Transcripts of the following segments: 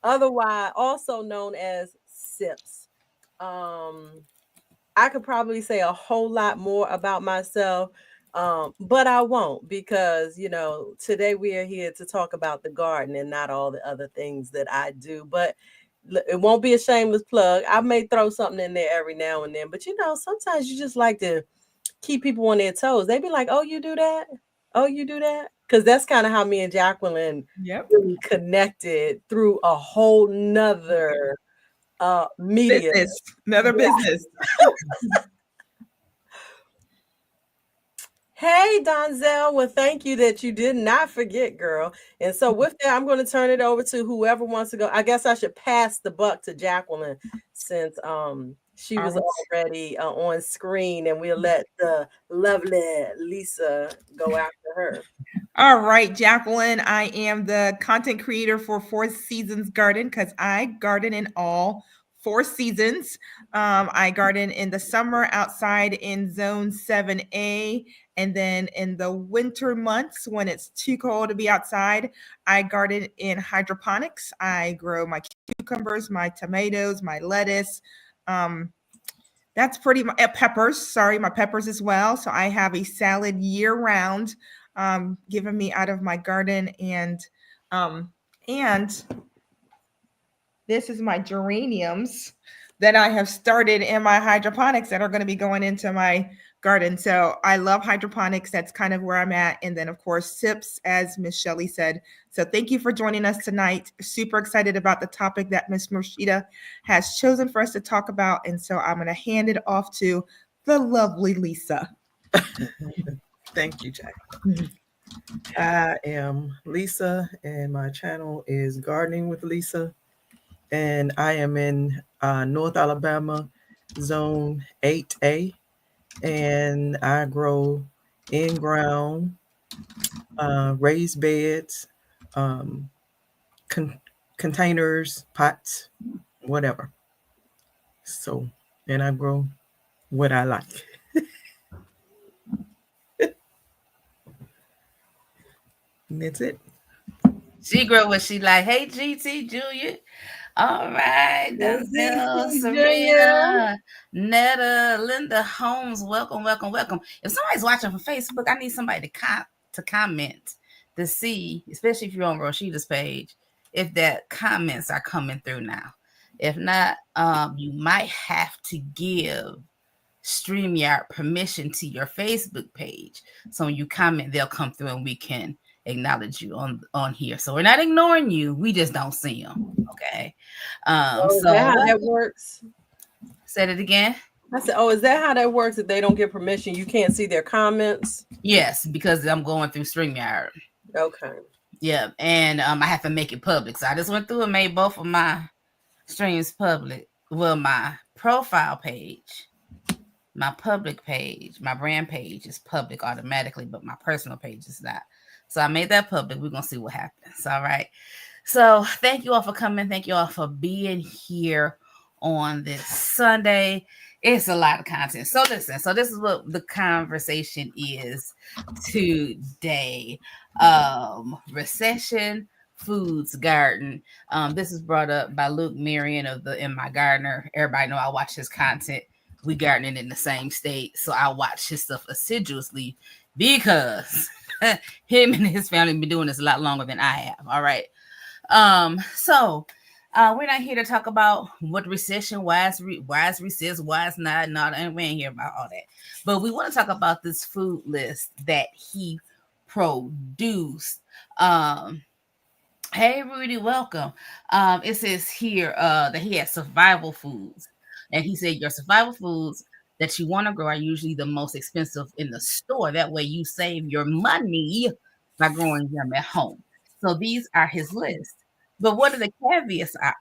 Otherwise, also known as SIPs. I could probably say a whole lot more about myself, but I won't because, today we are here to talk about the garden and not all the other things that I do. But it won't be a shameless plug. I may throw something in there every now and then, but sometimes you just like to keep people on their toes. They be like, "Oh, you do that? Oh, you do that?" Because that's kind of how me and Jacqueline Yep. really connected through a whole nother media. Business. Another business. Hey, Donzel. Well, thank you that you did not forget, girl. And so, with that, I'm going to turn it over to whoever wants to go. I guess I should pass the buck to Jacqueline since she All was right. already on screen, and we'll let the lovely Lisa go after her. All right, Jacqueline. I am the content creator for Four Seasons Garden because I garden in all 4 seasons. I garden in the summer outside in zone 7A. And then in the winter months when it's too cold to be outside, I garden in hydroponics. I grow my cucumbers, my tomatoes, my lettuce. Um, that's pretty much peppers. Sorry, my peppers as well. So I have a salad year round, given me out of my garden, um, and this is my geraniums that I have started in my hydroponics that are going to be going into my garden. So I love hydroponics. That's kind of where I'm at. And then, of course, SIPs, as Miss Shelley said. So thank you for joining us tonight. Super excited about the topic that Miss Morshida has chosen for us to talk about. And so I'm going to hand it off to the lovely Lisa. Thank you, Jack. I am Lisa, and my channel is Gardening with Lisa. And I am in North Alabama, Zone 8A. And I grow in ground, raised beds, um, con- containers, pots, whatever. So, and I grow what I like. And that's it. She grew what she like. Hey, GT Junior. All right, Denzel, Junior. Serena, Netta, Linda Holmes. Welcome, welcome, welcome. If somebody's watching from Facebook, I need somebody to comment to see, especially if you're on Roshida's page, if that comments are coming through now. If not, you might have to give StreamYard permission to your Facebook page. So when you comment, they'll come through and we can acknowledge you on here. So we're not ignoring you. We just don't see them. Okay. Is that how that works? Said it again. I said, "Oh, is that how that works? If they don't get permission, you can't see their comments." Yes, because I'm going through StreamYard. Okay. Yeah, and I have to make it public. So I just went through and made both of my streams public. Well, my profile page, my public page, my brand page is public automatically, but my personal page is not. So I made that public. We're going to see what happens. All right. So thank you all for coming. Thank you all for being here on this Sunday. It's a lot of content. So listen, so this is what the conversation is today. Recession, foods, garden. This is brought up by Luke Marion of the In My Gardener. Everybody know I watch his content. We gardening in the same state, so I watch his stuff assiduously because him and his family been doing this a lot longer than I have. All right. So we're not here to talk about what recession, why is recess, why it's not, and we ain't here about all that. But we want to talk about this food list that he produced. Hey Rudy, welcome. It says here that he has survival foods. And he said your survival foods that you want to grow are usually the most expensive in the store. That way you save your money by growing them at home. So these are his list. But what are the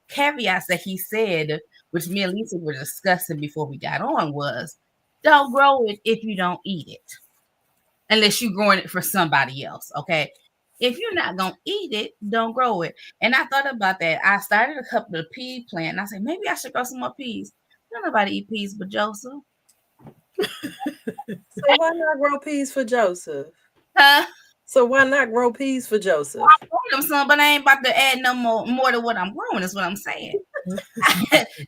caveats that he said, which me and Lisa were discussing before we got on, was don't grow it if you don't eat it. Unless you're growing it for somebody else. Okay. If you're not going to eat it, don't grow it. And I thought about that. I started a couple of pea plants. And I said, maybe I should grow some more peas. Don't nobody eat peas but Joseph. So why not grow peas for Joseph? Huh? So why not grow peas for Joseph? growing them some, but I ain't about to add no more to what I'm growing. Is what I'm saying.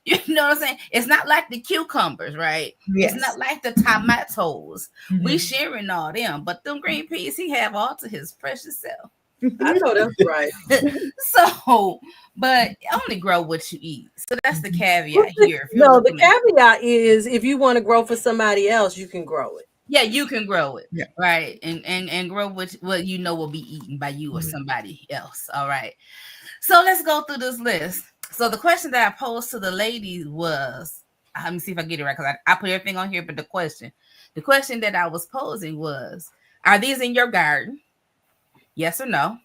You know what I'm saying? It's not like the cucumbers, right? Yes. It's not like the tomatoes. We Mhm. sharing all them, but them green peas, he have all to his precious self. I know that's right. So, but only grow what you eat. So that's the caveat here. If you're No, the looking at, caveat is if you want to grow for somebody else, you can grow it. yeah, you can grow it, Yeah. right, and grow what you know will be eaten by you or Mhm. somebody else. All right. So let's go through this list. So the question that I posed to the ladies was, let me see if I get it right because I put everything on here, but the question that I was posing was, are these in your garden? Yes or no?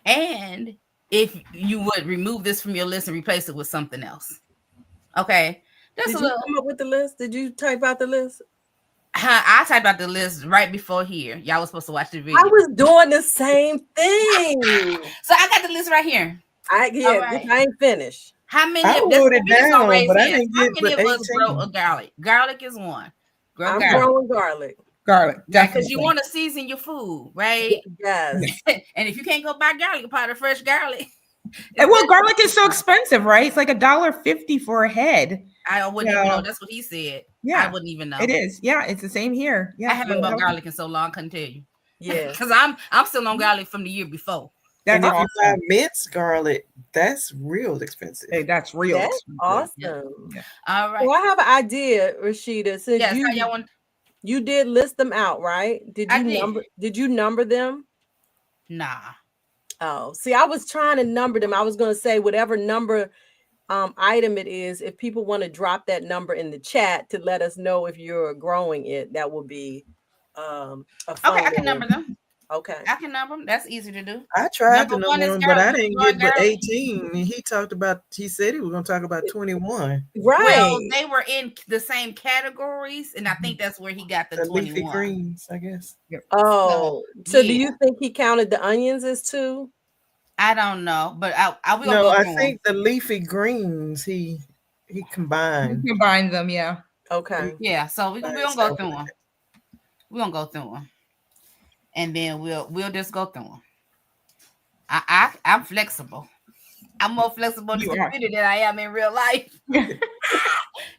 And if you would remove this from your list and replace it with something else. Okay. That's Did a you little. come up with the list? Did you type out the list? I typed out the list right before here. Y'all was supposed to watch the video. I was doing the same thing. So I got the list right here. Yeah, right. I ain't finished. How many I of wrote it we just gonna down, raise but I hands. didn't How get many but of us grow 18. a garlic? Garlic is one. Grow I'm garlic. growing garlic. Garlic, Because definitely. you want to season your food, right? Yes. And if you can't go buy garlic, you buy the fresh garlic. And well, garlic is so expensive, right? It's like $1.50 for a head. I wouldn't even know. That's what he said. Yeah, I wouldn't even know. it is. Yeah, it's the same here. Yeah, I haven't Yeah. bought garlic in so long, I couldn't tell you. Yeah. Because I'm still on garlic from the year before. That's And if you buy awesome. minced garlic, that's real expensive. Hey, that's real That's expensive. awesome. Yeah. All right. Well, I have an idea, Rashida. Since Yes, how y'all want? you did list them out, right? Did I you did. number them? Nah. Oh, see, I was trying to number them. I was going to say whatever number item it is, if people want to drop that number in the chat to let us know if you're growing it, that will be a fun Okay, I can way. number them. Okay. I can number them. That's easy to do. I tried Number to one number is him, but I garlic. didn't Growing get but garlic. 18. And he said he was going to talk about 21. Right. Well, they were in the same categories, and I think that's where he got the The leafy 21. greens, I guess. Oh, so do yeah. you think he counted the onions as two? I don't know, but we gonna No, go I through think the leafy greens he combined. You combine them, yeah. Okay. them. Yeah, so we gonna go through them. We're gonna go through them, and then we'll just go through them. I'm flexible. I'm more flexible in the computer than I am in real life.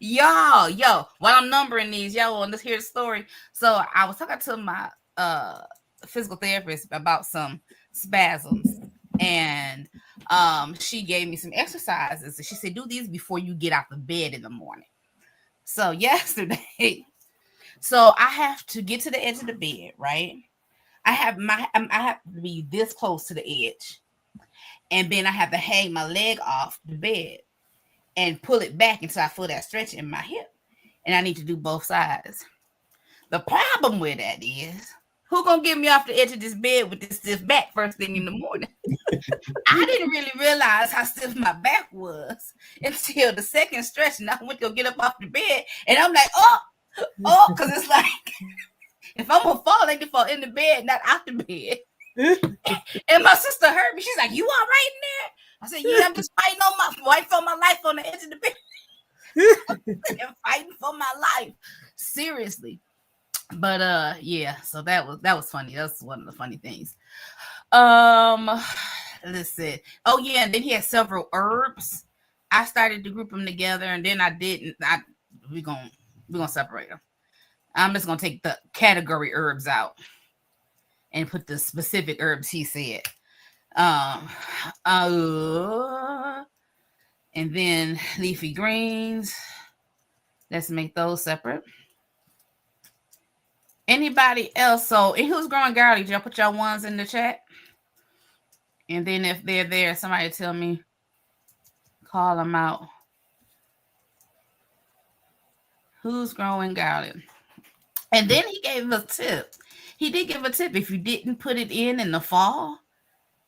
Yo, while I'm numbering these, y'all want to hear the story. So I was talking to my physical therapist about some spasms, and she gave me some exercises. She said, do these before you get out the bed in the morning. So yesterday, so I have to get to the edge of the bed, right? I have to be this close to the edge, and then I have to hang my leg off the bed and pull it back until I feel that stretch in my hip. And I need to do both sides. The problem with that is, who gonna get me off the edge of this bed with this stiff back first thing in the morning? I didn't really realize how stiff my back was until the second stretch, and I went to go get up off the bed, and I'm like, oh, because it's like, if I'm gonna fall, I can fall in the bed, not out the bed. And my sister heard me. She's like, "You all right in there?" I said, "Yeah, I'm just fighting for my life on the edge of the bed. I'm fighting for my life, seriously." But yeah. So that was funny. That's one of the funny things. Let's see. Oh yeah, and then he had several herbs. I started to group them together, and then I didn't. We're gonna separate them. I'm just gonna take the category herbs out and put the specific herbs he said. And then leafy greens. Let's make those separate. Anybody else? So, who's growing garlic? Did y'all put your ones in the chat? And then if they're there, somebody tell me, call them out. Who's growing garlic? And then he gave a tip. He did give a tip. If you didn't put it in the fall,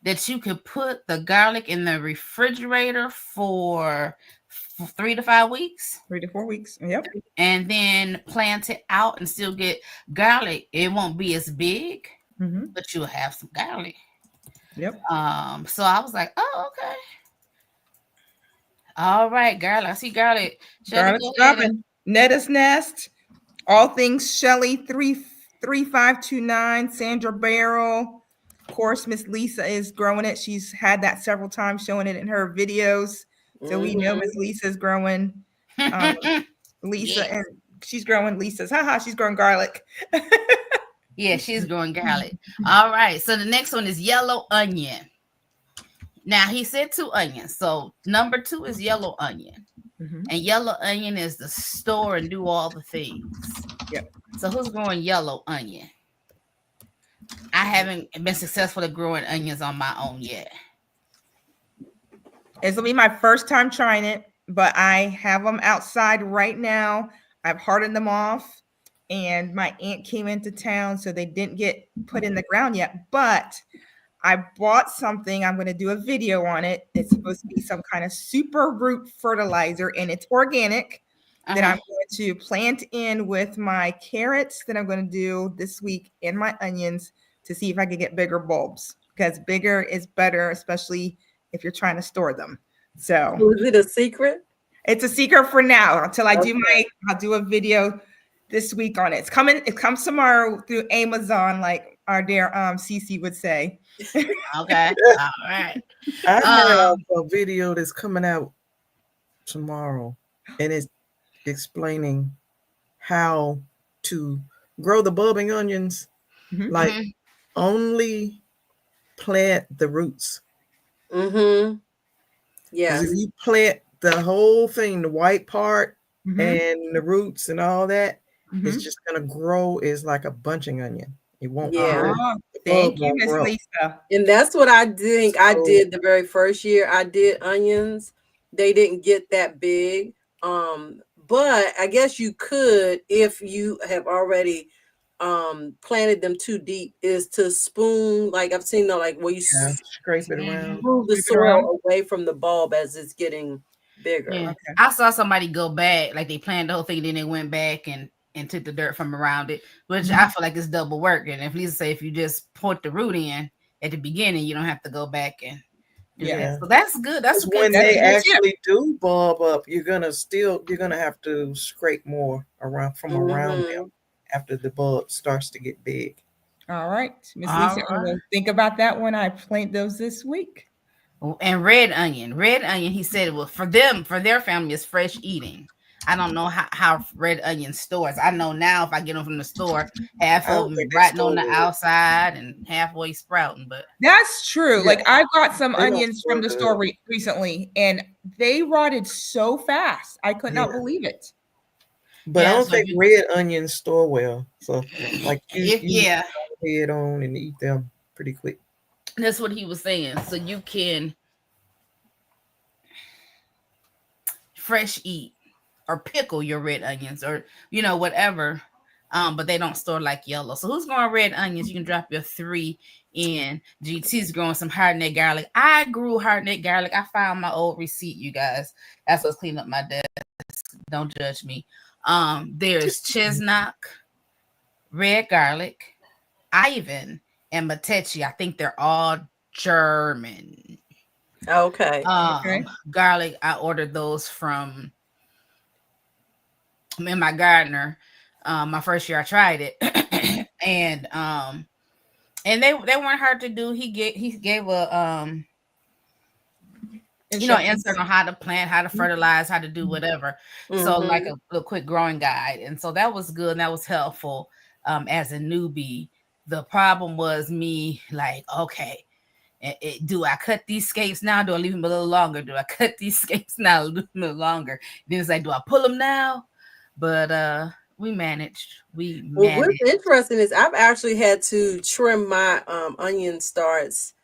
that you could put the garlic in the refrigerator for 3 to 5 weeks. 3 to 4 weeks. Yep. And then plant it out and still get garlic. It won't be as big, but you'll have some garlic. Yep. So I was like, oh, okay. All right, garlic. I see garlic. Garlic stopping. Netta's Nest. All things Shelly 3 3529, Sandra Barrel. Of course, Miss Lisa is growing it. She's had that several times, showing it in her videos. So we know Miss Lisa's growing. Lisa, Yes. and she's growing Lisa's. Haha, she's growing garlic. Yeah, she's growing garlic. All right. So the next one is yellow onion. Now he said 2 onions. So number 2 is yellow onion. Mhm. And yellow onion is the store and do all the things. Yep. So who's growing yellow onion? I haven't been successful at growing onions on my own yet. It's gonna be my first time trying it, but I have them outside right now. I've hardened them off, and my aunt came into town, so they didn't get put in the ground yet. But I bought something. I'm going to do a video on it. It's supposed to be some kind of super root fertilizer, and it's organic. That I'm going to plant in with my carrots that I'm going to do this week and my onions to see if I can get bigger bulbs, because bigger is better, especially if you're trying to store them. So is it a secret? It's a secret for now until I do I'll do a video this week on it. It comes tomorrow through Amazon, like our dear Cece would say. Okay. All right. I have a video that's coming out tomorrow, and it's explaining how to grow the bulbing onions. Like only plant the roots. Mm-hmm. Yeah. If you plant the whole thing, the white part and the roots and all that, it's just gonna grow as like a bunching onion. It won't grow. Thank you, Miss Lisa. And that's what I think I did the very first year I did onions. They didn't get that big. But I guess you could, if you have already planted them too deep, is to spoon, like I've seen like where you scrape it around, move the soil away from the bulb as it's getting bigger. Yeah. Okay. I saw somebody go back, like they planted the whole thing, then they went back and took the dirt from around it, which I feel like it's double work. And if Lisa say if you just put the root in at the beginning, you don't have to go back and do that. So that's good. That's good. When they actually do bulb up, you're gonna have to scrape more around them after the bulb starts to get big. All right, Miss Lisa, I'm gonna think about that when I plant those this week. And red onion, he said it was for their family is fresh eating. I don't know how red onion stores. I know now if I get them from the store, half of them rotting on the outside and halfway sprouting. But that's true. Yeah. Like I got some onions from the store recently, and they rotted so fast. I could not believe it. But I don't think red onions store well. So like you head on and eat them pretty quick. That's what he was saying. So you can fresh eat or pickle your red onions or whatever. But they don't store like yellow. So who's growing red onions? You can drop your 3 in. GT's growing some hard-neck garlic. I grew hard-neck garlic. I found my old receipt, you guys. That's what's cleaning up my desk. Don't judge me. There's chestnut, red garlic, Ivan, and Matechi. I think they're all German. Okay. Garlic, I ordered those from my gardener. My first year I tried it. and they weren't hard to do. He gave a insert on how to plant, how to fertilize, how to do whatever. So like a quick growing guide. And so that was good and that was helpful as a newbie. The problem was me like, okay, do I cut these scapes now? Do I leave them a little longer? Do I cut these scapes now? A little longer? Then it's like, do I pull them now? But we managed. Well, what's interesting is I've actually had to trim my onion starts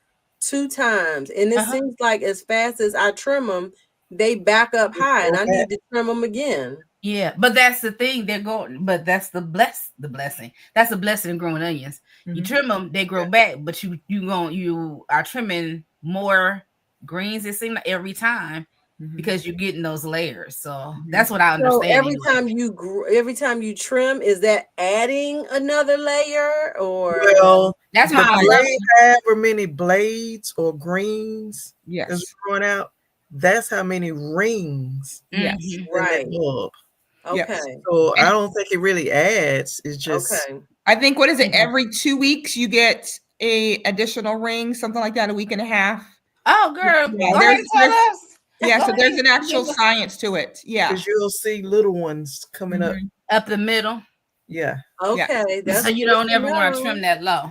2 times, and it seems like as fast as I trim them, they back up high, and I need to trim them again. Yeah, but that's the thing. But that's the blessing. That's a blessing in growing onions. You trim them, they grow back, but you are trimming more greens. It seems like every time because you're getting those layers. So that's what I understand. So every time you trim, is that adding another layer or? Well, that's how however many blades or greens is growing out. That's how many rings. Right. Bulb. Okay. So I don't think it really adds. It's just I think, what is it? Every 2 weeks you get a additional ring, something like that, a week and a half. Oh, girl, Yeah, go ahead and tell us. yeah, Go so there's ahead. an actual Give us science to it. Yeah. Because you'll see little ones coming up. Mhm. up the middle, Yeah. Yeah. Okay, so that's you good don't to ever want to know. trim that low.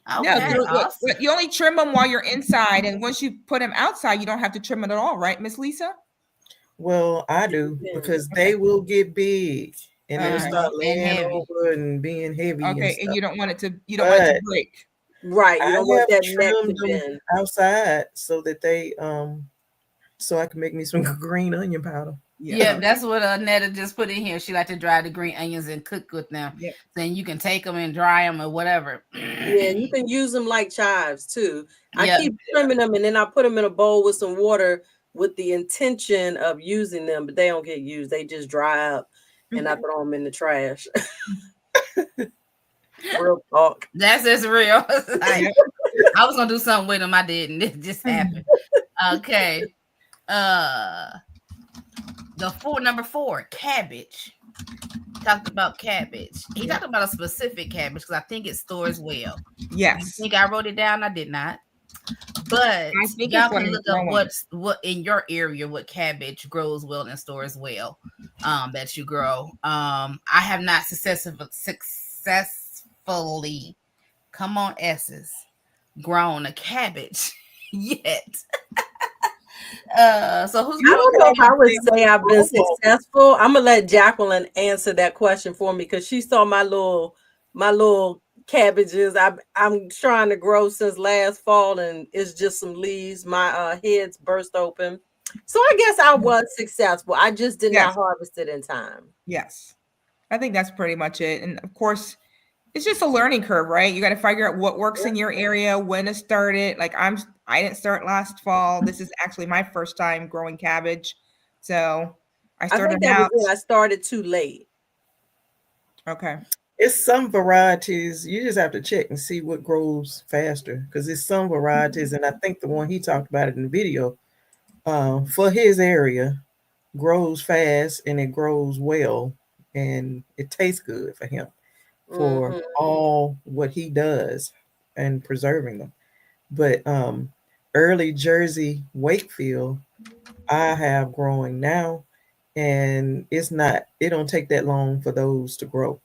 No, Okay, awesome. you only trim them while you're inside, and once you put them outside, you don't have to trim it at all, right, Miss Lisa? Well, I It do depends. because they Okay. will get big and they'll Okay. start And laying heavy. over and being heavy and Okay, and stuff. you don't want it to But break. Right, you I don't want have that neck to trimmed them bend. outside so that they so I can make me some green onion powder. Yeah, Yeah. that's what Netta just put in here. She like to dry the green onions and cook with them. Yeah. Then you can take them and dry them or whatever. Yeah, you can use them like chives too. I Yeah, keep trimming them and then I put them in a bowl with some water with the intention of using them, but they don't get used. They just dry up and I throw them in the trash. Real talk. that's just real. Like, Yeah. I was gonna do something with them, I didn't. It just happened. Okay. Number 4, cabbage. Talked about cabbage. He talked about a specific cabbage because I think it stores well. I Yes. think I wrote it down. I did not. But I think y'all it's what can I'm look up growing. what in your area what cabbage grows well and stores well that you grow. I have not successfully come on S's grown a cabbage yet. So who's I don't know if I would say I've been Oh, successful. I'm gonna let Jacqueline answer that question for me because she saw my little cabbages. I'm trying to grow since last fall, and it's just some leaves. My heads burst open, so I guess I was successful. I just did Yes. not harvest it in time. Yes. I think that's pretty much it. And of course, it's just a learning curve, right? You got to figure out what works in your area, when to start it. Like I didn't start last fall. This is actually my first time growing cabbage. So I I started think that was out. it. I started too late. Okay. it's some varieties you just have to check and see what grows faster because it's some varieties, and I think the one he talked about in the video, for his area, grows fast and it grows well and it tastes good for him for Hmm. all what he does and preserving them. But early Jersey Wakefield, I have growing now, and it don't take that long for those to grow.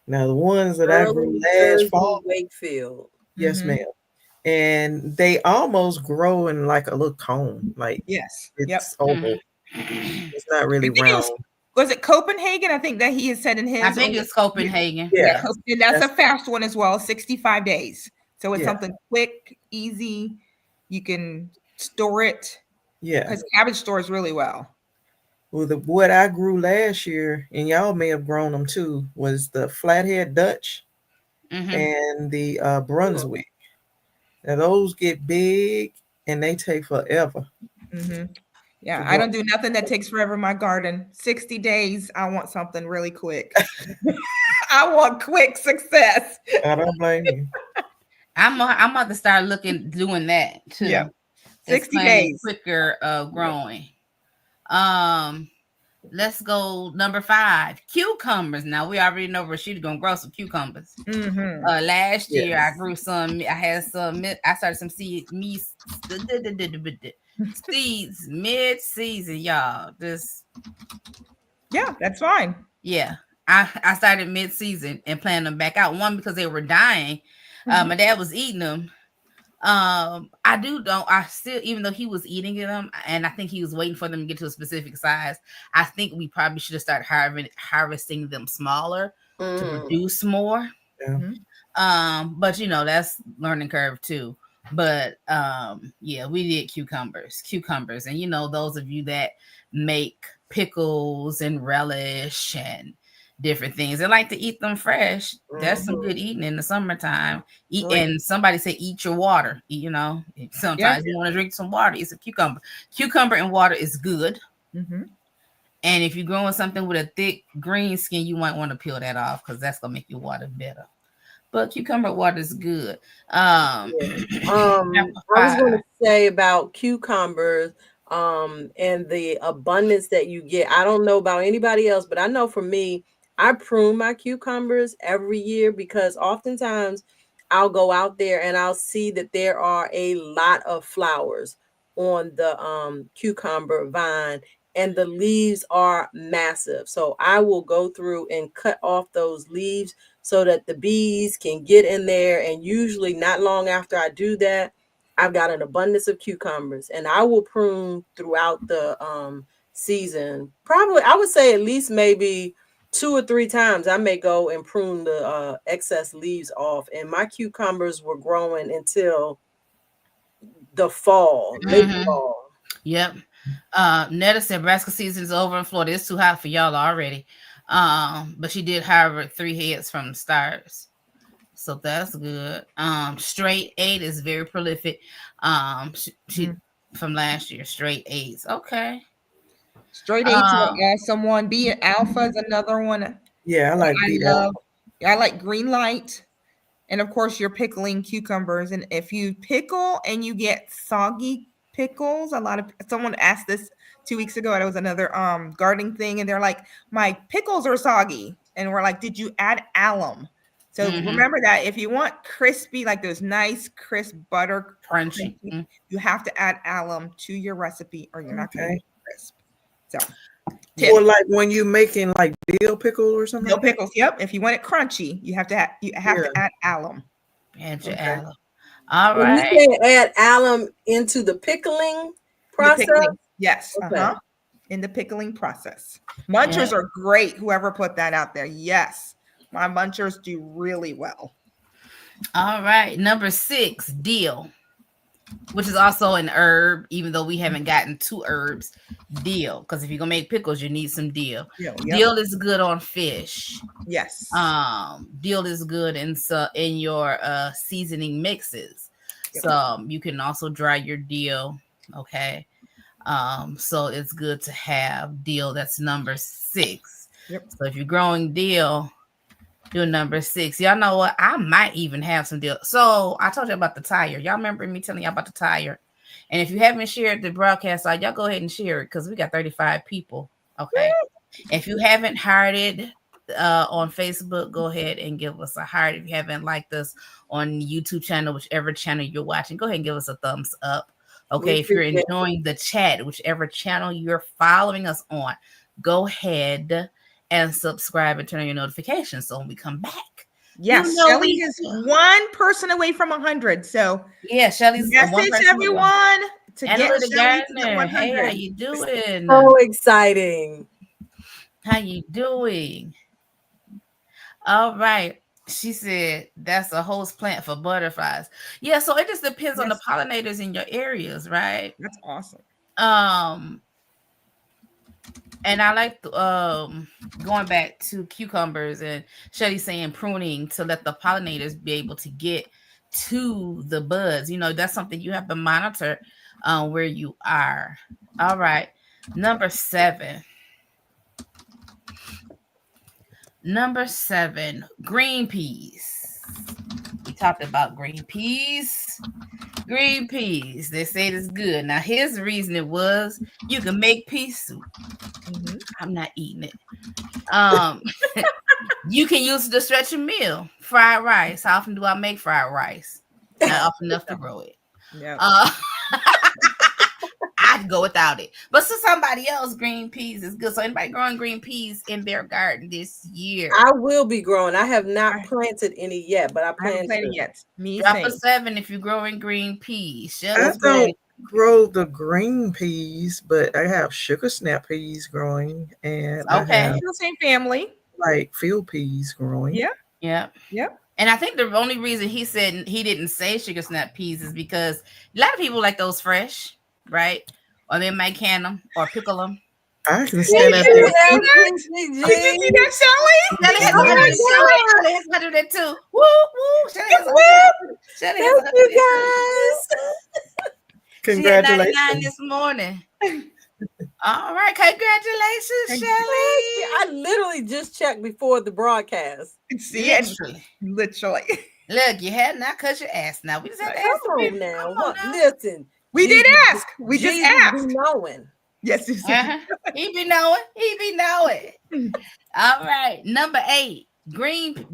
Now the ones that I grew Early last Jersey fall, Wakefield. yes, Mm-hmm. ma'am. And they almost grow in like a little cone, like Yes. Yep. it's oval. Mhm. It's not I really think round. was it Copenhagen? I think that he has said in I his. think it's Copenhagen. Yeah, Yeah, and that's a that's fast one as well, 65 days. So it's yeah, something quick, easy. You can store it yeah. because cabbage stores really well. Well, what I grew last year, and y'all may have grown them too, was the Flathead Dutch Hmm. and the Mm. Brunswick. Now those get big and they take forever Hmm. to Yeah, I grow. don't do nothing that takes forever in my garden. 60 days, I want something really quick. I want quick success. I don't blame you. I'm about to start doing that Yeah, too. 60 Explaining days. quicker Yeah. growing. Um, let's go number 5. Cucumbers. Now we already know Rashida gonna grow some cucumbers. Hmm. Last year I Yes. grew some. I had some. I started some seeds mid-season, y'all. Yeah, that's fine. Yeah. I started mid-season and planted them back out. One because they were dying. My dad was eating them. I still, even though he was eating them, and I think he was waiting for them to get to a specific size. I think we probably should have started harvesting them smaller to Mm. produce more. Yeah. But that's learning curve too. But yeah, we did cucumbers, and those of you that make pickles and relish and different things and like to eat them fresh, that's some good Mhm. eating in the summertime. Oh, And somebody say eat your water. Yeah. Sometimes you want to drink some water, eat some cucumber and water is good. Hmm. And if you're growing something with a thick green skin, you might want to peel that off because that's gonna make your water better. But cucumber water is good. yeah. Number I was going 5. to say about cucumbers, and the abundance that you get. I don't know about anybody else, but I know for me, I prune my cucumbers every year because oftentimes I'll go out there and I'll see that there are a lot of flowers on the cucumber vine and the leaves are massive. So I will go through and cut off those leaves so that the bees can get in there. And usually not long after I do that, I've got an abundance of cucumbers, and I will prune throughout the season. Probably, I would say at least maybe 2 or 3 times I may go and prune the excess leaves off. And my cucumbers were growing until the fall, late fall. Yep. Netta said Nebraska season is over in Florida. It's too hot for y'all already. But she did harvest 3 heads from the stars. So that's good. Straight 8 is very prolific. She from last year, straight 8s. Okay. Straight 8s. Someone B alpha is another one. Yeah, I like beet alpha. I like green light. And of course, you're pickling cucumbers. And if you pickle and you get soggy pickles, someone asked this 2 weeks ago. It was another gardening thing, and they're like, "My pickles are soggy," and we're like, "Did you add alum?" So remember that if you want crispy, like those nice crisp butter crunchy, you have to add alum to your recipe, or you're not going to get crisp. So. Or like when you're making like dill pickle or something. Dill pickles. Yep. If you want it crunchy, you have to add alum. Add your alum. All right. You can add alum into the pickling process. Yes. Okay. In the pickling process. Munchers are great. Whoever put that out there. Yes. My munchers do really well. All right. Number 6, dill, which is also an herb, even though we haven't gotten to herbs. Dill, because if you're gonna make pickles, you need some dill. Dill is good on fish. Yes. Dill is good in your seasoning mixes. So you can also dry your dill. Okay. So it's good to have dill. That's number 6. So if you're growing dill, do number 6. Y'all know what? I might even have some dill. So I told you about the tire. Y'all remember me telling y'all about the tire? And if you haven't shared the broadcast, y'all go ahead and share it because we got 35 people. Okay. If you haven't hearted on Facebook, go ahead and give us a heart. If you haven't liked us on YouTube channel, whichever channel you're watching, go ahead and give us a thumbs up. Okay. If you're enjoying the chat, whichever channel you're following us on, go ahead and subscribe and turn on your notifications so when we come back. Yes, Shelly is 1 person away from 100. So yeah, Shelly's message everyone to get Shelly to 100. Hey, how you doing? So exciting. How you doing? All right. She said that's a host plant for butterflies. Yeah, so it just depends on the pollinators in your areas, right? That's awesome. And I like going back to cucumbers and Shelly saying pruning to let the pollinators be able to get to the buds. You know, that's something you have to monitor where you are. All right. Number 7. Green peas. We talked about green peas. Green peas. They say it's good. Now, his reasoning was you can make pea soup. I'm not eating it. You can use it to stretch a meal. Fried rice. How often do I make fried rice? Not often enough to grow it. Yeah. I'd go without it. But for somebody else, green peas is good. So anybody growing green peas in their garden this year? I will be growing. I have not planted any yet, but I plan to. Yet. Me Drop a 7 if you're growing green peas. I don't grow the green peas, but I have sugar snap peas growing, and I have the same family, like field peas growing. Yeah. And I think the only reason he said he didn't say sugar snap peas is because a lot of people like those fresh, right? Or they might can them or pickle them. I can stand up there. Did you see that, Shelly? Shelly has 100 too. Woo, woo. Shelly has 100. Guys. Congratulations. She had 99 this morning. All right. Congratulations, Shelly. I literally just checked before the broadcast. See, literally. Look, you had not cut your ass. Now we just have to Come on now. Come on now. Listen. We did ask. We just asked. Knowing. Yes. He be knowing. He be knowing. All right. Number 8. Green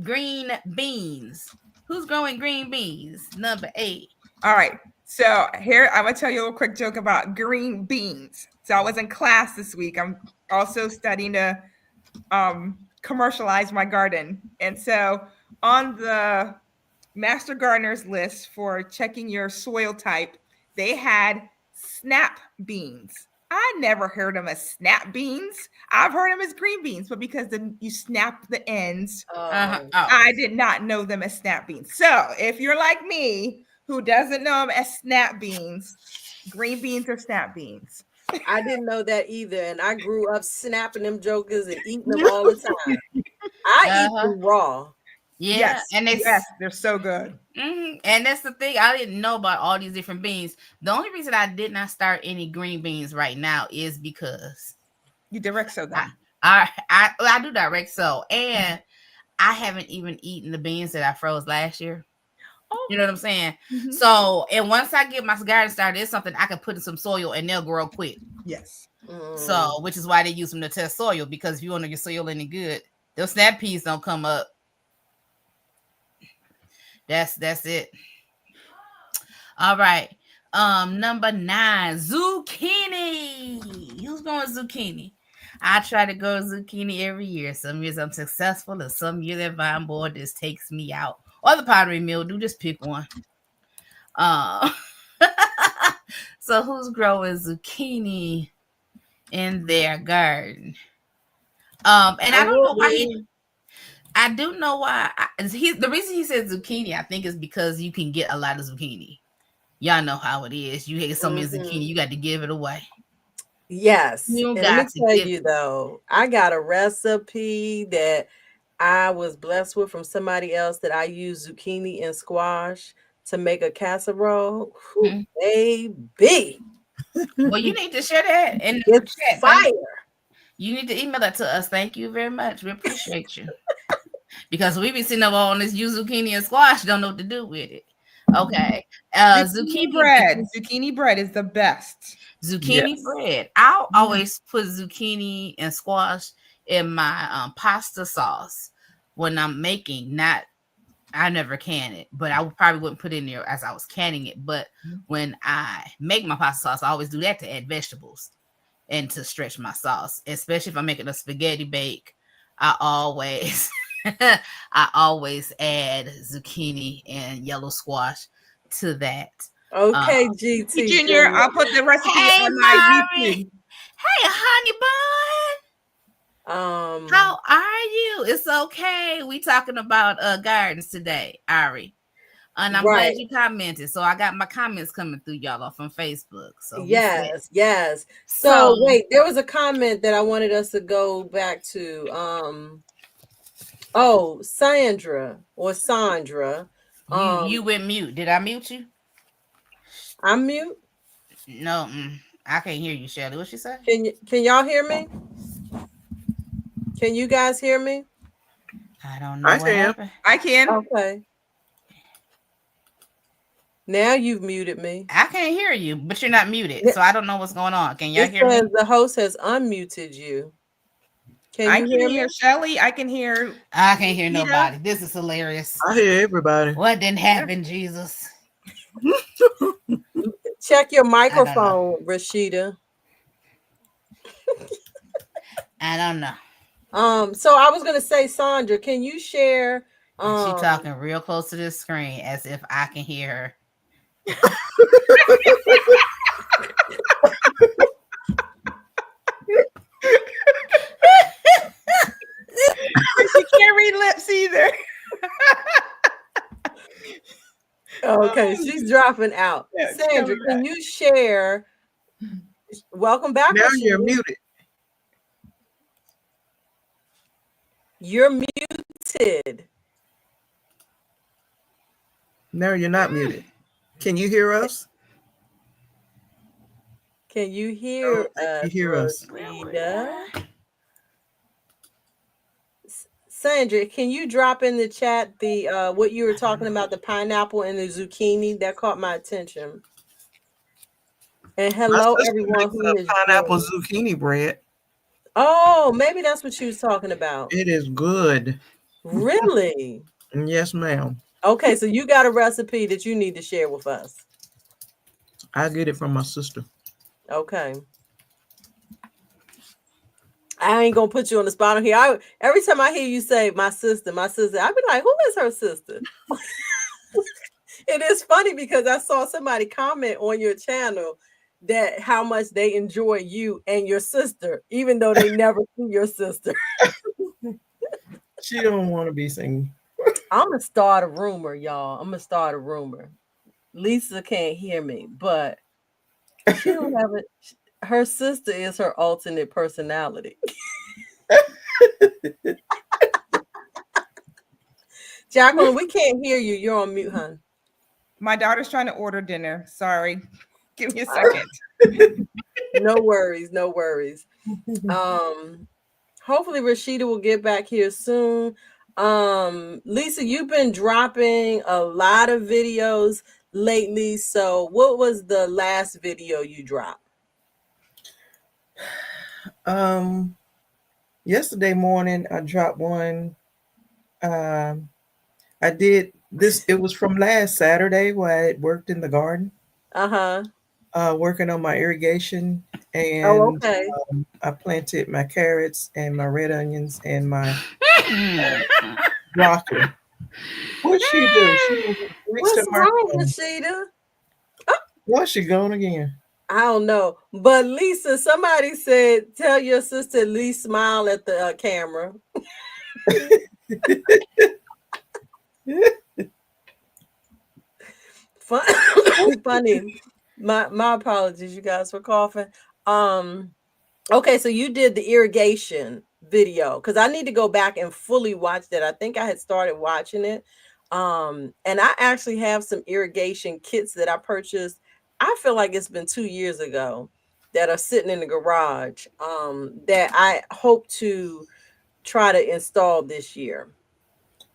beans. Who's growing green beans? Number 8. All right. So here I'm gonna tell you a little quick joke about green beans. So I was in class this week. I'm also studying to commercialize my garden. And so on the master gardener's list for checking your soil type, they had snap beans. I never heard them as snap beans. I've heard them as green beans, but because you snap the ends, I did not know them as snap beans. So if you're like me, who doesn't know them as snap beans, green beans are snap beans. I didn't know that either, and I grew up snapping them jokers and eating them all the time. I eat them raw. Yeah, yes, they're so good. And that's the thing. I didn't know about all these different beans. The only reason I did not start any green beans right now is because you direct sow them. I do direct sow, and I haven't even eaten the beans that I froze last year. You know what I'm saying? Mm-hmm. So, and once I get my garden started, it's something I can put in some soil and they'll grow quick. Yes. So, which is why they use them to test soil, because if you want to get soil any good, those snap peas don't come up. That's it. All right. Number 9, zucchini. Who's going zucchini? I try to grow zucchini every year. Some years I'm successful, and some years that vine board just takes me out. Or the powdery mildew, just pick one. So who's growing zucchini in their garden? And I don't know why I do know why. The reason he said zucchini, I think, is because you can get a lot of zucchini. Y'all know how it is. You hate so many zucchini, you got to give it away. Yes. And let me tell you, though, I got a recipe that I was blessed with from somebody else that I use zucchini and squash to make a casserole. Whew, baby. Well, you need to share that. And it's fire. You need to email that to us. Thank you very much. We appreciate you. Because we be sitting up on this zucchini and squash, don't know what to do with it. Okay. Zucchini bread. Zucchini bread is the best. Zucchini bread. I'll always put zucchini and squash in my pasta sauce when I'm making. I never can it, but I probably wouldn't put it in there as I was canning it. But when I make my pasta sauce, I always do that to add vegetables and to stretch my sauce, especially if I'm making a spaghetti bake. I always add zucchini and yellow squash to that. Okay, GT Junior, I'll put the recipe on my YouTube. Hey, honey bun. How are you? It's okay. We talking about gardens today, Ari. And I'm glad you commented. So I got my comments coming through, y'all, off on Facebook. So yes. So wait, there was a comment that I wanted us to go back to. Sandra. You went mute. Did I mute you? I'm mute. No, I can't hear you, Shelly. What she say? Can y'all hear me? Can you guys hear me? I don't know. What happened. I can. Okay. Now you've muted me. I can't hear you, but you're not muted, so I don't know what's going on. Can y'all hear me? The host has unmuted you. I can hear Shelly. I can hear. I can't hear nobody. This is hilarious. I hear everybody. What didn't happen, Jesus? Check your microphone, Rashida. I don't know. So I was gonna say, Sandra, can you share? She talking real close to the screen as if I can hear her. She can't read lips either. Okay, she's dropping out. Yeah, Sandra, can you share? Welcome back. Now you're muted. You're muted. No, you're not muted. Can you hear us? Can you hear us? You hear us? Sandra, can you drop in the chat the what you were talking about, the pineapple and the zucchini? That caught my attention. And My hello, sister everyone makes who a has pineapple joined. zucchini bread. Oh, maybe that's what she was talking about. It is good. Really? Yes, ma'am. Okay, so you got a recipe that you need to share with us. I get it from my sister. Okay. I ain't gonna put you on the spot on here. Every time I hear you say my sister, I be like, who is her sister? It is funny because I saw somebody comment on your channel that how much they enjoy you and your sister, even though they never see your sister. She don't want to be seen. I'm gonna start a rumor, y'all. I'm gonna start a rumor. Lisa can't hear me, but she don't have it. Her sister is her alternate personality. Jacqueline, we can't hear you. You're on mute, hon. My daughter's trying to order dinner. Sorry. Give me a second. No worries, no worries. Hopefully Rashida will get back here soon. Lisa, you've been dropping a lot of videos lately. So what was the last video you dropped? Yesterday morning I dropped one. I did this. It was from last Saturday where I worked in the garden, Uh-huh. working on my irrigation, Oh, and okay. I planted my carrots and my red onions and my broccoli. What she do? She reached What's the wrong, microphone. Rashida? What's she going again? I don't know. But Lisa, somebody said, tell your sister at least smile at the camera. Funny. My apologies, you guys, for coughing. Okay, so you did the irrigation video because I need to go back and fully watch that. I think I had started watching it. And I actually have some irrigation kits that I purchased. I feel like it's been 2 years ago that are sitting in the garage that I hope to try to install this year.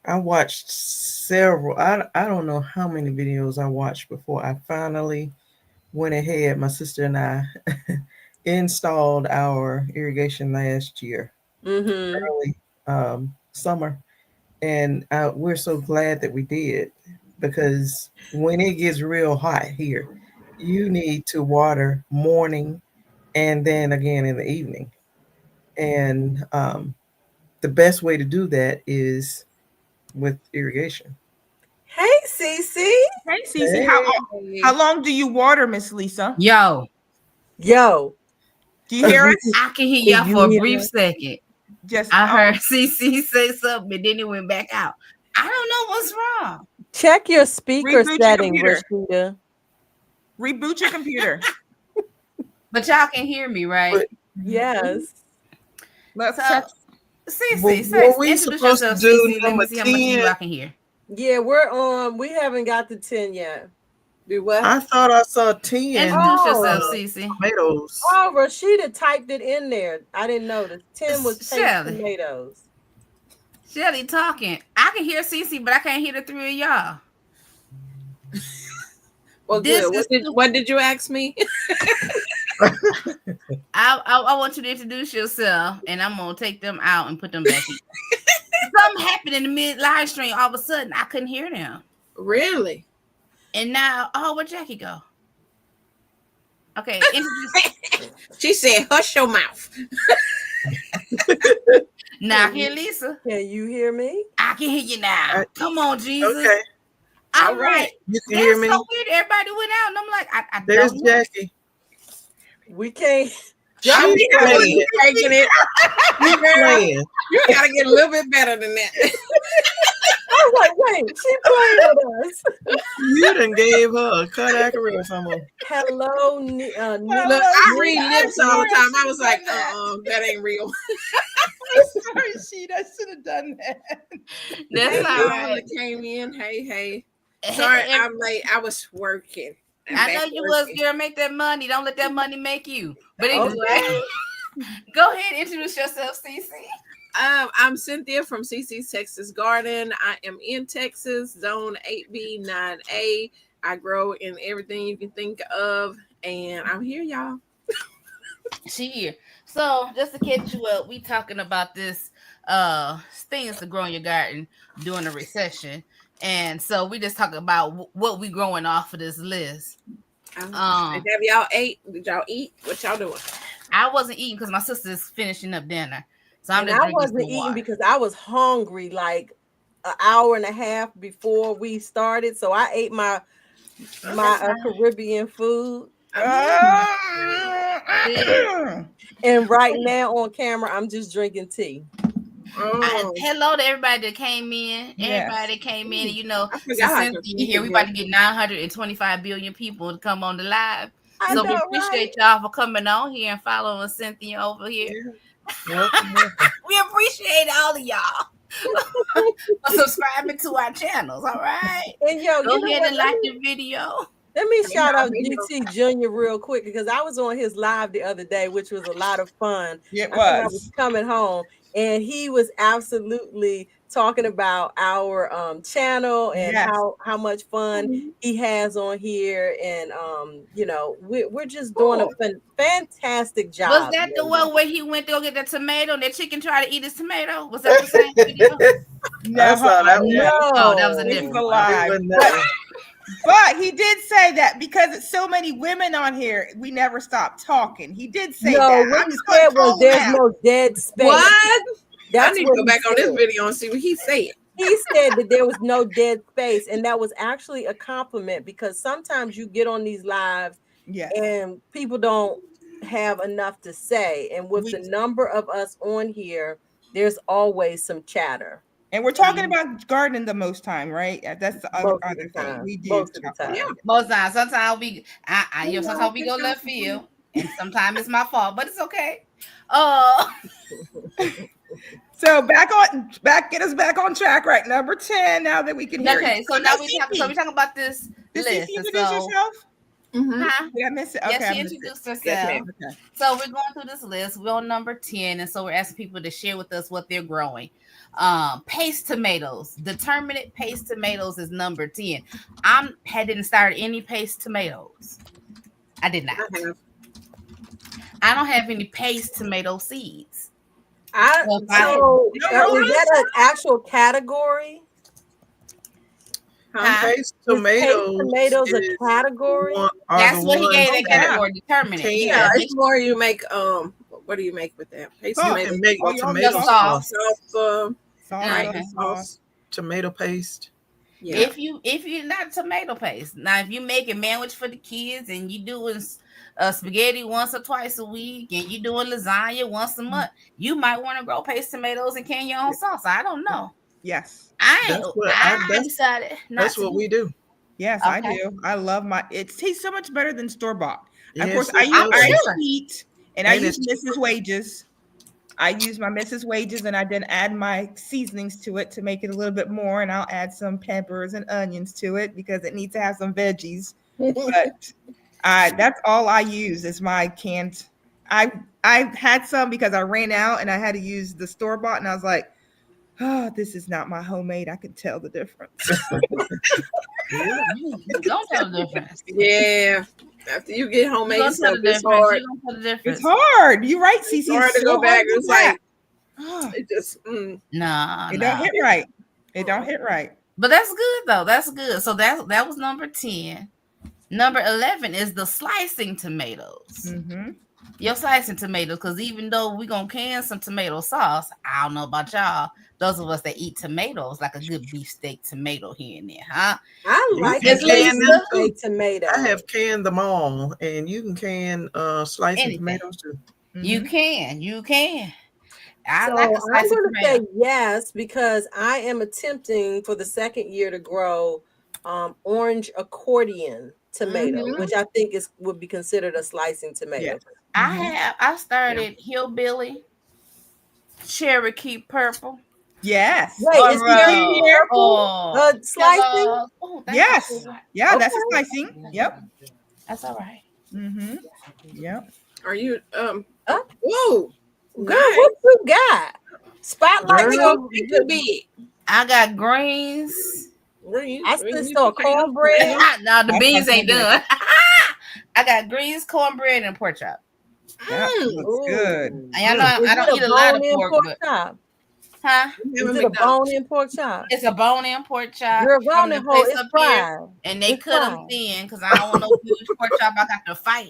I watched several. I don't know how many videos I watched before I finally went ahead. My sister and I installed our irrigation last year, Mm-hmm. early summer, and we're so glad that we did because when it gets real hot here, you need to water morning and then again in the evening, and the best way to do that is with irrigation. Hey, Cece. Hey, Cece, Hey. how long do you water, Miss Lisa? Yo, Yo. Do you hear us? I can hear Did y'all you for a hear brief that? second. Just I heard CC say something and then it went back out. I don't know what's wrong. Check your speaker Reboot your setting, computer. Rashida. Reboot your computer. But y'all can hear me, right? But Yes. Let's So, check. CC, were we introduce supposed to yourself, do CC. Let me number see how much of 10? you I can hear. Yeah, we're on. We haven't got to 10 yet. Do what? I thought I saw 10 Introduce yourself, Oh. CC. tomatoes. Oh, Rashida typed it in there. I didn't notice. 10 was taste Shelly. tomatoes. Shelly talking. I can hear CC, but I can't hear the three of y'all. Well, This good. is What did you ask me? I want you to introduce yourself, and I'm gonna take them out and put them back in. Something happened in the mid live stream. All of a sudden, I couldn't hear them, Really? and now, where'd Jackie go? Okay, introduce. She said, "Hush your mouth." Now I can hear Lisa. Can you hear me? I can hear you now. Come on, Jesus. Okay, All right. you can That's hear me. so weird. Everybody went out, and I'm like, I There's don't know. Jackie. We can't. She's I mean, I playing. wasn't taking it. She's playing. You gotta get a little bit better than that. I was like, wait, she playing with us. You done gave her a Kodak or something. Hello, Look, I read lips all the time. I was like, that ain't real. Sorry, Sheeta. I should have done that. That's Hey, all y'all right. that came in. Hey. Sorry, I'm late. I was working. I know you was, girl. Make that money. Don't let that money make you. But Okay. anyway, go ahead. Introduce yourself, CC. I'm Cynthia from CC's Texas Garden. I am in Texas, Zone 8B, 9A. I grow in everything you can think of. and I'm here, y'all. She here. So just to catch you up, we talking about this things to grow in your garden during a recession. And so we just talking about what we growing off of this list. And have y'all ate? Did y'all eat? What y'all doing? I wasn't eating because my sister's finishing up dinner. So I'm And just I drinking wasn't some eating water. because I was hungry like an hour and a half before we started. So I ate my Caribbean food. And right now on camera, I'm just drinking tea. Hello to everybody that came in. Yes. Everybody that came in. You know, I since forgot Cynthia here, we about to get 925 billion people to come on the live. I So know, we appreciate y'all for coming on here and following Cynthia over here. Welcome. We appreciate all of y'all for subscribing to our channels. All right. And yo, Go you know ahead what? and like the video. Let me shout out me GT Junior real quick because I was on his live the other day, which was a lot of fun. It I think I was. was coming home, and he was absolutely talking about our channel and Yes. how much fun he has on here, and you know, we're just doing a fantastic job. Was that the one where he went to go get the tomato and the chicken tried to eat his tomato? Was that the same video? No, I saw that one. No, Oh, that was a This is different a one. lie. But he did say that because it's so many women on here, we never stop talking. He did say no, that. what I'm he just going said to call was him there's out. no dead space. What? I That's need what to go he back on this said. video and see what he said. He said that there was no dead space, and that was actually a compliment because sometimes you get on these lives Yes. and people don't have enough to say. And with the number of us on here, there's always some chatter. And we're talking about gardening the most time, right? That's the other thing. Time. We do Most of the time. Yeah. Most times. Sometimes we sometimes we go left field, and sometimes it's my fault, but it's okay. So get us back on track, right? Number 10. Now that we can hear. Okay, so now we talking about this Did list. Cece introduce herself? Huh? Did I miss it? Yes, Okay, she introduced herself. Yes, okay. So we're going through this list. We're on number 10, and so we're asking people to share with us what they're growing. Paste tomatoes. Determinate paste tomatoes is number 10. I didn't start any paste tomatoes. I did not. I don't have any paste tomato seeds. Is that an actual category? Paste tomatoes a category? That's what he gave that category. Determine it. Yeah, it's more you make. What do you make with that? Paste tomatoes. Make tomato sauce. Sauce. Tomato paste. Yeah. If you're not tomato paste, now if you make a sandwich for the kids and you doing spaghetti once or twice a week and you doing lasagna once a month, you might want to grow paste tomatoes and can your own sauce. I don't know. Yes, I decided that's what we do. Yes, okay. I do. I love it tastes so much better than store bought. Yes, of course, I use I use Mrs. Wages. I use my Mrs. Wages and I then add my seasonings to it to make it a little bit more, and I'll add some peppers and onions to it because it needs to have some veggies. But that's all I use is my canned. I had some because I ran out and I had to use the store bought, and I was like, oh, this is not my homemade. I can tell the difference. You don't tell the difference. Yeah. After you get homemade stuff, it's hard. It's hard. You're right, Cece. It's hard to go back. It's like, it just, it don't hit right. It don't hit right. But that's good, though. That's good. So that was number 10. Number 11 is the slicing tomatoes. Mm-hmm. Your slicing tomatoes, because even though we're going to can some tomato sauce, I don't know about y'all, those of us that eat tomatoes, like a good beefsteak tomato here and there, huh? I like beefsteak tomato. I have canned them all, and you can can slicing tomatoes too. Mm-hmm. You can. I'm going to say yes because I am attempting for the second year to grow orange accordion tomato, which I think would be considered a slicing tomato. Yes. I started hillbilly, Cherokee purple. Yes. Wait, is Cherokee purple slicing? Yes. Yeah, that's a slicing. Yep. That's all right. Mm-hmm. Yep. Are you whoa. Girl, what you got? Spotlight too big. I got greens. I still saw cornbread. No, the beans ain't done. I got greens, cornbread, and pork chop. That looks good. Ooh. And I know Is I don't it eat a a lot of bone-in pork, pork but chop? huh? Is it a bone-in pork chop? It's a bone-in pork chop Girl, go from on the and hold. place It's up here, fried. and they It's cut them fried. thin because I don't want no huge pork chop. I got to fight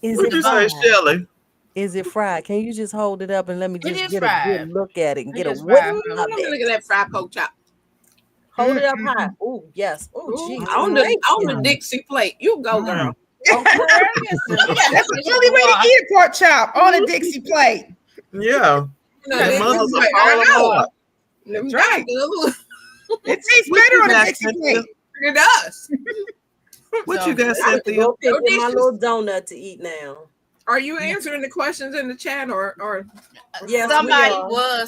Is with What it the you say, bone. Shelley? Is it fried? Can you just hold it up and let me It just is get a good fried. look at it and It get a is whiff fried. of Let me it? look at that fried pork chop. Hold it up high. Oh, yes. Oh, Ooh, geez. on the Dixie plate. You go, girl. Okay. Listen, we got That's to the finish only the way to wash. eat a pork chop on a Dixie plate. Yeah. No, That's Them this others is are like, falling I know. apart. Them That's right. guys, It tastes What better you on a got, Dixie Cynthia? plate. it does. What So, you got, I need to Cynthia? go pick No up my dishes. little donut to eat now. Are you answering the questions in the chat or Yes,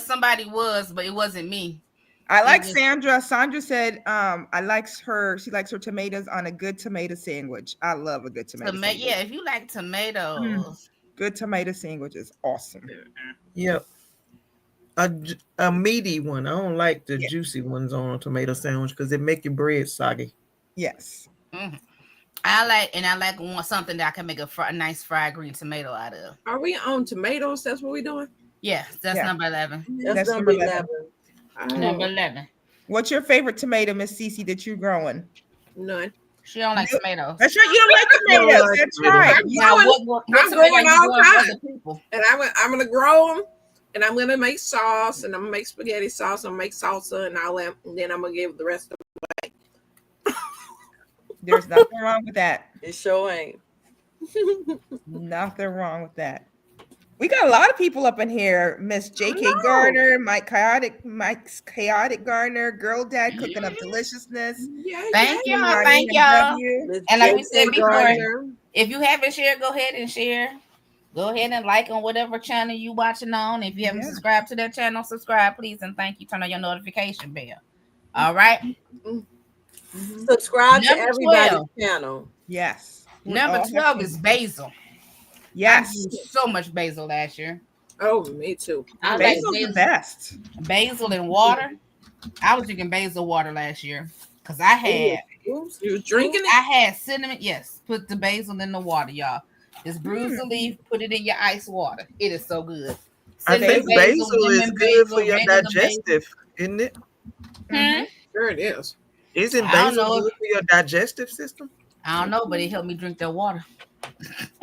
somebody was, but it wasn't me. I like It was- Sandra. Sandra said, she likes her tomatoes on a good tomato sandwich. I love a good tomato sandwich. Yeah, if you like tomatoes, Good tomato sandwich is awesome. Yep. A meaty one. I don't like the juicy ones on a tomato sandwich because it make your bread soggy. Yes. I like something that I can make a nice fried green tomato out of. are we on tomatoes? That's what we're doing? Yeah, that's number 11. That's number 11. Number 11. What's your favorite tomato, Miss Cece, that you're growing? None. She don't like tomatoes. That's right. You don't like tomatoes. like That's tomatoes. right. Now, what I'm tomato growing you all growing for kinds. other people? And I'm gonna grow them, and I'm gonna make sauce, and I'm gonna make spaghetti sauce, and make salsa, and all that, and then I'm gonna give the rest of There's nothing wrong with that. It sure ain't. Nothing wrong with that. We got a lot of people up in here. Miss J.K. know. Garner, Mike's Chaotic Garner, Girl Dad Cooking Up Deliciousness. Yeah, Thank yeah. y'all. Thank y'all. Miss And like we J.K. said before, Gardner. if you haven't shared, go ahead and share. Go ahead and like on whatever channel you watching on. If you haven't subscribed to that channel, subscribe, please, and thank you. Turn on your notification bell. All right. Subscribe to Number everybody's 12. channel. Yes. We Number all 12 have is basil. Yes. I used so much basil last year. Oh, me too. I like Basil's the best. basil and water. I was drinking basil water last year because I had Oops, you was drinking it? I had cinnamon. Yes, put the basil in the water, y'all. Just bruise the leaf, put it in your ice water. It is so good. I think Cinnamon basil is lemon good for basil, your regular digestive, isn't it? basil. Sure it is. Isn't I don't basil know. good for your digestive system? I don't know, but it helped me drink that water.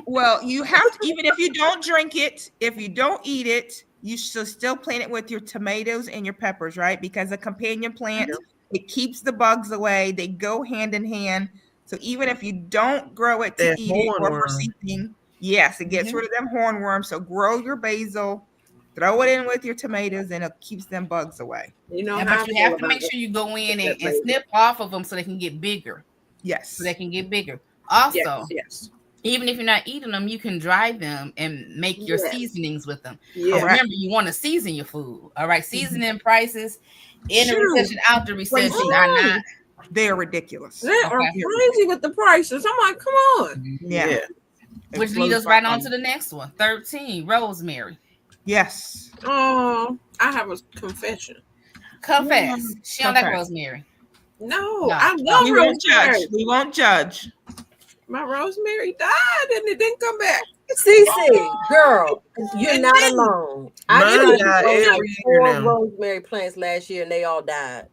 Well, you have to, even if you don't drink it, if you don't eat it, you should still plant it with your tomatoes and your peppers, right? Because a companion plant, it keeps the bugs away. They go hand in hand. So even if you don't grow it to That eat it or for hornworm. seasoning, yes, it gets rid of them hornworms. So grow your basil, throw it in with your tomatoes, and it keeps them bugs away. You know, Yeah, how but you I feel have to make about sure you go in that and basil. snip off of them so they can get bigger. Yes. So they can get bigger. Also, Yes. even if you're not eating them, you can dry them and make your Yes. seasonings with them. Yes. Remember, you want to season your food. All right. Seasoning prices in the Shoot. recession, out the recession are not. They're ridiculous. They are crazy with the prices. I'm like, come on. Yeah. Which leads us right on to the next one. 13, rosemary. Yes. Oh, I have a confession. Confess. She don't like Confess. rosemary. No, I love We won't rosemary. judge. We won't judge. My rosemary died and it didn't come back. Cece, girl, you're And not then- alone. Mine I tried to died grow like every year 4 now. rosemary plants last year and they all died.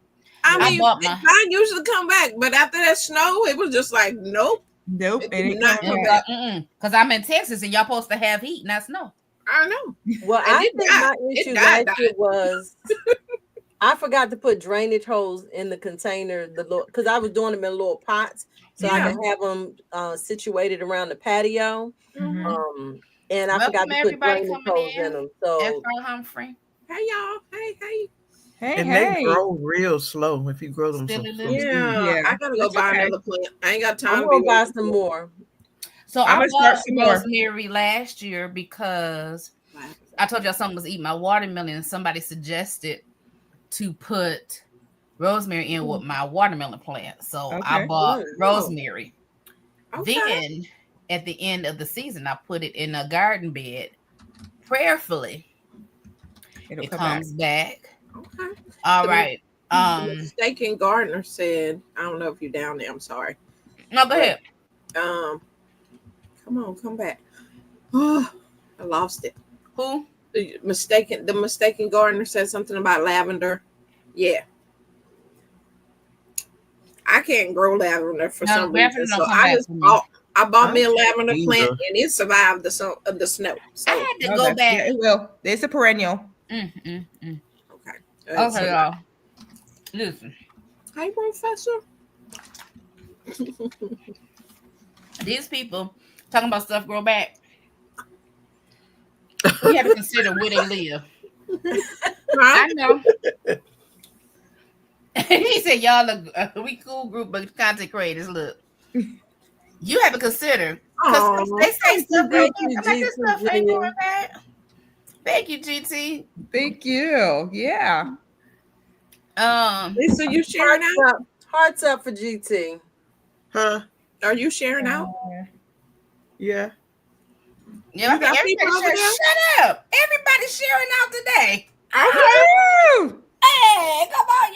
I I mean, bought mine. mine usually come back, but after that snow, it was just like, nope. Nope. It It did ain't not coming come back. back. Because I'm in Texas and y'all supposed to have heat, not snow. I know. Well, And I it think died. my It issue died, last year was I forgot to put drainage holes in the container, because I was doing them in little pots, so I Yeah. can have them situated around the patio. Mhm. And I Welcome forgot to put everybody drainage coming holes in. in them. That's So all Humphrey. Hey, y'all. Hey. Hey, And hey. they grow real slow if you grow them Still some a little seed. Yeah. Yeah. I gotta go That's buy okay. another plant. I ain't got time I'm to gonna be buy waiting some for- more. So I'm I gonna start bought some more. rosemary last year because I told y'all something was eating my watermelon, and somebody suggested to put rosemary in with my watermelon plant. So I Okay. bought Oh. rosemary. Okay. Then at the end of the season, I put it in a garden bed. Prayerfully, It'll it come comes back. Okay. All The- right. Steak and Gardner said, I don't know if you're down there. I'm sorry. No, go ahead. Come on, come back. Oh, I lost it. Who? The mistaken gardener said something about lavender. Yeah. I can't grow lavender for some lavender reason. don't So come back for me. I bought me a I lavender can't plant either. and it survived the snow. So I had to Oh, go back. yeah, it will. It's a perennial. Mm. okay. Okay, y'all. Listen, Hi, Professor. these people talking about stuff grow back. We have to consider where they live. I know. He said, "Y'all look, we cool group of content creators. Look, you have to consider because they say stuff grow back. I'm like, this stuff ain't growing back." Thank you, GT. Thank you. Yeah. Lisa, you sharing out? Hearts up for GT. Huh? Are you sharing out? Yeah. Yeah, I You got think people over everybody there? shut up. Everybody's sharing out today. Woo! Hey, come on,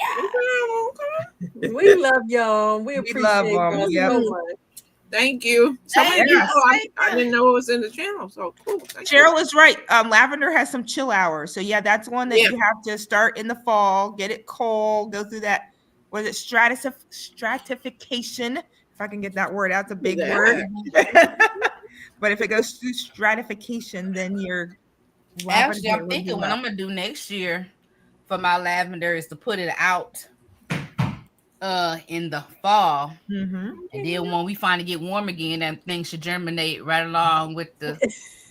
y'all. We love y'all. We We love appreciate 'em. y'all Yep. so much. Thank you. So many Thank you. people. Thank I you. didn't know it was in the channel. So cool. Thank you. Cheryl is right. Lavender has some chill hours. So yeah, that's one that Yeah. you have to start in the fall, get it cold, go through that. Was it stratification? If I can get that word out, it's a big Yeah. word. But if it goes through stratification, then you're Actually, I'm thinking what I'm gonna do next year for my lavender is to put it out in the fall. Mm-hmm. And then when we finally get warm again, that thing should germinate right along with the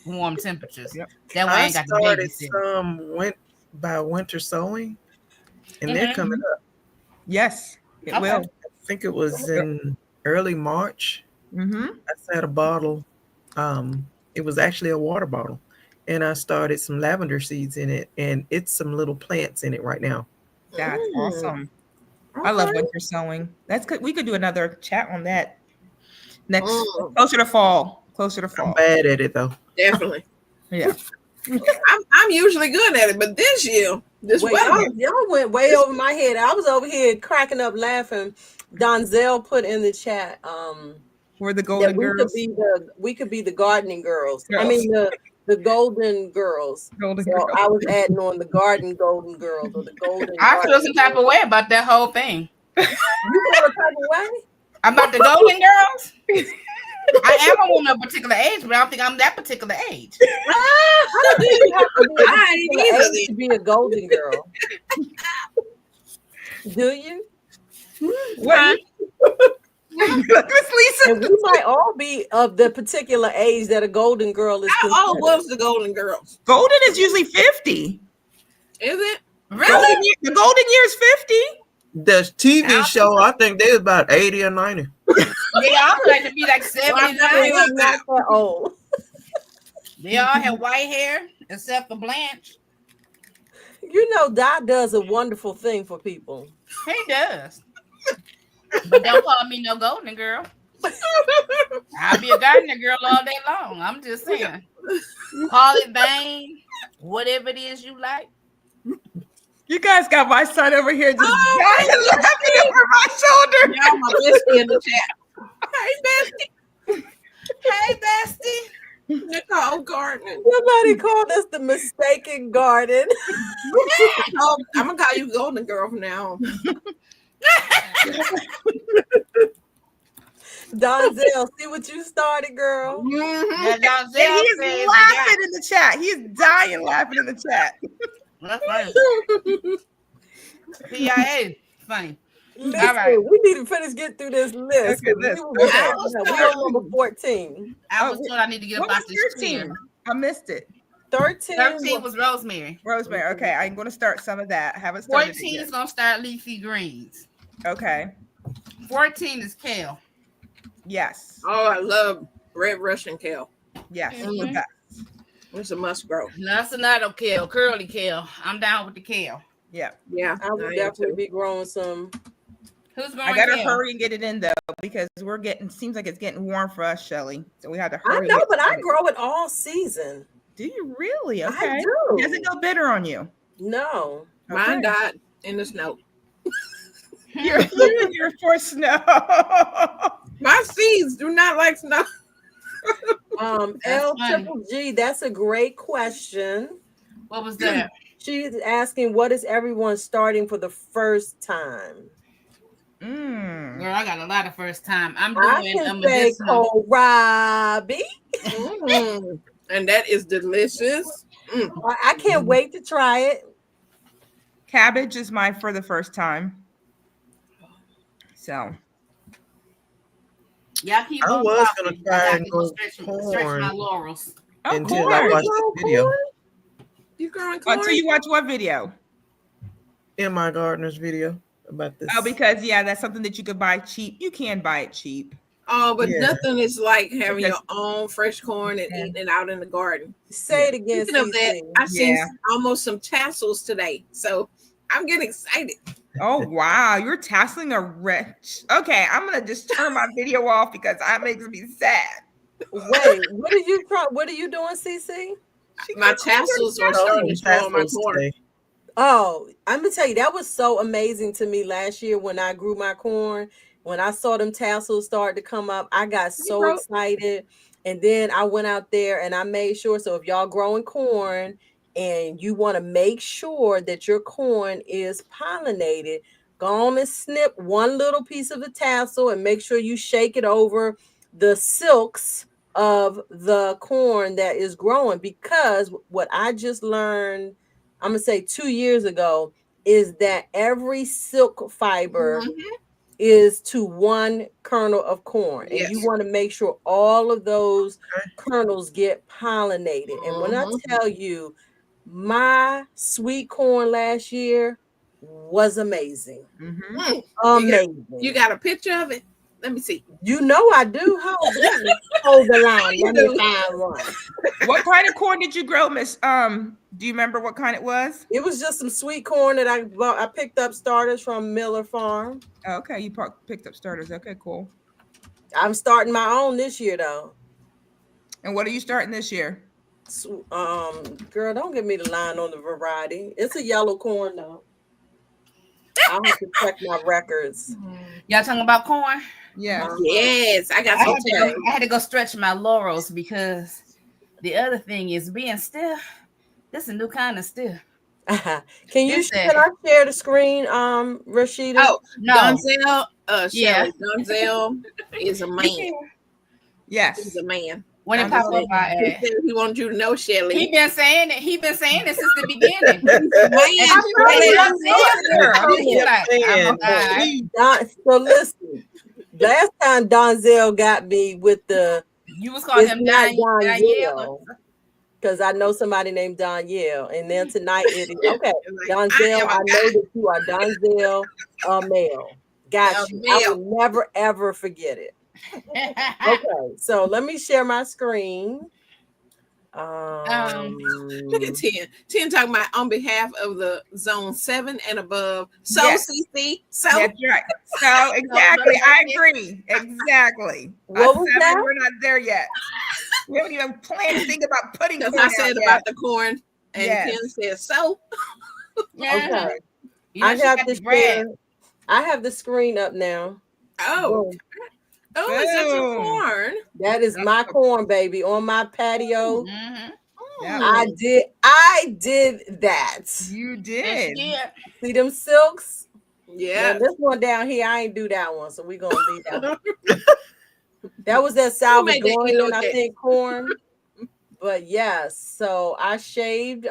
warm temperatures. Yep. That way I ain't got to started babysit. some by winter sowing, and they're coming up. Yes, it Okay. will. I think it was in early March. Mm-hmm. I had a bottle. It was actually a water bottle, and I started some lavender seeds in it, and it's some little plants in it right now. That's awesome. Okay. I love winter sowing. That's good. We could do another chat on that next closer to fall. Closer to fall. I'm bad at it though. Definitely. Yeah. I'm usually good at it, but this year, Y'all went way over my head. I was over here cracking up laughing. Donzel put in the chat We're the that golden girls. we could be the gardening girls. I mean the golden girls. Golden So girls. I was adding on the garden golden girls or the golden. I feel some type of way about that whole thing. You feel a type of way? About the golden girls? I am a woman of a particular age, but I don't think I'm that particular age. I don't think you have to be I ain't a either age to be a golden girl. Do you? What? Miss Lisa. And we might all be of the particular age that a golden girl is. How old was the Golden Girls? Golden is usually 50. Is it? Really? The golden year is 50. The TV show, I think they was about 80 or 90. Yeah, I would like to be like 79. I'm not that old. They all have white hair, except for Blanche. You know, God does a wonderful thing for people. He does. But don't call me no golden girl. I'll be a gardener girl all day long. I'm just saying. Call it vain, whatever it is you like. You guys got my son over here just dying laughing over my shoulder. Y'all my bestie in the chat. Hey, bestie. Hey, bestie. Nicole Gardner. Somebody called us the mistaken garden. Oh, I'm gonna call you Golden Girl from now on. Donzel, see what you started, girl. Yeah, And he's laughing in the chat. He's dying laughing in the chat. That's funny. PIA, funny. Listen, All right. we need to finish getting through this list. Okay, this. We're on number 14. I was told I need to get What up was out this 13? chair. I missed it. 13 was Rosemary. Rosemary. Okay, I'm going to start some of that. I haven't started 14 it is going to start leafy greens. yet. Okay. 14 is kale. Yes. Oh, I love red Russian kale. Yes. Mhm. The best. It's a must grow. That's another kale, curly kale. I'm down with the kale. Yeah. Yeah, I would definitely be growing some. Who's growing I gotta kale? hurry and get it in though because seems like it's getting warm for us, Shelly. So we have to I hurry. know, but I grow it all season. Do you really? Okay. I do. Does it go bitter on you? No. Mine died in the snow. You're for snow. My seeds do not like snow. That's L funny. Triple G, that's a great question. What was that? She's asking, what is everyone starting for the first time? Girl, I got a lot of first time. I'm I doing can a say medicinal. kohlrabi. And that is delicious. I can't wait to try it. Cabbage is my for the first time. So Y'all keep I on was gonna talking. I try got and to go go stretch corn my laurels. until corn. I watched this video. You growing corn? Until you watch what video? In my gardener's video about this. Oh, because that's something that you could buy cheap. You can buy it cheap. Oh, but Yeah. nothing is like having Because- your own fresh corn and eating it out in the garden. Say it again, Speaking of that, CC. I seen Yeah. almost some tassels today, so I'm getting excited. Oh wow, you're tasseling a wretch. Okay, I'm gonna just turn my video off because that makes me sad. Wait, what are you trying? What are you doing, CC? My tassels are starting to show on my Tassels corn. today. Oh, I'm gonna tell you, that was so amazing to me last year when I grew my corn. When I saw them tassels start to come up, I got so broke. excited. And then I went out there and I made sure. So if y'all growing corn and you want to make sure that your corn is pollinated, go on and snip one little piece of the tassel and make sure you shake it over the silks of the corn that is growing. Because what I just learned, I'm gonna say 2 years ago, is that every silk fiber is to one kernel of corn, and you Yes. want to make sure all of those kernels get pollinated. And when I tell you, my sweet corn last year was amazing. Amazing. You got a picture of it? Let me see. You know I do. Hold the line. You Let do. me find one. What kind of corn did you grow, Miss? Do you remember what kind it was? It was just some sweet corn that I bought. I picked up starters from Miller Farm. Okay, you picked up starters. Okay, cool. I'm starting my own this year though. And what are you starting this year? Girl, don't give me the line on the variety. It's a yellow corn though. I'll have to check my records. Y'all talking about corn? Yes. Yes, I got I some. had to go stretch my laurels because the other thing is being stiff. This is a new kind of stiff. Can I share the screen, Rashida? Oh no, Donzel, Yeah. Shelly, Donzel is a man. Yes. He's a man. when it popped up, He said he wanted you to know, Shelly. he been saying it. He been saying it since the beginning. So listen, last time Donzel got me with the You was calling him Danielle. Because I know somebody named Danielle. And then tonight it is okay. Donzel, I know that you are Donzel male. Got you. I will never ever forget it. Okay, so let me share my screen. Look at 10 talking about on behalf of the zone 7 and above. So CC, so that's right. So exactly, I agree. Exactly. What was that? We're not there yet. We haven't even planned to think about putting corn because I said out about yet. the corn, and Yes. Ken said so. Okay. You know, I she have got to the bread. share. I have the screen up now. Oh, Boom. oh, is that your Boom. corn? That is my corn, baby, on my patio. Mhm. Yeah. I did that. You Yes, did. she did. See them silks? Yeah. Now, this one down here, I ain't do that one, so we're gonna leave that one. That was that Salvadorian, I think, corn. But yes, so I shaved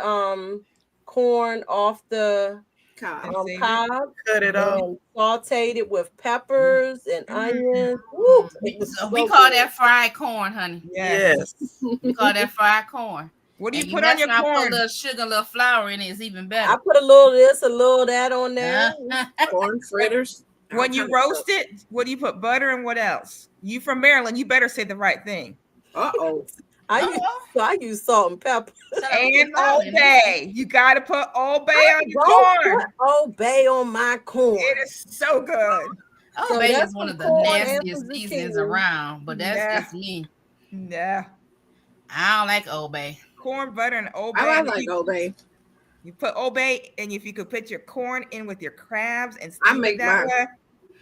corn off the Cob. cob, Cut it off. and sauteed it with peppers and onions. Woo, it was So so we call good. that fried corn, honey. Yes. We call that fried corn. What do you And put on your mess around, corn? Put a little sugar, a little flour in it. It's even I better. put a little of this, a little of that on there. Corn fritters. When you roast it, what do you put? Butter and what else? You from Maryland, you better say the right thing. Uh-oh. I use salt and pepper. And Old Bay. You got to put Old Bay on your Don't corn. put Old Bay on my corn. It is so good. Oh, So baby that's is one some of the corn and nastiest some seasonings zucchini. around, but that's just me. Yeah. I don't like Old Bay. Corn, butter, and Old Bay. I like Old Bay. You put Old Bay, and if you could put your corn in with your crabs and I steam make it that mine. way.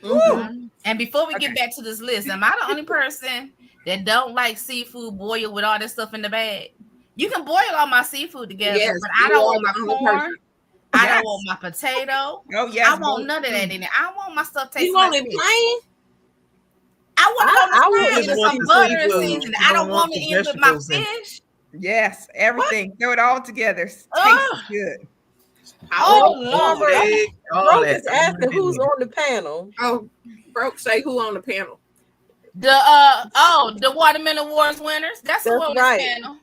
Mhm. And before we get back to this list, am I the only person that don't like seafood boiled with all this stuff in the bag. You can boil all my seafood together, Yes, but I don't want my corn. I Yes. don't want my potato. Oh yes. I want none of that in it. I want my stuff tasting You want like it this. plain? I want it I on want the it side with with some butter and seafood. seasoning. You I don't don't want want it the in with my vegetables in it. fish. Yes, everything. Throw it all together. Tastes Ugh. good. Oh Oh, Lord. egg, all Broke that. is asking who's on the panel. Oh, Broke say who on the panel? The Watermelon Awards winners. That's the That's one right. panel.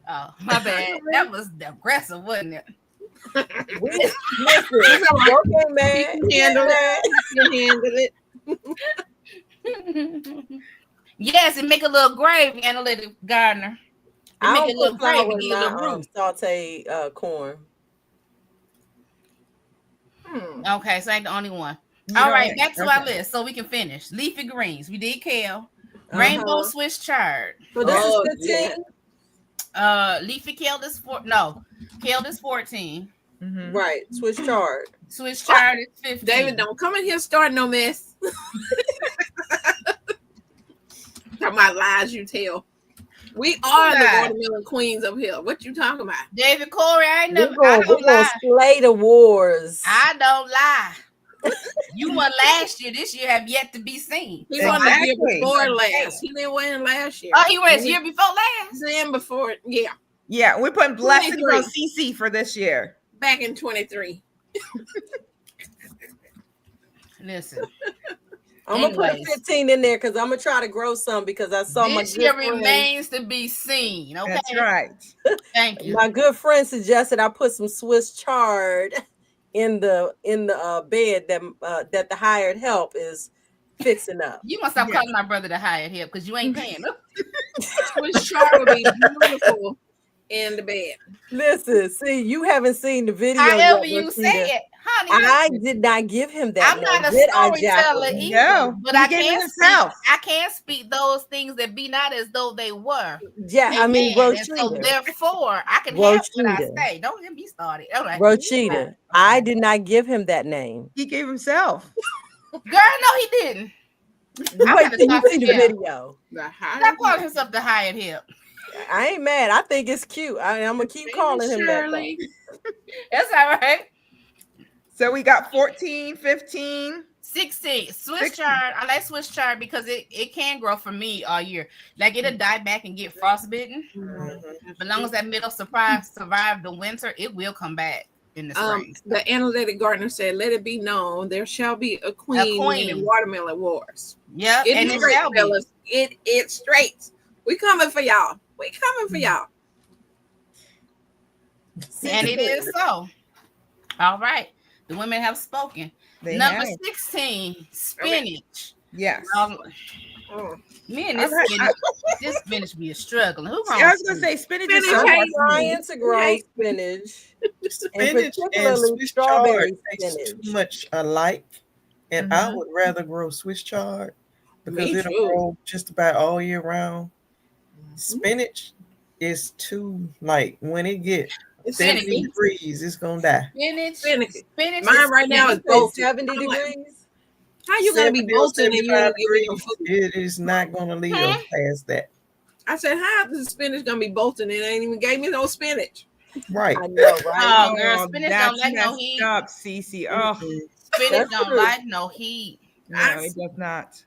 Oh, my bad. That was aggressive, wasn't it? Listen, Broke ain't mad. He can handle it. He can handle it. Yes, and make a little gravy, Analytic Gardner. I Make don't a little put flour gravy, in get a little my roux. sauteed corn. Okay, so I ain't the only one. You All know right, what? back to Okay. our list so we can finish. Leafy greens. We did kale. Rainbow Swiss chard. So this Oh, is 15. yeah. Leafy kale is kale is 14. Mhm. Right. Swiss chard. Swiss chard is 15. David, don't come in here starting no mess. Talking about lies you tell. We are the Lie. watermelon queens of here. What you talking about? David Corey, I We're don't gonna lie. slay the wars. I don't lie. You won last year. This year have yet to be seen. He won the year Exactly. before last. He didn't win last year. Oh, he was year before last. Then before, yeah, Yeah, we're putting blessings 23. on CC for this year. back in 23. Listen, I'm gonna put a Anyways. 15 in there because I'm gonna try to grow some because I saw my this good year friend. remains to be seen. Okay, That's right. thank you. My good friend suggested I put some Swiss chard in the bed that the hired help is fixing up. You must stop Yeah. calling my brother the hired help because you ain't paying him. Swiss chard would be beautiful in the bed. Listen, see, you haven't seen the video However yet, you Rashida. say it, honey. I listen, did not give him that I'm name. not a Did I, storyteller Jacqueline? either, No, but he I gave it can't himself. speak. I can't speak those things that be not as though they were. Yeah, I mean Amen. And so Rochita. therefore, I can have what I Rochita. say. Don't get me started. All right, Rochita. I did not give him that name. He gave himself. girl, no, he didn't. Wait gonna till you talk see the to him. video. The Stop hired calling himself the hired help. I ain't mad. I think it's cute. I'm gonna keep calling him that. though. Shirley. That's all right. So we got 14, 15. 16 Swiss 16. chard. I like Swiss chard because it can grow for me all year. Like it'll die back and get frostbitten. But long as that middle survive the winter, it will come back in the spring. The analytic gardener said, "Let it be known there shall be a queen, in watermelon wars." Yeah, It's and it straight, shall be. fellas. It's straight. We coming for y'all. We coming for y'all. And it is so. All right. The women have spoken. They Number have. 16, spinach. Yes. Oh. Me and All right. this spinach be a struggle. Who See, wrong? I was gonna say spinach is Spinach so ain't hard to Trying do. to grow spinach, and Spinach and particularly Swiss chard strawberry taste spinach. too much alike, and I Mhm. would rather grow Swiss chard because Me it'll too. grow just about all year round. Spinach is too like when it get It's 70 finicky. degrees, it's gonna die. Spinach. Mine right now is Say bolted. 70 I'm like, degrees. how you gonna be 70 or bolting and you 75 don't give me no degrees, food? it is not gonna live past that. I said, how is the spinach gonna be bolting and ain't even gave me no spinach? Right. I know, right? Oh, girl, spinach don't that's like no messed heat. up, Cece. Oh, Spinach That's don't true. like no heat. no, it does not.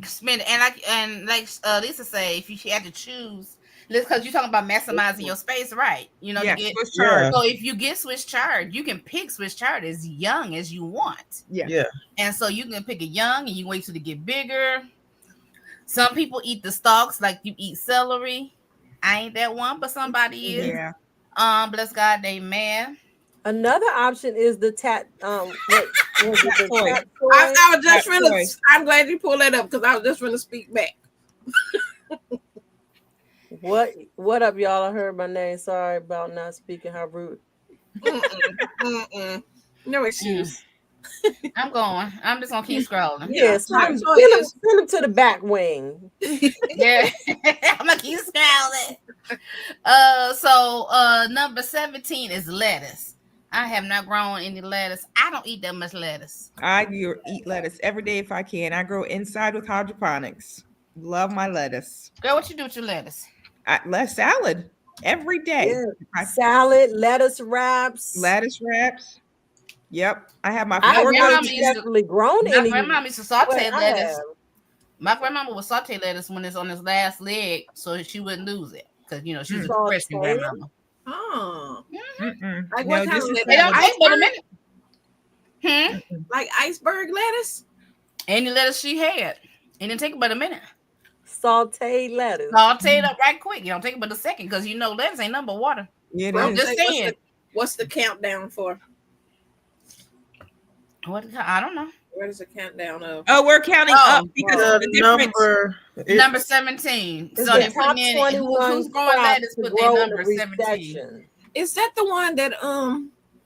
Spinach and like Lisa say, if you had to choose, because you're talking about maximizing your space, right? You know, Yeah, to get. Swiss chard. So if you get Swiss chard, you can pick Swiss chard as young as you want. Yeah. And so you can pick it young and you wait till it get bigger. Some people eat the stalks like you eat celery. I ain't that one, but somebody is. Yeah. Bless God, amen. Another option is the what was it? The Soy. tat I was just That's finna. right. I'm glad you pulled that up because I was just finna speak back. What up, y'all? I heard my name. Sorry about not speaking. How rude. No excuse. I'm going. I'm just gonna keep scrolling. Yeah, send him to the back wing. Yeah, I'm gonna keep scrolling. So number 17 is lettuce. I have not grown any lettuce. I don't eat that much lettuce. I eat lettuce every day if I can. I grow inside with hydroponics. Love my lettuce. Girl, what you do with your lettuce? Less salad every day. Yeah. Salad, lettuce wraps. Lettuce wraps. Yep. I have my I four haven't goats. definitely grown My any. grandma used to saute but I lettuce. have. My grandmama would saute lettuce when it's on its last leg, so she wouldn't lose it. Because she was a freshman Saute? grandmama. Oh, Mm-mm. like No, what kind this of is lettuce? It don't salad. take but a minute. Like iceberg lettuce? Any lettuce she had. It didn't take but a minute. Sauteed lettuce. Saute it up right quick. You don't take it but a second because lettuce ain't nothing but water. It Well, I'm is. just saying. What's the countdown for? I don't know. What is the countdown of? Oh, we're counting up because of the difference. Number 17. It's So the they're top putting in 21 who's growing crops lettuce to put grow their in number the 17. recession. Is that the one that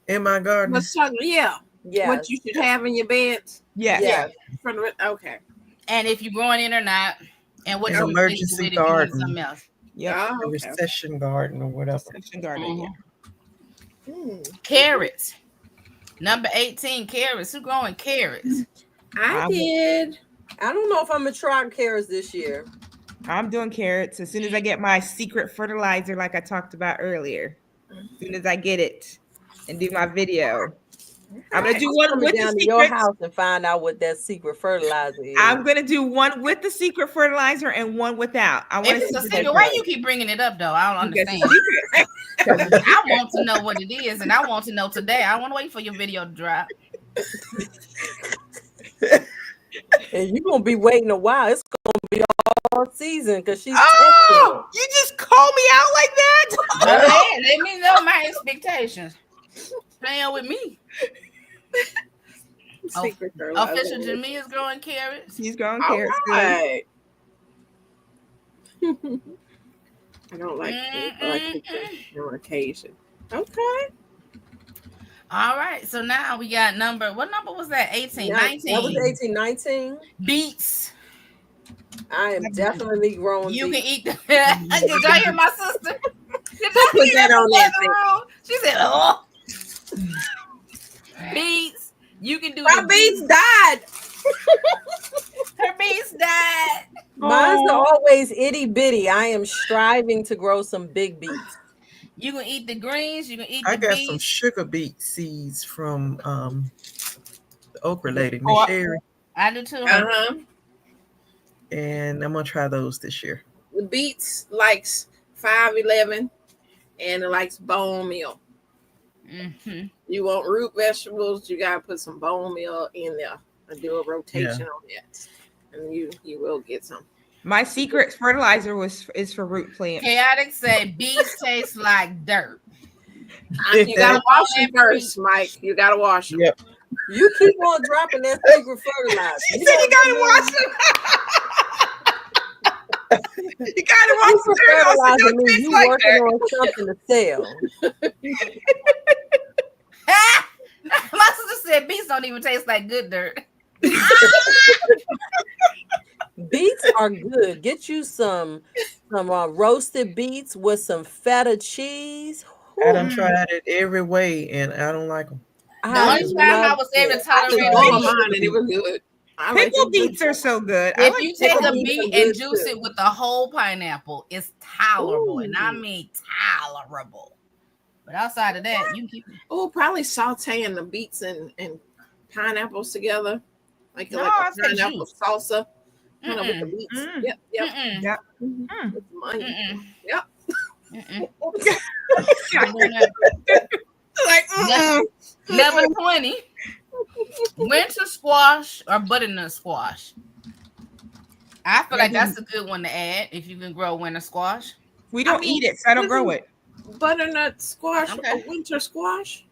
In my garden. was talking? Yeah. Yes. What you should have in your beds? Yes. Yes. From the okay. And if you're growing in or not, and what An you replace it emergency with if you want garden. something else. Yep. Oh, A okay. recession garden or whatever. Section garden. Yeah. Carrots. Number 18, carrots. Who growing carrots? I did. I don't know if I'm gonna try carrots this year. I'm doing carrots as soon as I get my secret fertilizer, like I talked about earlier. As soon as I get it and do my video, I'm gonna do one Coming with the down to your secret. house and find out what that secret fertilizer is. I'm gonna do one with the secret fertilizer and one without. I want If to it's a see secret, why you keep bringing it up though? I don't because understand. I want to know what it is, and I want to know today. I want to wait for your video to drop. And you're gonna be waiting a while. It's gonna be all season because she's Oh, you just call me out like that? Man, let me know my expectations. Playing with me. Secret fertilizer. Official Jamia's growing carrots. He's growing All carrots. Good. right. I don't like it. I like it on occasion. Okay. All right, so now we got what number was that? 18, 19. That was 18, 19. Beets. I am definitely growing. You beets. can eat. Did y'all hear my sister? Did y'all Put hear that on that thing. room? She said, "Oh, beets. You can do My the beets died. Her beets died. Mine's are always itty bitty. I am striving to grow some big beets. You can eat the greens. You can eat I the got beets. some sugar beet seeds from the okra lady, Oh, Miss Sherry, I do too. Uh-huh. and I'm gonna try those this year. The beets likes 5'11" and it likes bone meal. Mm-hmm. You want root vegetables, you gotta put some bone meal in there and do a rotation on that. And you will get some. My secret fertilizer is for root plants. Chaotic said beets taste like dirt. You gotta wash them first, Mike. You gotta wash them. Yep. You keep on dropping that secret fertilizer. He said you gotta wash them. You gotta wash Secret them. fertilizer means you working on something to sell. My sister said beets don't even taste like good dirt. Beets are good. Get you some roasted beets with some feta cheese. I done tried it every way, and I don't like them. The only time I was able to tolerate All of beets, mine, and it was good. I like Pickle it. beets are so good. I if like you take a pickle beets beet are and good juice too. it with the whole pineapple, it's tolerable. And I Ooh. mean tolerable. But outside of that, you can keep it. Oh, probably sauteing the beets and pineapples together, like No, a I said pineapple juice. salsa, kind of with the Mm-mm. beets. Mm. Yep. Mm-mm. Yeah. Mhm. With some onion. Yep. Mm-mm. Like Number 20, winter squash or butternut squash. I feel like that's a good one to add if you can grow winter squash. We don't eat it, so I don't grow it. butternut squash Okay. or winter squash.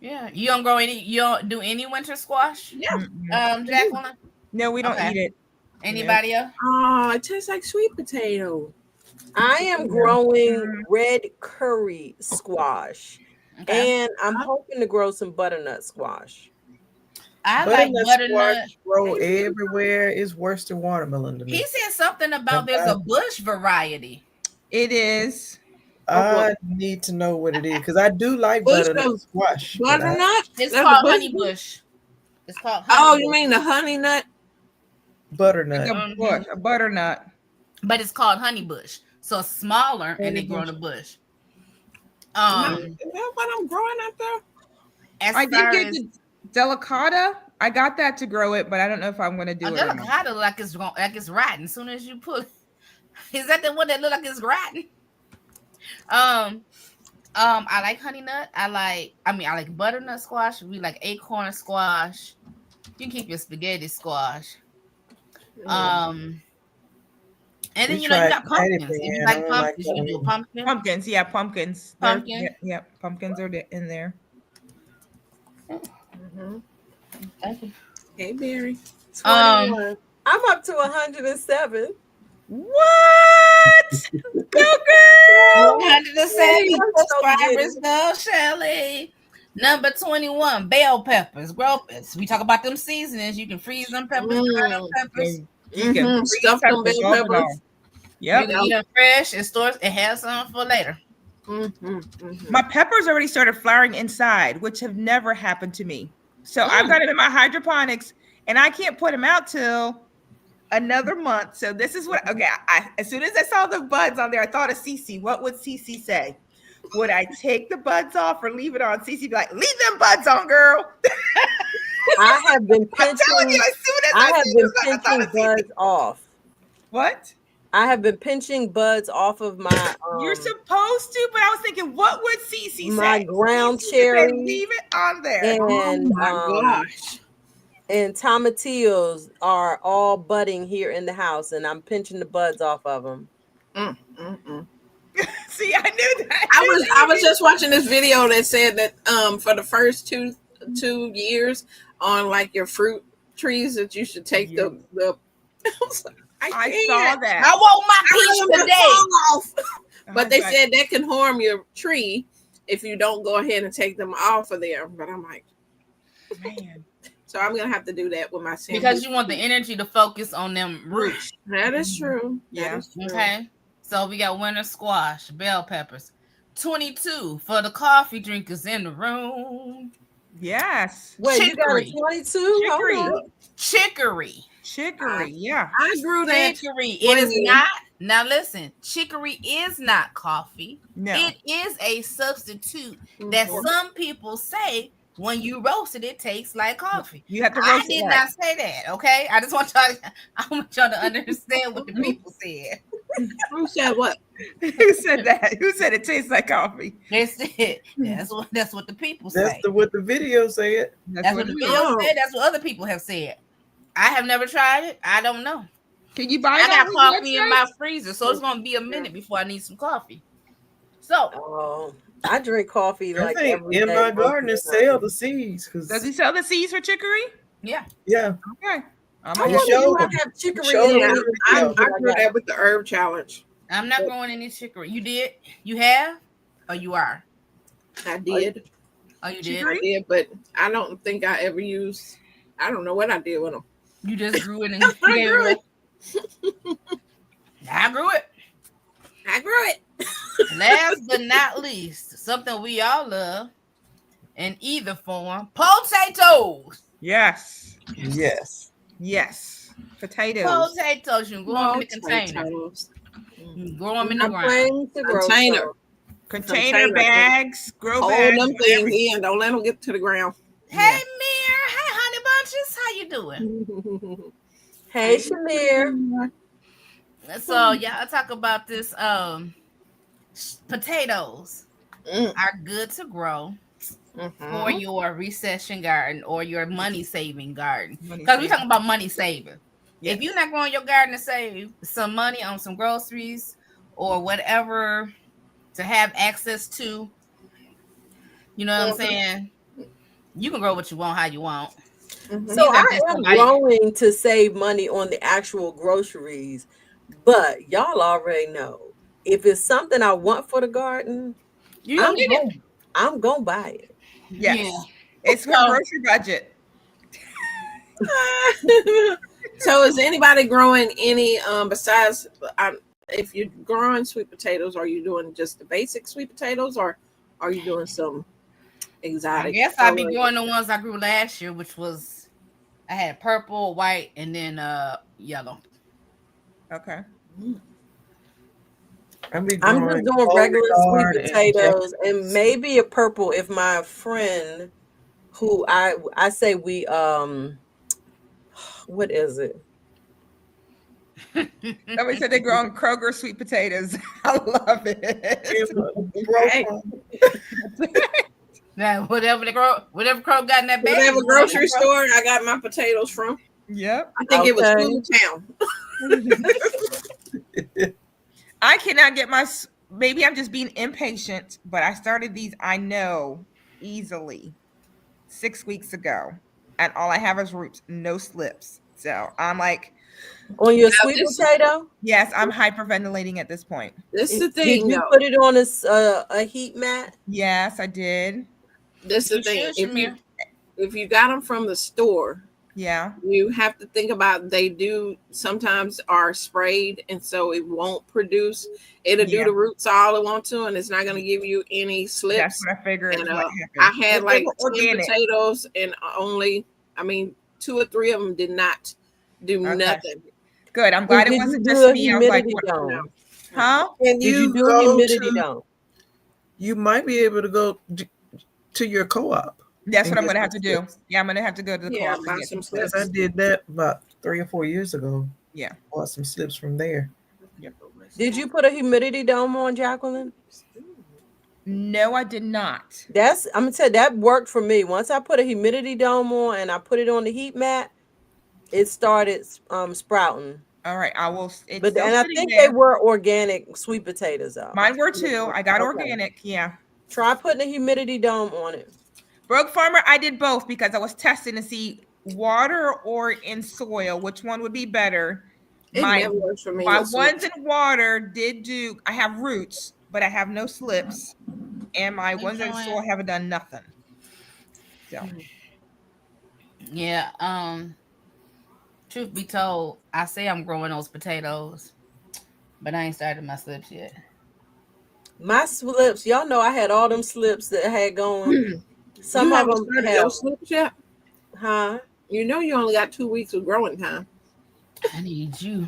Yeah, you don't do any winter squash, Yeah. Mm-mm. Jacqueline? No, we don't Okay. eat it. Anybody else? Oh, it tastes like sweet potato. I am growing red curry squash. Okay. And I'm hoping to grow some butternut squash. I like butternut. squash grow everywhere. It's worse than watermelon to me. He said something about there's a bush variety. It is. I need to know what it is because I do like Bush butternut of squash. but I- butternut. It's That's called the honey bush. It's called honey Oh, bush. you mean the honey nut? butternut. A bush, a butternut. But it's called honey bush. So it's smaller and Honey they grow in bush. a bush. Is that what I'm growing out there? As I did far get as the delicata. I got that to grow it, but I don't know if I'm going to do a it. Or not. delicata like it's rotten as soon as you pull it. Is that the one that look like it's rotten? I like honey nut. I like butternut squash. We like acorn squash. You can keep your spaghetti squash. And then We you tried got pumpkins. anything, If you and I like don't like pumpkins, you can do a that. pumpkin. Pumpkins, yeah, pumpkins. Pumpkin. Pumpkins are in there. Hey, Barry. 21. I'm up to 107. What? Go girl! 170 I'm so subscribers, giddy. no Shelly. Number 21, bell peppers, gropers. We talk about them seasonings. You can freeze them peppers, fry them peppers. And you can freeze Stuff them peppers bell off and peppers. on. You Yep. can eat them fresh and store and have some for later. My peppers already started flowering inside, which have never happened to me. So I've got them in my hydroponics, and I can't put them out till another month. So this is what. Okay, as soon as I saw the buds on there, I thought of Cece. What would Cece say? Would I take the buds off or leave it on? Cece be like, "Leave them buds on, girl." I have been I'm telling you, pinching. as soon as I have see been this, I thought pinching of Cece. buds off. What? I have been pinching buds off of my You're supposed to, but I was thinking, what would Cece my say? ground Cece would say, cherry leave it on there. and Oh my gosh. and tomatillos are all budding here in the house, and I'm pinching the buds off of them. See, I knew that. I was just watching this video that said that for the first two years on like your fruit trees that you should take the I saw that. I want my piece today. But they said that can harm your tree if you don't go ahead and take them off of there. But I'm like, man. So I'm gonna have to do that with my sandwich. Because you want the energy to focus on them roots. That is true. Yeah. Okay. So we got winter squash, bell peppers. 22 for the coffee drinkers in the room. Yes. Wait, Chicory. you got a 22? Chicory. Hold on. Chicory, yeah. I grew that. Chicory is not. Now listen, chicory is not coffee. No. It is a substitute that some people say when you roast it, it tastes like coffee. You have to I roast did it. not say that. Okay, I want y'all to understand what the people said. Who said what? Who said that? Who said it tastes like coffee? They said that's what the people say. That's what the video said. That's what the video said. That's what other people have said. I have never tried it. I don't know. Can you buy I it? got on the coffee in website? my freezer, so it's gonna be a minute before I need some coffee. So I drink coffee I like think every in day. my garden they sell the seeds. Does he sell the seeds for chicory? yeah. Yeah. Okay. I You wonder showed if I them. have chicory Show in them. it. I grew that with the herb challenge. I'm not growing any chicory. You did? You have? Or you are? I did. Oh, you did? I did, but I don't think I ever used. I don't know what I did with them. You just grew it and I gave grew it. it. I grew it. I grew it. Last but not least, something we all love in either form: potatoes. Yes. Yes. Yes. Potatoes. Potatoes. You can grow them in a container. Potatoes. You can grow them in the I'm ground. planning to grow Container. some. Container bags, grow Hold bags. them things in. Don't let them get to the ground. Hey, Mir. Hey, honey bunches. How you doing? Hey, Shamir. So y'all talk about this. Potatoes are good to grow for your recession garden or your money saving garden. Because we're talking about money saving. If you're not growing your garden to save some money on some groceries or whatever to have access to, you know what I'm saying? You can grow what you want, how you want. So I am growing to save money on the actual groceries, but y'all already know if it's something I want for the garden, I'm gonna buy it. Yes. Yeah. It's her grocery budget. So is anybody growing any besides if you're growing sweet potatoes, are you doing just the basic sweet potatoes, or are you doing some exotic? I guess I'd be growing the ones I grew last year, which was I had purple, white, and then yellow. Okay. I'm just doing regular sweet potatoes and maybe a purple if my friend who I say we what is it? Somebody said they grow on Kroger sweet potatoes. I love it. Now, whatever Kroger got in that bag. Whatever grocery store I got my potatoes from. Yep. I think it was Food Town. I cannot get my. Maybe I'm just being impatient, but I started these. I know easily 6 weeks ago, and all I have is roots, no slips. So I'm like, on your sweet potato. Yes, I'm hyperventilating at this point. This is the thing. Did you put it on a heat mat? Yes, I did. This is the thing. If you got them from the store, yeah, you have to think about they do sometimes are sprayed, and so it won't produce. It'll do the roots all it wants to, and it's not going to give you any slips. That's what I figured. And, I had like 10 potatoes, and only 2 or 3 of them did not do nothing. Good. I'm glad it wasn't just me. I was like, huh? Did you do a humidity dome? You might be able to go to your co-op. That's what I'm going to have to do. Yeah, I'm going to have to go to the co-op and get some slips. I did that about 3 or 4 years ago. Yeah. Bought some slips from there. Yep. Did you put a humidity dome on, Jacqueline? No, I did not. I'm going to tell you, that worked for me. Once I put a humidity dome on and I put it on the heat mat, it started sprouting. All right, I will. And I think they were organic sweet potatoes. Mine were too. I got organic. Yeah. Try putting a humidity dome on it. Broke Farmer, I did both because I was testing to see water or in soil, which one would be better. It never works for me. My ones in water did do. I have roots, but I have no slips, and my ones in soil haven't done nothing. So. Yeah. Truth be told, I say I'm growing those potatoes, but I ain't started my slips yet. My slips, y'all know I had all them slips that had gone. Some of them have slips yet. Huh? You know you only got 2 weeks of growing time. I need you.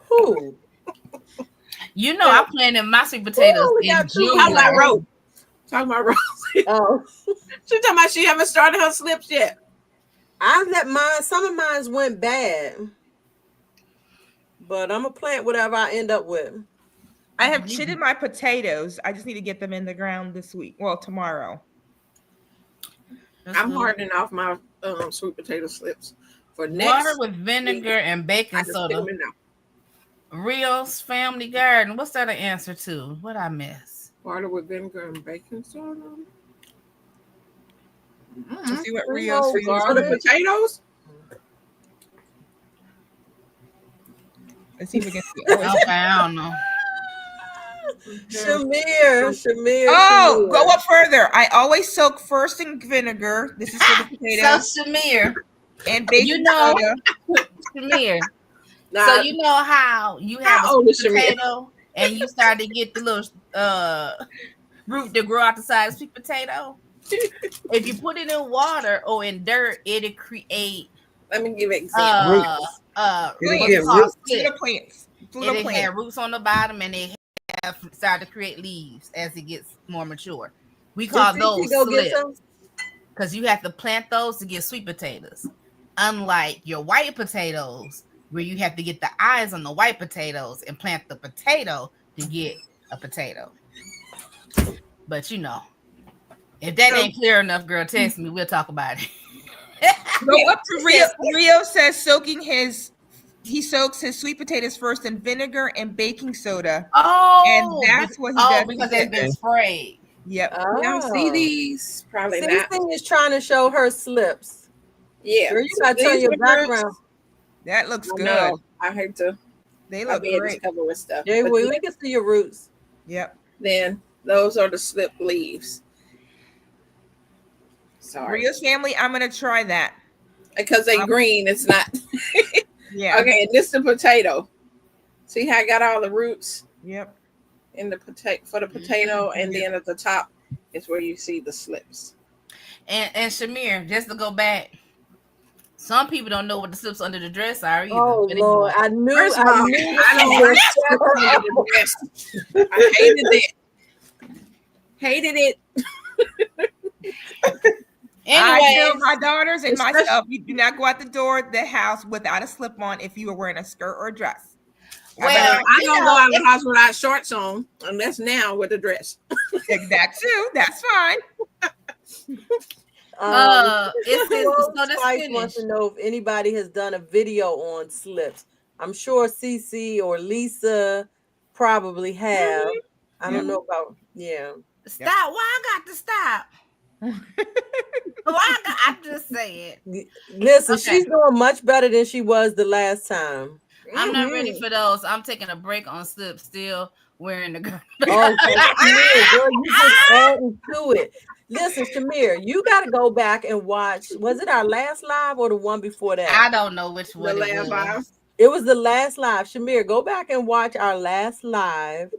Who? You know I'm planting my sweet potatoes in June. Talking about Rose. Oh. She's talking about she haven't started her slips yet. I let some of mine went bad. But I'm gonna plant whatever I end up with. I have chitted my potatoes. I just need to get them in the ground this week. Well, tomorrow. I'm hardening off my sweet potato slips for next water with vinegar and baking soda. Rio's Family Garden. What's that an answer to? What I miss? Water with vinegar and baking soda. See what Rio's for the potatoes. Let's see if we can see. I don't know. Shamir. Oh, go up further. I always soak first in vinegar. This is for the potatoes. So Shamir. And baking soda. Shamir. So you know how you have a potato and you start to get the little root to grow out the side of sweet potato? If you put it in water or in dirt, it'll create. Let me give an example. Plants. It had roots on the bottom and they have started to create leaves as it gets more mature. We call those slips because you have to plant those to get sweet potatoes. Unlike your white potatoes, where you have to get the eyes on the white potatoes and plant the potato to get a potato. But you know, if that ain't clear enough, girl, text me. We'll talk about it. Go up to Rio. Rio says he soaks his sweet potatoes first in vinegar and baking soda. Oh, and that's what he does because they've been sprayed. Yep. Oh. Now see these probably not. This thing is trying to show her slips. Yeah, girl, you gotta turn your background. That looks good. Know. I hate to. They look great. Covered with stuff. Yeah, we can see your roots. Yep. Then those are the slip leaves. Sorry. Rio's Family, I'm gonna try that. Because they green, it's not. Yeah. Okay, and this is the potato. See how I got all the roots Yep. in the potato, and then at the top is where you see the slips. And Shamir, just to go back, some people don't know what the slips under the dress are either. Oh Lord, I knew. First of all, I don't like slips under the dress. I hated it. Hated it. I Anyway, tell my daughters and myself, you do not go out the door of the house without a slip on if you are wearing a skirt or a dress. well, I don't go out of the house without shorts on, unless now with the dress. That too. That's fine. it says Rose so. Let's Spice finish. wants to know if anybody has done a video on slips. I'm sure Cece or Lisa probably have. I don't know about Stop. Why I got to stop? I'm just saying. Listen, Okay. she's doing much better than she was the last time. I'm not ready for those. I'm taking a break on slips. Still wearing the girl. Oh, Shamir, girl, you just adding to it. Listen, Shamir, you got to go back and watch. Was it our last live or the one before that? I don't know which one The it was. last live. It was the last live. Shamir, go back and watch our last live.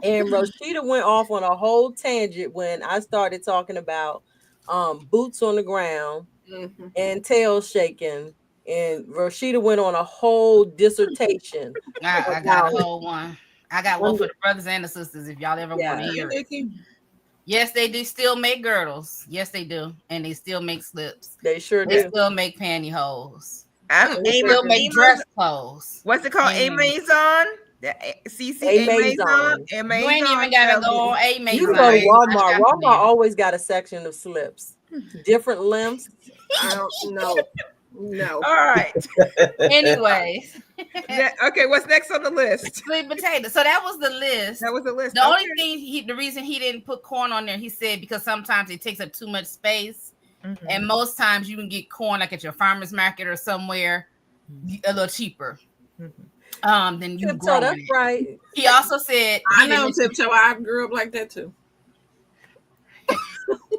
And Rashida went off on a whole tangent when I started talking about boots on the ground and tail shaking. And Rashida went on a whole dissertation. I got a whole one. I got one for the brothers and the sisters if y'all ever want to hear it. Yes, they do still make girdles. Yes, they do. And they still make slips. They sure They do. still make pantyhose. They still make dress clothes. What's it called? Amazon? CC Amazon. You ain't even gotta go on Amazon. You can go to Walmart. Walmart always got a section of slips. Different lengths. I don't know. No. All right. Anyway. Okay, what's next on the list? Sweet potato. So that was the list. That was the list. The only thing the reason he didn't put corn on there, he said because sometimes it takes up too much space. And most times you can get corn like at your farmer's market or somewhere a little cheaper. Than you grow it. Right. He also said I know Tiptoe. I grew up like that too.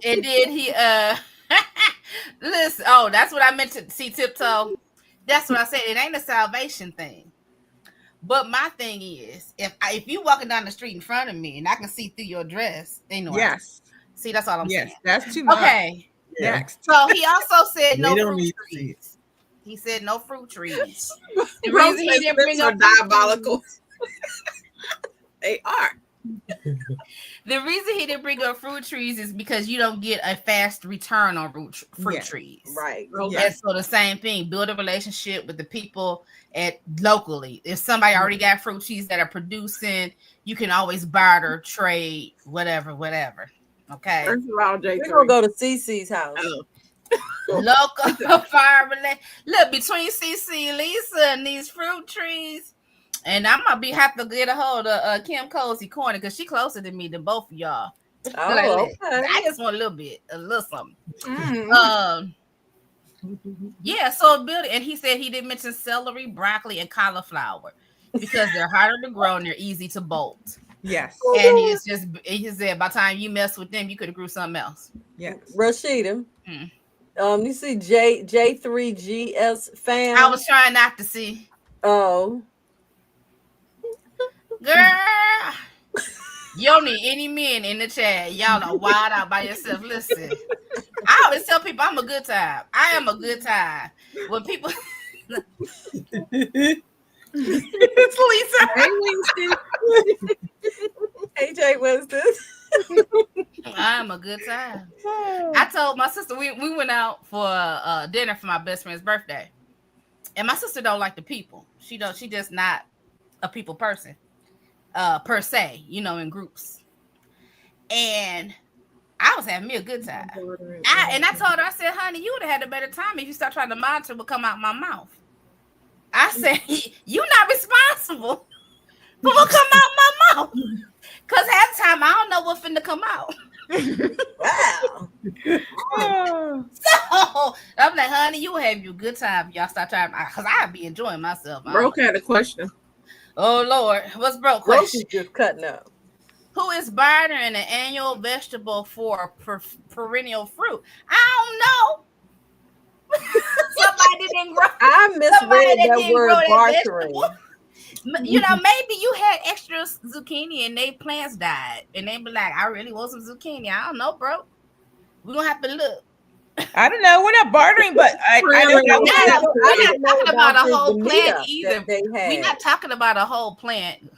And then he listen, oh, that's what I meant to see, Tiptoe. That's what I said. It ain't a salvation thing. But my thing is, if you walking down the street in front of me and I can see through your dress, ain't no yes. See, that's all I'm saying. That's too much. Okay. Yeah. Next. So he also said no don't fruit need to see trees. He said no fruit trees. The Rose reason he didn't bring are up diabolical. They are. The reason he didn't bring up fruit trees is because you don't get a fast return on fruit trees. Right. And so the same thing, build a relationship with the people locally. If somebody already got fruit trees that are producing, you can always barter, trade, whatever. Okay. First of all, J3. We're gonna go to CC's house. Local fire relay. Look, between CC and Lisa and these fruit trees. And I'm gonna have to get a hold of Kim Cozy Corner because she closer to me than both of y'all. Oh, okay. I just want a little something. Yeah, so build it. And he said he didn't mention celery, broccoli, and cauliflower because they're harder to grow and they're easy to bolt. Yes. And he said by the time you mess with them, you could have grew something else. Yes. Rashida. You see J3GS fan? I was trying not to see. Oh. Girl, you don't need any men in the chat. Y'all are wild out by yourself. Listen, I always tell people I'm a good time. I am a good time. When people, It's Lisa. Hey, Winston. Hey, Jay Winston. I am a good time. I told my sister we went out for dinner for my best friend's birthday, and my sister don't like the people. She just not a people person. Per se, in groups. And I was having me a good time. I told her, I said, honey, you would have had a better time if you start trying to monitor what come out my mouth. I said, you're not responsible for what come out my mouth. Because half the time I don't know what finna come out. Wow. So I'm like, honey, you will have your good time if y'all start trying, because I'd be enjoying myself. Broke had a question. Oh Lord, what's broke? Rosie's just cutting up. Who is bartering an annual vegetable for a perennial fruit? I don't know. Somebody didn't grow. I misread that word bartering. You know, maybe you had extra zucchini and they plants died, and they be like, "I really want some zucchini." I don't know, bro. We're gonna have to look. I don't know. We're not bartering, but I Really? don't know. We're not talking about a the whole plant meetup either. that they had. We're not talking about a whole plant.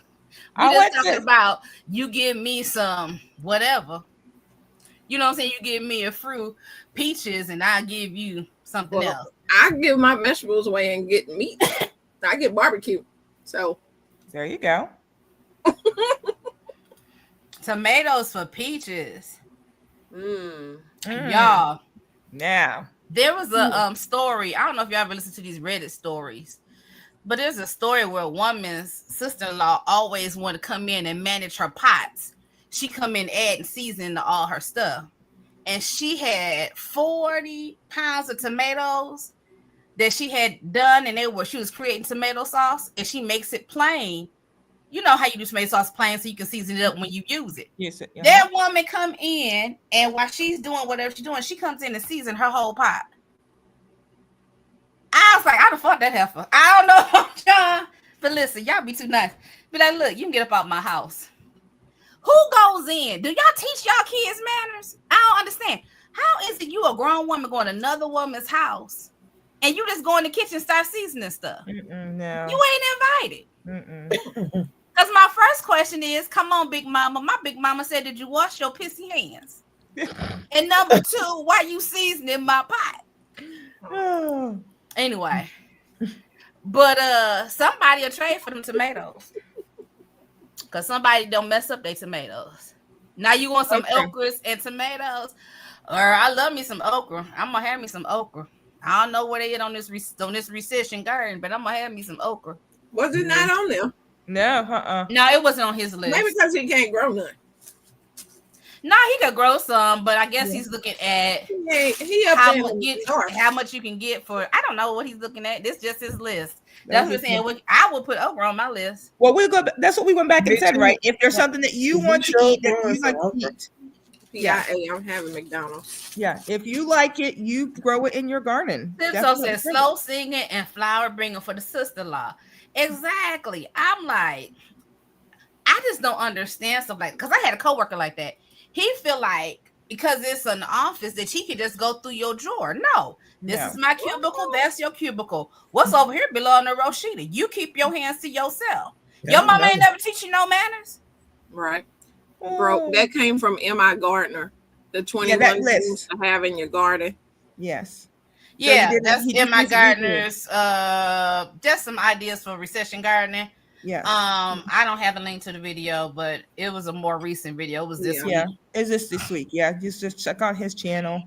I We're just went talking to- about you give me some whatever. You know what I'm saying? You give me a fruit, peaches, and I give you something else. I give my vegetables away and get meat. I get barbecue. So There you go. Tomatoes for peaches. Y'all. Now. There was a story. I don't know if y'all ever listened to these Reddit stories, but there's a story where a woman's sister-in-law always wanted to come in and manage her pots. She come in adding seasoning to all her stuff. And she had 40 pounds of tomatoes that she had done, and she was creating tomato sauce, and she makes it plain. You know how you do tomato sauce plain so you can season it up when you use it. Yes. That woman come in, and while she's doing whatever she's doing, she comes in and season her whole pot. I was like, I done fucked that heifer. I don't know, John, but listen, y'all be too nice. Be like, look, you can get up out my house. Who goes in? Do y'all teach y'all kids manners? I don't understand. How is it you a grown woman going to another woman's house and you just go in the kitchen and start seasoning stuff? No. You ain't invited. Because my first question is, come on, big mama. My big mama said, did you wash your pissy hands? And number two, why you seasoning my pot? Anyway. But somebody will trade for them tomatoes. Because somebody don't mess up their tomatoes. Now you want some okras and tomatoes? Or I love me some okra. I'm going to have me some okra. I don't know where they at on this recession garden, but I'm going to have me some okra. Was it not on there? No, No, it wasn't on his list. Maybe because he can't grow none. No, he could grow some, but I guess he's looking at he up how much you can get for. I don't know what he's looking at. This is just his list. That's what I'm saying. I would put okra on my list. Well, we'll go. That's what we went back and said, right? If there's something that you want to eat, that you like to eat. Yeah, I'm having McDonald's. Yeah, if you like it, you grow it in your garden. So says slow singing and flower bringer for the sister-in-law. Exactly. I'm like, I just don't understand stuff like, because I had a coworker like that. He feel like because it's an office that he could just go through your drawer. No, this is my cubicle. That's your cubicle. What's over here below on the Roshita? You keep your hands to yourself. Your mama ain't never teach you no manners. Right. Bro, that came from M.I. Gardner. The 21 things to have in your garden. Yes. Yeah, so that's M.I. Gardner's just some ideas for recession gardening. Yeah. I don't have a link to the video, but it was a more recent video. It was this week. Yeah, it's this week. Yeah, just check out his channel.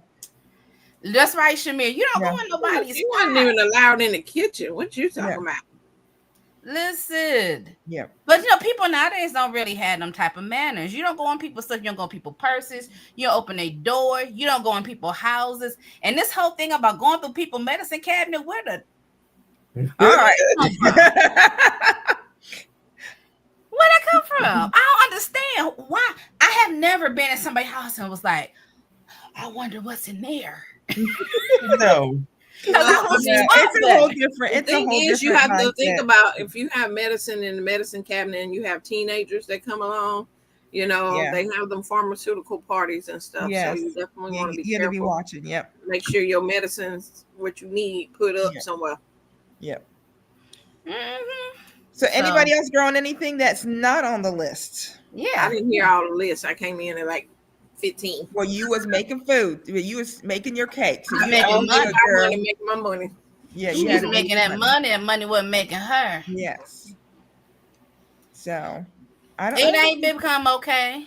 That's right, Shamir. You don't go in nobody's. You weren't even allowed in the kitchen. What you talking about? Listen. Yeah. But people nowadays don't really have them type of manners. You don't go on people's stuff. You don't go on people's purses. You don't open a door. You don't go in people's houses. And this whole thing about going through people's medicine cabinet, where the all right. Where'd that come from? I don't understand why. I have never been in somebody's house and was like, I wonder what's in there. No. It's a whole different. The thing is, you have to think about if you have medicine in the medicine cabinet and you have teenagers that come along, they have them pharmaceutical parties and stuff. Yes. So you definitely want to be careful. You got to be watching. Yep. Make sure your medicines, what you need, put up somewhere. Yep. Mm-hmm. So anybody else growing anything that's not on the list? Yeah. I didn't hear all the lists. I came in at like 15. Well, you was making food. You was making your cakes. I'm making money, making my money. Yeah, she was making that money, and money wasn't making her. Yes. So, I don't. It ain't become okay.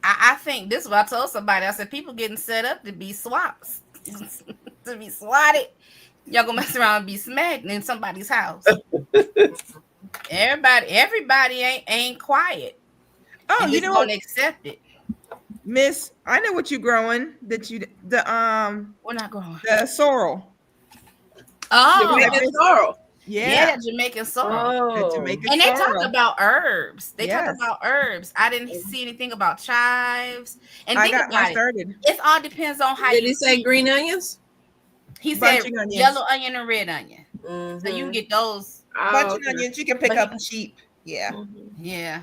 I think this is what I told somebody. I said people getting set up to be swaps, to be swatted. Y'all gonna mess around and be smacked in somebody's house. Everybody ain't quiet. Oh, you know what? Accept it, Miss. I know what you growing. We're not growing the sorrel. Oh, Jamaican sorrel. Yeah, Jamaican sorrel. And they talked about herbs. They talked about herbs. I didn't see anything about chives. And think about it. It all depends on how. Did he say green onions? He said yellow onion and red onion. Mm-hmm. So you can get those Bunch Oh, of okay. onions you can pick But up cheap. Yeah, yeah,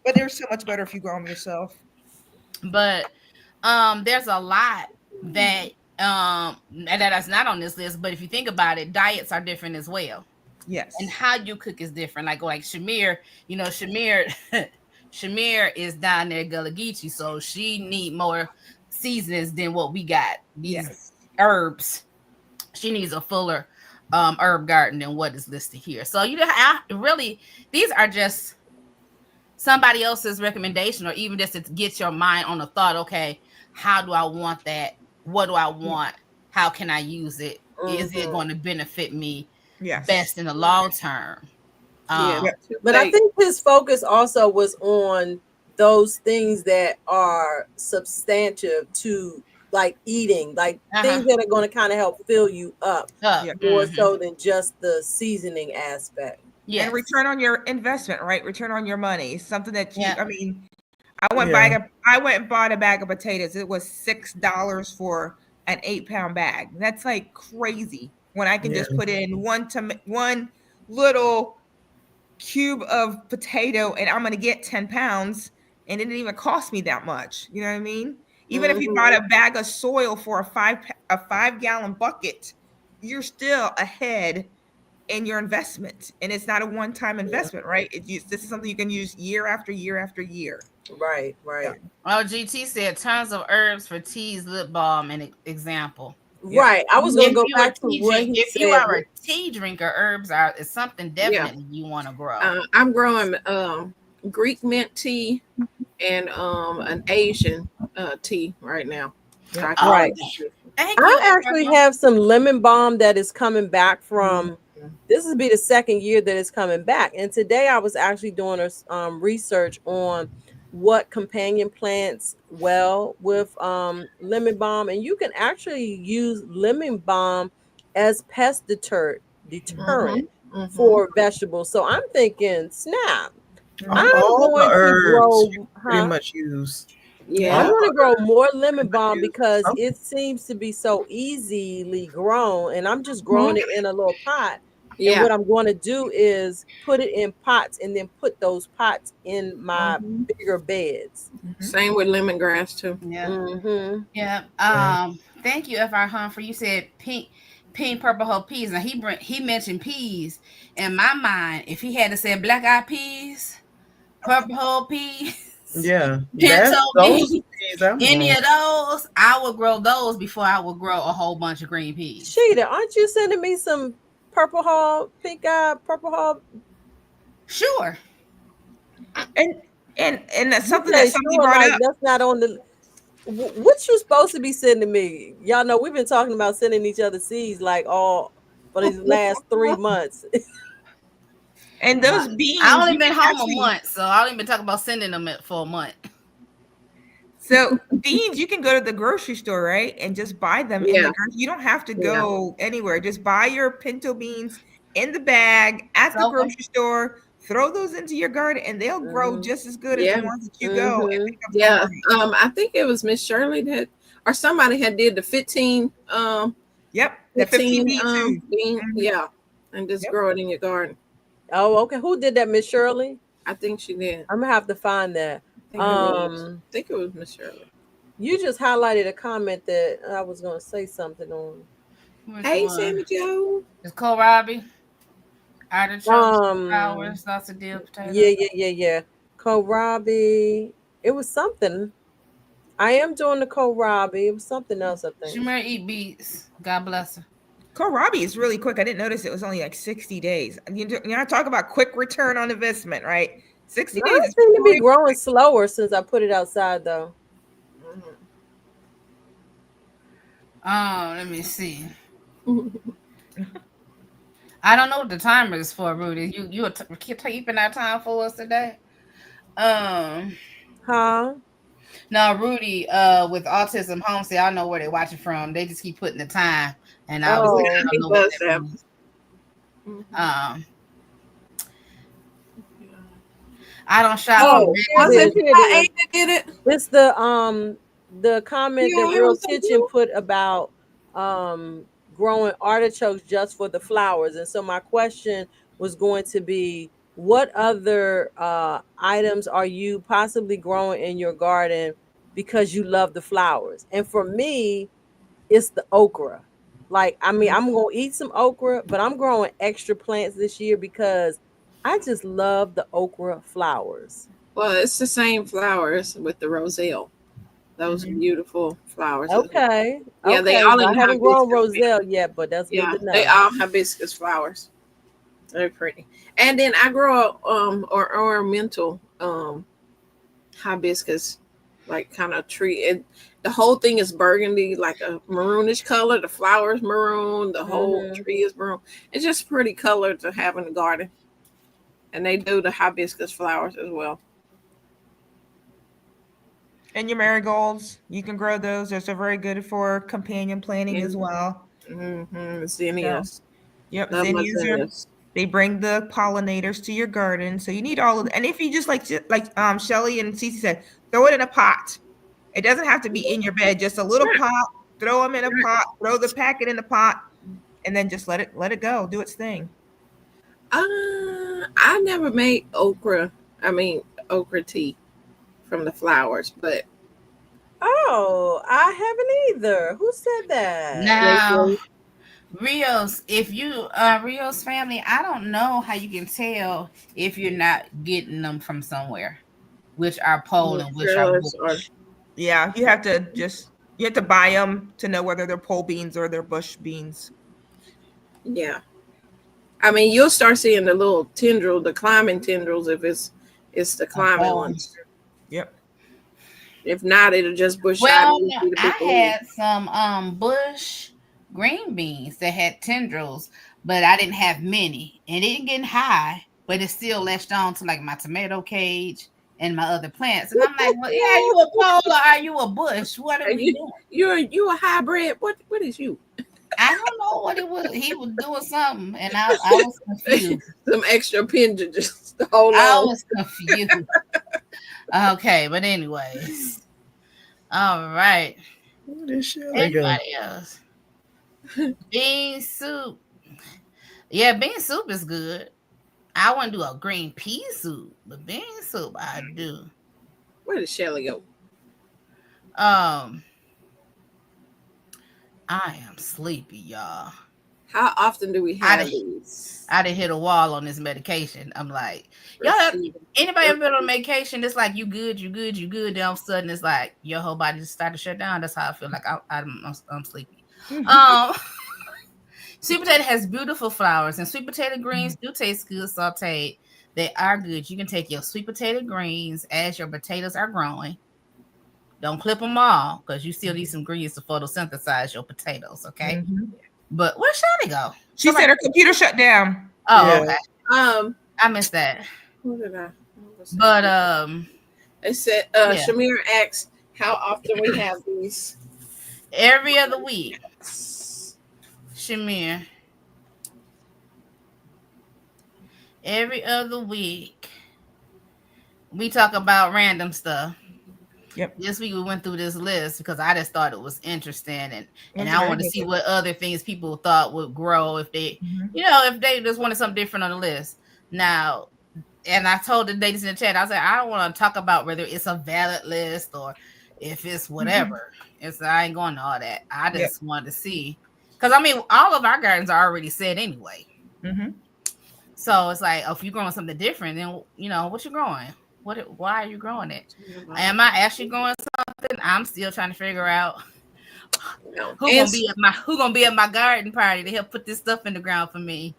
but they're so much better if you grow them yourself. but there's a lot that that is not on this list. But if you think about it, diets are different as well, Yes. and how you cook is different. Like Shamir, Shamir, Shamir is down there Gullah Geechee, so she need more seasonings than what we got. These Yes. herbs, she needs a fuller herb garden than what is listed here. So really, these are just somebody else's recommendation, or even just to get your mind on a thought. Okay, how do I want that? What do I want? How can I use it? Is it going to benefit me Yes. best in the long term? Yeah. Yep. But I think his focus also was on those things that are substantive to like eating, like things that are going to kind of help fill you up more so than just the seasoning aspect. Yes. And return on your investment, right? Return on your money. Something that you, I mean, I went and bought a bag of potatoes. It was $6 for an 8-pound bag. That's like crazy when I can just put in one little cube of potato and I'm going to get 10 pounds and it didn't even cost me that much. You know what I mean? Even if you bought a bag of soil for a 5-gallon bucket, you're still ahead in your investment, and it's not a one-time investment, right? This is something you can use year after year after year. Right. Oh, GT said tons of herbs for teas, lip balm, and example. Right. I was going to go back to what he if said. you are a tea drinker, herbs is something definitely you want to grow. I'm growing Greek mint tea and an Asian tea right now. Right. I actually have some lemon balm that is coming back from. This will be the second year that it's coming back. And today I was actually doing a research on what companion plants well with lemon balm, and you can actually use lemon balm as pest deterrent for vegetables. So I'm thinking, snap. I'm All the going to herbs grow, pretty much use. I'm going to grow more lemon balm because it seems to be so easily grown, and I'm just growing it in a little pot. And what I'm going to do is put it in pots and then put those pots in my bigger beds. Same with lemongrass too. Yeah. Thank you, FR Humphrey. You said pink, purple whole peas. Now he mentioned peas. In my mind, if he had to say black eyed peas, purple whole peas, pinto beans, any of those, I would grow those before I would grow a whole bunch of green peas. Sheeta, aren't you sending me some purple hull, pink eye, purple hull? Sure. And that's something that somebody brought up. That's not on the. What you supposed to be sending me? Y'all know we've been talking about sending each other seeds like all for these last 3 months. And those beans, I only been home a month, so I only been talking about sending them for a month. So beans, you can go to the grocery store, right, and just buy them. You don't have to go anywhere. Just buy your pinto beans in the bag at the grocery store. Throw those into your garden, and they'll grow just as good as the ones that you go and pick up. I think it was Miss Shirley that, or somebody had did the 15. The 15 bean. And just grow it in your garden. Oh, okay. Who did that, Miss Shirley? I think she did. I'm gonna have to find that. I think it was Miss Shirley. You just highlighted a comment that I was gonna say something on. Hey, Sammy Joe. It's kohlrabi. Artichokes, flowers, lots of dill potatoes. Yeah. Kohlrabi. It was something. I am doing the kohlrabi. It was something else, I think. She may eat beets. God bless her. Kohlrabi is really quick. I didn't notice it was only like 60 days. You know, talk about quick return on investment, right? 60 days. It seems to be growing slower since I put it outside, though. Let me see. I don't know what the timer is for, Rudy. You keeping that time for us today? Huh? No, Rudy, with autism homestead, I know where they're watching from. They just keep putting the time, and I was like, I don't know what that means. I don't shop. Oh, did it? It's the comment that Real Kitchen put about growing artichokes just for the flowers. And so my question was going to be, what other items are you possibly growing in your garden because you love the flowers? And for me, it's the okra. Like, I mean, I'm gonna eat some okra, but I'm growing extra plants this year because I just love the okra flowers. Well, it's the same flowers with the roselle. Those Mhm. beautiful flowers as well. Okay, Yeah, they okay. all Well, in I haven't grown hibiscus. roselle yet, but that's good Yeah, to they know. all hibiscus flowers. They're pretty. And then I grow or ornamental hibiscus, like kind of tree. The whole thing is burgundy, like a maroonish color. The flowers maroon. The whole Hmm. tree is maroon. It's just pretty color to have in the garden. And they do the hibiscus flowers as well. And your marigolds, you can grow those. Those are very good for companion planting as And well. So, zinnias. yep, Love my zinnias are. zinnias. They bring the pollinators to your garden, so you need all of. And if you just like Shelly and Cece said, throw it in a pot. It doesn't have to be in your bed. Just a little Right, pot. Throw them in a right. pot. Throw the packet in the pot, and then just let it go. Do its thing. I never made okra. I mean okra tea from the flowers, but Oh, I haven't either. Who said that? Now, lately, Rio's family, I don't know how you can tell if you're not getting them from somewhere, which are pole and which are trailers or bush. Yeah, you have to buy them to know whether they're pole beans or they're bush beans. yeah. I mean, you'll start seeing the little tendril, the climbing tendrils, if it's the A climbing pole. ones. Yep. If not, it'll just bush out Well, and you see the I big leaves. had some bush green beans that had tendrils, but I didn't have many, and it didn't get high, but it still latched on to like my tomato cage and my other plants. And I'm like, well, yeah, are you a pole or are you a bush? What are Are we you doing? you a hybrid? What is you? I don't know what it was. He was doing something, and I was confused. Some extra appendages to hold I on. was confused. Okay, but anyways, all right. Where did Shelly go? Anybody else? Bean soup. Yeah, bean soup is good. I wouldn't do a green pea soup, but bean soup I do. Where did Shelly go? Um, I am sleepy, y'all. How often do we I have done, these? I done hit a wall on this medication. I'm like, y'all. Receiving. Anybody ever been on medication? It's like you good, you good, you good. Then all of a sudden, it's like your whole body just started to shut down. That's how I feel. Like I'm sleepy. Um, Sweet potato has beautiful flowers, and sweet potato greens do taste good sauteed. They are good. You can take your sweet potato greens as your potatoes are growing. Don't clip them all because you still need some greens to photosynthesize your potatoes, okay? Mhm. But where should they go? She said her computer shut down. Oh, Yeah. okay. Um, I missed that. what did I? What was But that? It said yeah, Shamir asks how often we have these. every other week, Shamir. Every other week, we talk about random stuff. Yep. This week we went through this list because I just thought it was interesting, and That's I very want to good. see what other things people thought would grow if they, Mhm. if they just wanted something different on the list. Now, and I told the ladies in the chat, I said I don't want to talk about whether it's a valid list or if it's whatever. I ain't going to all that. I Yep. just wanted to see because I mean all of our gardens are already set anyway. Mhm. So it's like, if you're growing something different, then what you growing? Why are you growing it? Am I actually growing something? I'm still trying to figure out No. who gonna be at my garden party to help put this stuff in the ground for me.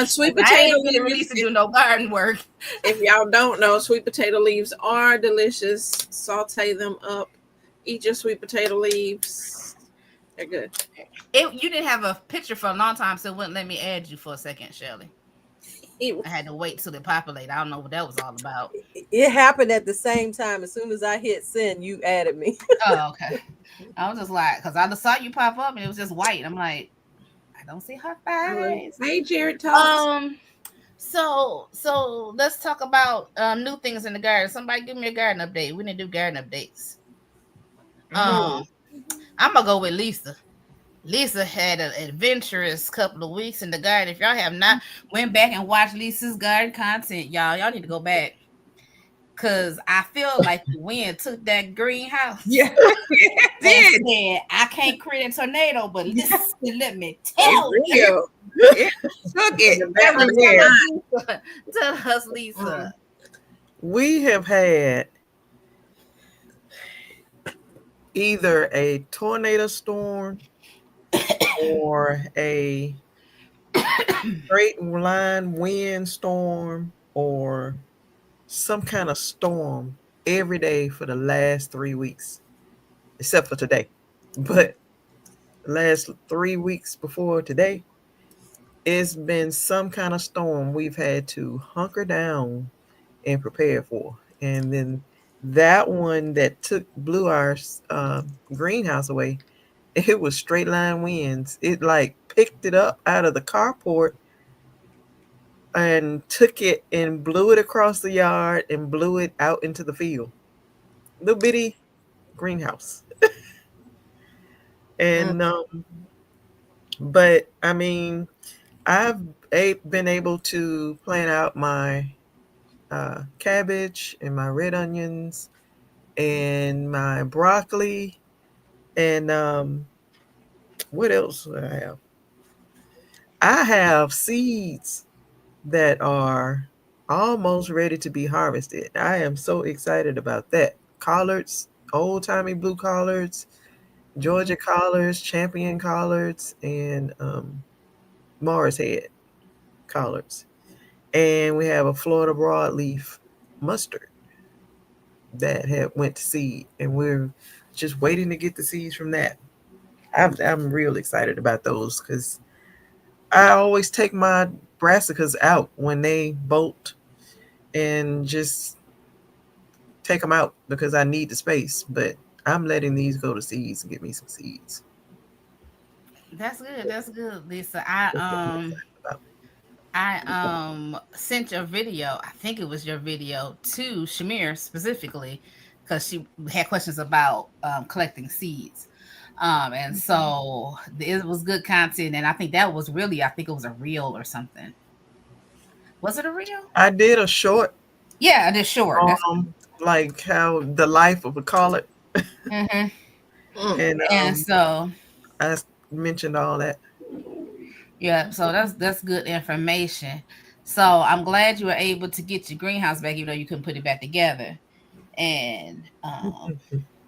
Sweet I potato ain't getting released to do no garden work. If y'all don't know, sweet potato leaves are delicious. Saute them up. Eat your sweet potato leaves. They're good. You didn't have a picture for a long time, so it wouldn't let me add you for a second, Shirley. I had to wait till it populate. I don't know what that was all about. It happened at the same time. As soon as I hit send, you added me. Oh, okay. I was just like, because I just saw you pop up and it was just white. I'm like, I don't see her face. Hey, Jared Talks. So let's talk about new things in the garden. Somebody give me a garden update. We need to do garden updates. I'm gonna go with Lisa. Lisa had an adventurous couple of weeks in the garden. If y'all have not went back and watched Lisa's garden content, y'all need to go back. Cause I feel like the wind took that greenhouse. Yeah, it And did. said, I can't create a tornado, but listen, let me It tell you. Real. it took it In that everywhere. Tell us, Lisa. We have had either a tornado storm or a straight line wind storm or some kind of storm every day for the last 3 weeks, except for today. But the last 3 weeks before today, it's been some kind of storm we've had to hunker down and prepare for. And then that one that took blew our greenhouse away, it was straight line winds. It like picked it up out of the carport and took it and blew it across the yard and blew it out into the field. Little bitty greenhouse. And but I mean, I've been able to plant out my cabbage and my red onions and my broccoli and what else do I have? I have seeds that are almost ready to be harvested. I am so excited about that. Collards, old timey blue collards, Georgia collards, champion collards, and Morris head collards. And we have a Florida broadleaf mustard that have went to seed, and we're just waiting to get the seeds from that. I'm real excited about those because I always take my brassicas out when they bolt and just take them out because I need the space. But I'm letting these go to seeds and get me some seeds. That's good. That's good, Lisa. That's what I'm excited about. I sent your video. I think it was your video to Shamir specifically because she had questions about collecting seeds. And so it was good content, and I think that was really, I think it was a reel or something. Was it a reel? I did a short, Yeah, just short. That's like how the life of a collard, hmm and and so I mentioned all that. yeah, so that's good information. So I'm glad you were able to get your greenhouse back, even though you couldn't put it back together. And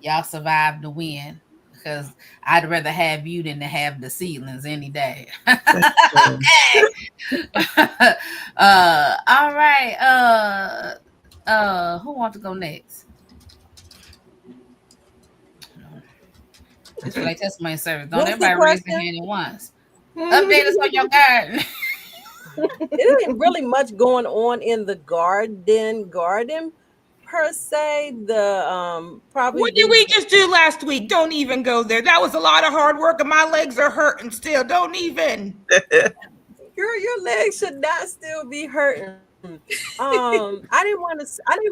y'all survived the win because I'd rather have you than to have the seedlings any day. Um, All right. Who wants to go next? It's for like testimony service. Don't What's the everybody raise their question? hand at once. Update us on your garden. It isn't really much going on in the garden per se. The probably What did we just do last week? Don't even go there. That was a lot of hard work, and my legs are hurting still. Don't even. your legs should not still be hurting. I didn't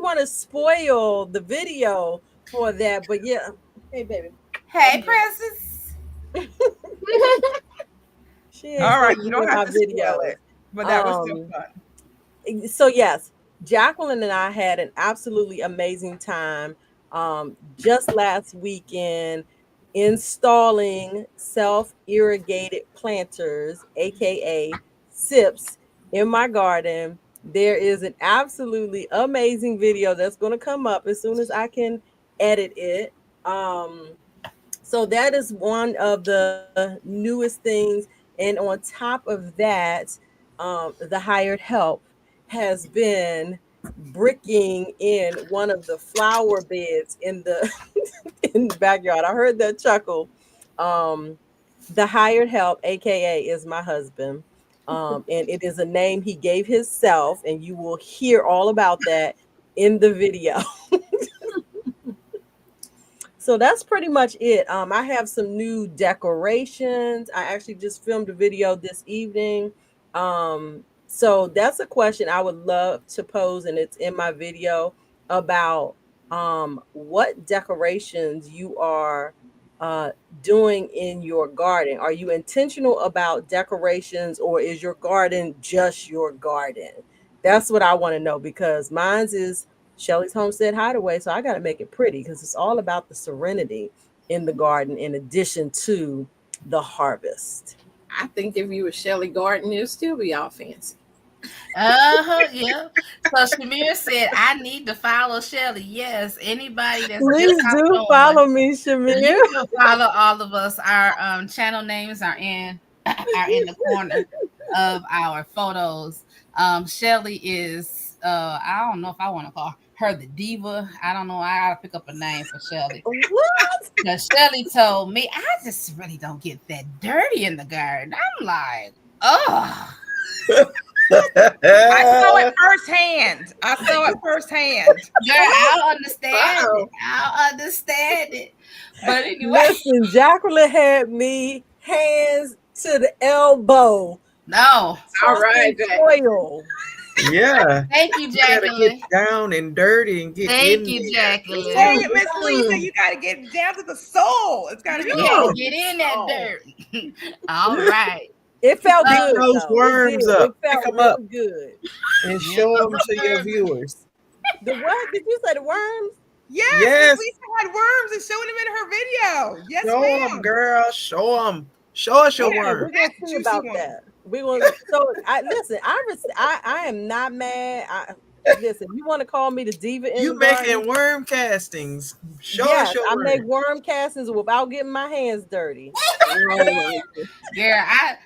want to spoil the video for that, but yeah. Hey baby. Hey, Princess. She ain't All right, supposed to you be don't in my have to spoil videos. it, but that was still Um fun. so yes, Jacqueline and I had an absolutely amazing time just last weekend installing self-irrigated planters, aka SIPs, in my garden. There is an absolutely amazing video that's going to come up as soon as I can edit it. So that is one of the newest things. And on top of that, the hired help has been bricking in one of the flower beds in the in the backyard. I heard that chuckle. Um, the hired help, aka, is my husband. And it is a name he gave himself, and you will hear all about that in the video. So that's pretty much it. I have some new decorations. I actually just filmed a video this evening. So that's a question I would love to pose, and it's in my video about what decorations you are doing in your garden? Are you intentional about decorations, or is your garden just your garden? That's what I want to know, because mine's is Shelly's Homestead Hideaway, so I got to make it pretty because it's all about the serenity in the garden in addition to the harvest. I think if you were Shelly Garden, it'd still be all fancy. Yeah. So Shamir said, I need to follow Shelly. Yes, anybody that's Please just do outgoing, follow me, Shamir. you can follow all of us. Our channel names are in the corner of our photos. Shelly is I don't know if I want to call her the diva. I don't know. I gotta pick up a name for Shelly. What? Because Shelly told me I just really don't get that dirty in the garden. I'm like, oh. I saw it firsthand. Girl, I'll understand it. I'll understand it. But anyway. Listen, Jacqueline had me hands to the elbow. No. All right, Oil. Yeah. Thank you, You gotta Jacqueline. get down and dirty and get Thank in you, there. Jacqueline. Dang it, Miss Lisa, you gotta get down to the soul. It's gotta be You gotta get in that dirt. All right. It felt Pick good. those though. worms it up. It Pick felt 'em up. really good. And show them to your viewers. The what? Did you say the worms? Yes, Yes. Miss Lisa had worms and showing them in her video. Yes, Show ma'am. them, girl. Show them. Show us your Yeah, We're worms. gonna see Juicy about one. that. We're gonna. So listen. I am not mad. Listen. You want to call me the diva in You the garden? making worm castings. Show Yes, us your I worms. make worm castings without getting my hands dirty. Girl,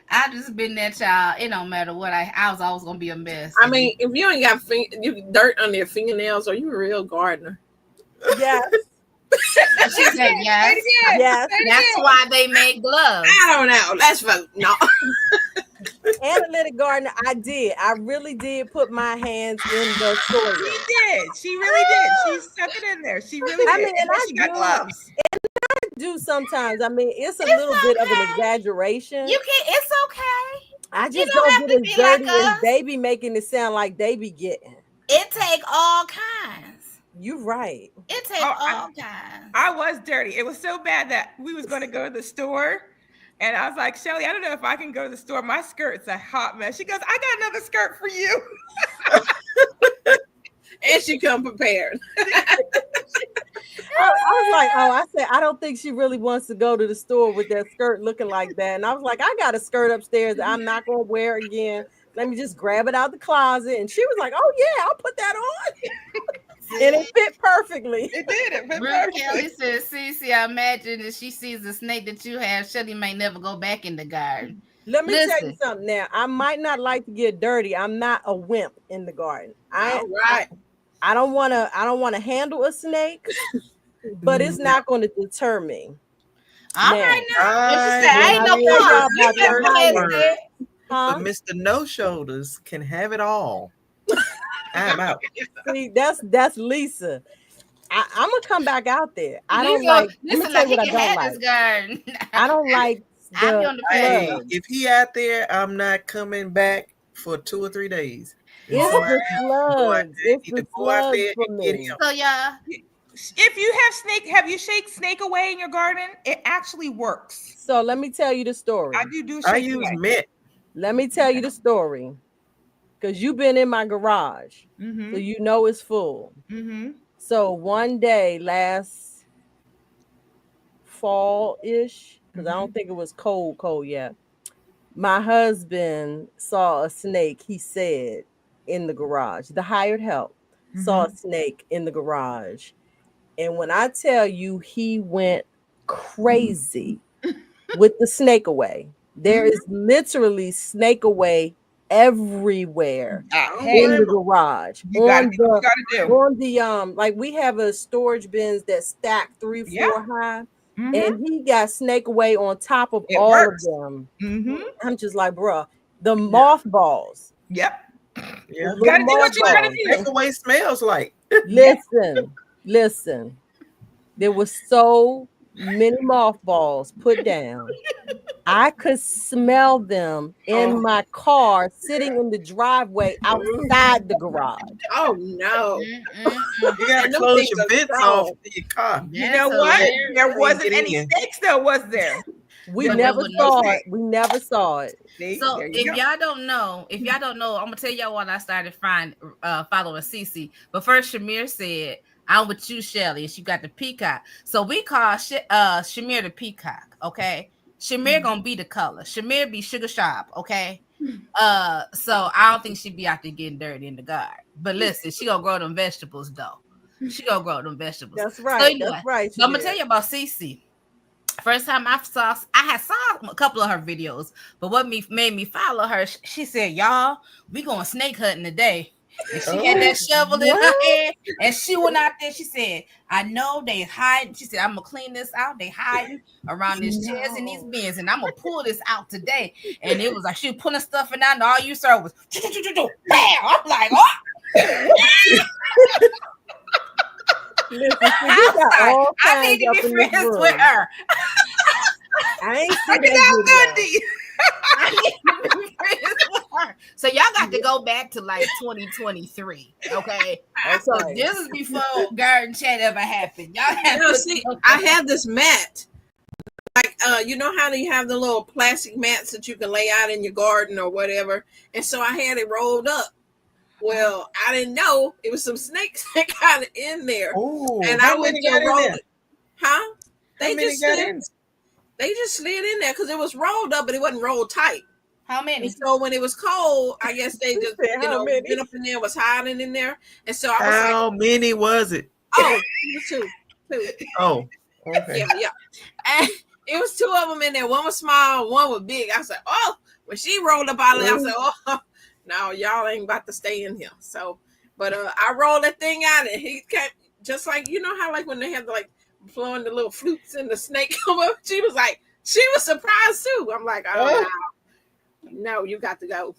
I just been that child. It don't matter what I was always gonna be a mess. I mean, if you ain't got dirt under your fingernails, are you a real gardener? Yes. She said yes. Yes. That's why they make gloves. I don't know. Let's vote. No. Analytic gardener, I did. I really did put my hands in the soil. She did. She really did. She stuck it in there. She really I did. mean, And then I she got do. gloves. Do sometimes. I mean, it's a little bit of an exaggeration. You can. It's okay. I just don't have don't to get as be like dirty as us. they be making it sound like they be getting. It take all kinds. You right. It take Oh, all kinds. I was dirty. It was so bad that we was going to go to the store. And I was like, Shelly, I don't know if I can go to the store. My skirt's a hot mess. She goes, I got another skirt for you. And she come prepared. I was like, I said, I don't think she really wants to go to the store with that skirt looking like that. And I was like, I got a skirt upstairs that I'm not going to wear again. Let me just grab it out the closet. And she was like, oh, yeah, I'll put that on. And it fit perfectly. It did. It fit Ruth perfectly. Kelly says, Cece, I imagine if she sees the snake that you have, Shelly may never go back in the garden. Let me tell you Listen. something now. I might not like to get dirty. I'm not a wimp in the garden. All right. I don't want to handle a snake, but it's not going to deter me. All Now, right now. What you say? I I ain't tell no y'all punk. You about never that had word. sex. Huh? But Mr. No Shoulders can have it all. I'm out. See, that's Lisa. I'm gonna come back out there. I don't Listen, like. Let me Listen, tell like you he what I can don't have like. this garden. I don't like I'll be on the the Hey, slugs. if he out there, I'm not coming back for 2 or 3 days. It's Somebody the slugs. It's either the go out slugs there for and get me. him. So y'all, If you have you shake snake away in your garden? It actually works. So let me tell you the story. I do I shake use away. mint. Let me tell you the story, because you've been in my garage, so you know it's full. So one day last fall-ish, because I don't think it was cold yet, my husband saw a snake, he said, in the garage. The hired help saw a snake in the garage. And when I tell you he went crazy with the snake away, there is literally snake away everywhere in the garage. You gotta do what you gotta do. On the like we have a storage bins that stack 3 floor high, and he got snake away on top of It all works. of them. Mm-hmm. I'm just like, bruh, the mothballs. Yep. Yeah. The You gotta do what you gotta mothballs. do. That's the way it smells like. Listen. There was so many mothballs put down. I could smell them in my car sitting in the driveway outside the garage. Oh no. You gotta And them close things your are vents strong. off in your car. You know what? hilarious. There Can't wasn't get any in. snakes though, was there? We There never was no saw snake. it. We never saw it. See, So there you if go. y'all don't know, I'm gonna tell y'all when I started following Cece. But first, Shamir said, "I'm with you, Shelly," and she got the peacock. So we call Shamir the peacock. Okay, Shamir gonna be the color. Shamir be sugar sharp. Okay. So I don't think she'd be out there getting dirty in the garden. But listen, she gonna grow them vegetables though. She gonna grow them vegetables. That's So right. anyway, That's right. but I'm gonna tell you about Cece. First time I had saw a couple of her videos, but what made me follow her, she said, "Y'all, we going snake hunting today." And she had that shovel in her hand, and she went out there. She said, "I know they hiding." She said, "I'm gonna clean this out. They hiding around these chairs and these bins, and I'm gonna pull this out today." And it was like she was pulling stuff in out, and all you saw was bam. I'm like, oh. Listen, see, we got all I kinds need to up be in this friends room. with her. I ain't Check see it out, that Dundee. I need to be friends with her. So y'all got to go back to like 2023, okay? So Okay. this is before garden chat ever happened. Y'all have No, to see, go I back. have this mat. Like you know how they have the little plastic mats that you can lay out in your garden or whatever. And so I had it rolled up. Well, I didn't know it was some snakes that got in there. Oh, And how I went many to got in roll there? it. Huh? How They many just got slid, in? they just slid in there because it was rolled up, but it wasn't rolled tight. How And many? so when it was cold, I guess they just, said, you how know, many? went up in there, was hiding in there. And so I was like, How many was it? oh, it was two. Oh, okay. Yeah. And it was two of them in there. One was small, one was big. I said, oh, when she rolled up out of there, I said, oh, no, y'all ain't about to stay in here. So, but I rolled that thing out and he kept, just like, you know how like when they have like blowing the little flutes and the snake come up, she was surprised too. I'm like, oh, no, you got to go.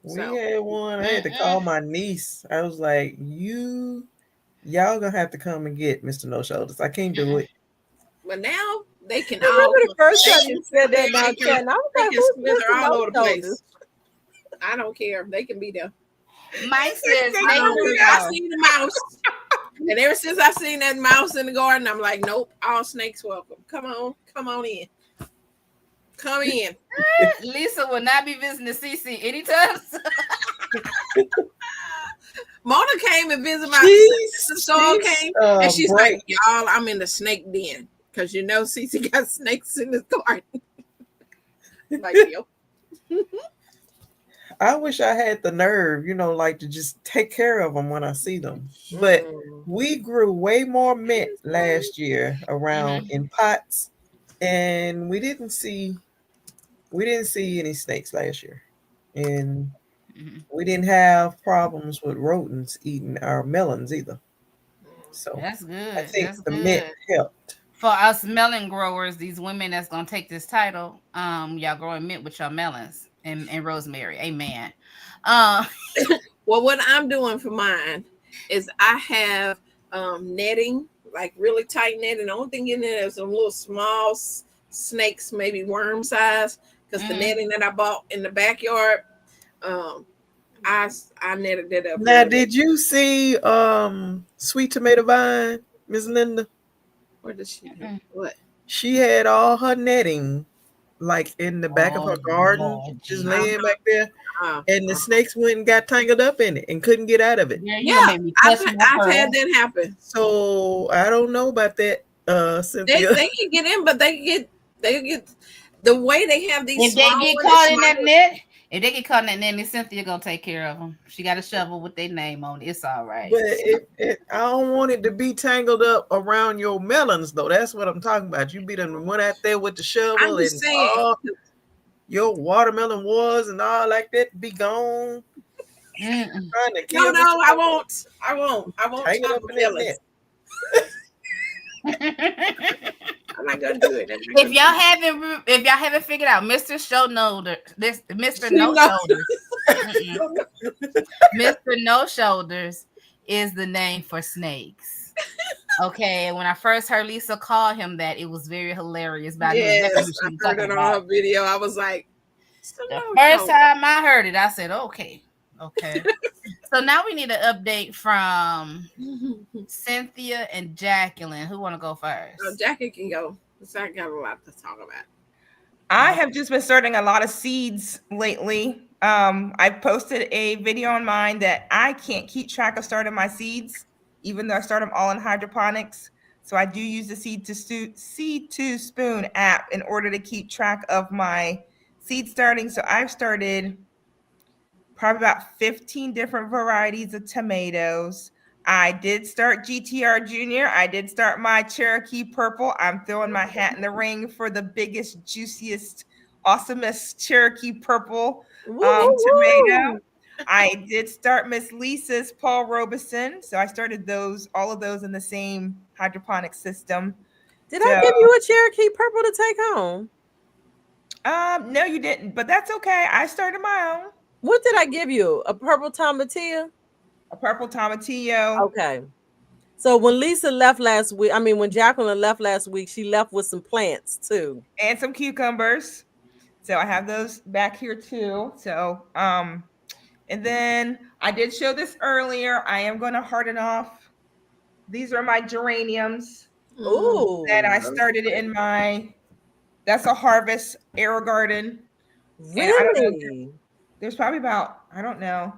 We So, had one. I had to call my niece. I was like, y'all gonna have to come and get Mr. No Shoulders. I can't do it. but now they can I all, remember the first they time can, you said that now, they Ken. can, I was they like, can who's slither Mr. all No over the Shoulders? place. I don't care. They can be there. Mike says, I don't care. I seen the mouse. And ever since I seen that mouse in the garden, I'm like, nope, all snakes welcome. Come on in. Come in. Lisa will not be visiting CC anytime soon. Mona came and visited my sister came, and she's break. like, y'all, I'm in the snake den. Because you know Cece got snakes in the garden. Like, yo. I wish I had the nerve, like to just take care of them when I see them. But we grew way more mint last year around in pots, and we didn't see any snakes last year, and we didn't have problems with rodents eating our melons either. So That's good. I think That's the good. mint helped. For us melon growers, these women that's gonna take this title, y'all growing mint with your melons and rosemary. Amen. Well, what I'm doing for mine is I have netting, like really tight netting. The only thing in there is some little small snakes, maybe worm size, because the netting that I bought in the backyard, I netted it up. Now, did you see Sweet Tomato Vine, Miss Linda? What did she do? What? She had all her netting like in the back of her garden, just laying back there. And the snakes went and got tangled up in it and couldn't get out of it. Yeah, I've had that happen. So I don't know about that, Cynthia. They can get in, but they get the way they have these. If they get caught in that net, Miss Cynthia gonna take care of them. She got a shovel with their name on it. It's all right. But I don't want it to be tangled up around your melons, though. That's what I'm talking about. You be done went out there with the shovel and all your watermelon was and all like that be gone. No, I won't. I won't tangle up in that net. I'm not gonna do it. If y'all haven't figured out, Mr. Mr. No Shoulders, Mr. No Shoulders is the name for snakes. Okay, when I first heard Lisa call him that, it was very hilarious. But I knew Yes, exactly what she I was heard talking it on her about. video. I was like, it's a The no first joke. time I heard it, I said, "Okay, okay." So now we need an update from Cynthia and Jacqueline. Who want to go first? Jackie can go. Because I got a lot to talk about. I have just been starting a lot of seeds lately. I posted a video on mine that I can't keep track of starting my seeds, even though I start them all in hydroponics. So I do use the seed to spoon app in order to keep track of my seed starting. So I've started probably about 15 different varieties of tomatoes. I did start GTR Junior. I did start my Cherokee Purple. I'm throwing my hat in the ring for the biggest, juiciest, awesomest Cherokee Purple Woo, woo, tomato. woo. I did start Miss Lisa's Paul Robeson. So I started all of those in the same hydroponic system. Did I So give you a Cherokee Purple to take home? no, you didn't, but that's okay. I started my own. What did I give you? A purple tomatillo? A purple tomatillo. Okay. So when Lisa left last week, I mean, when Jacqueline left last week, she left with some plants too. And some cucumbers. So I have those back here too. So and then I did show this earlier. I am going to harden off. These are my geraniums that I Ooh, started in my that's a harvest air garden. And I don't know, really? there's probably about, I don't know.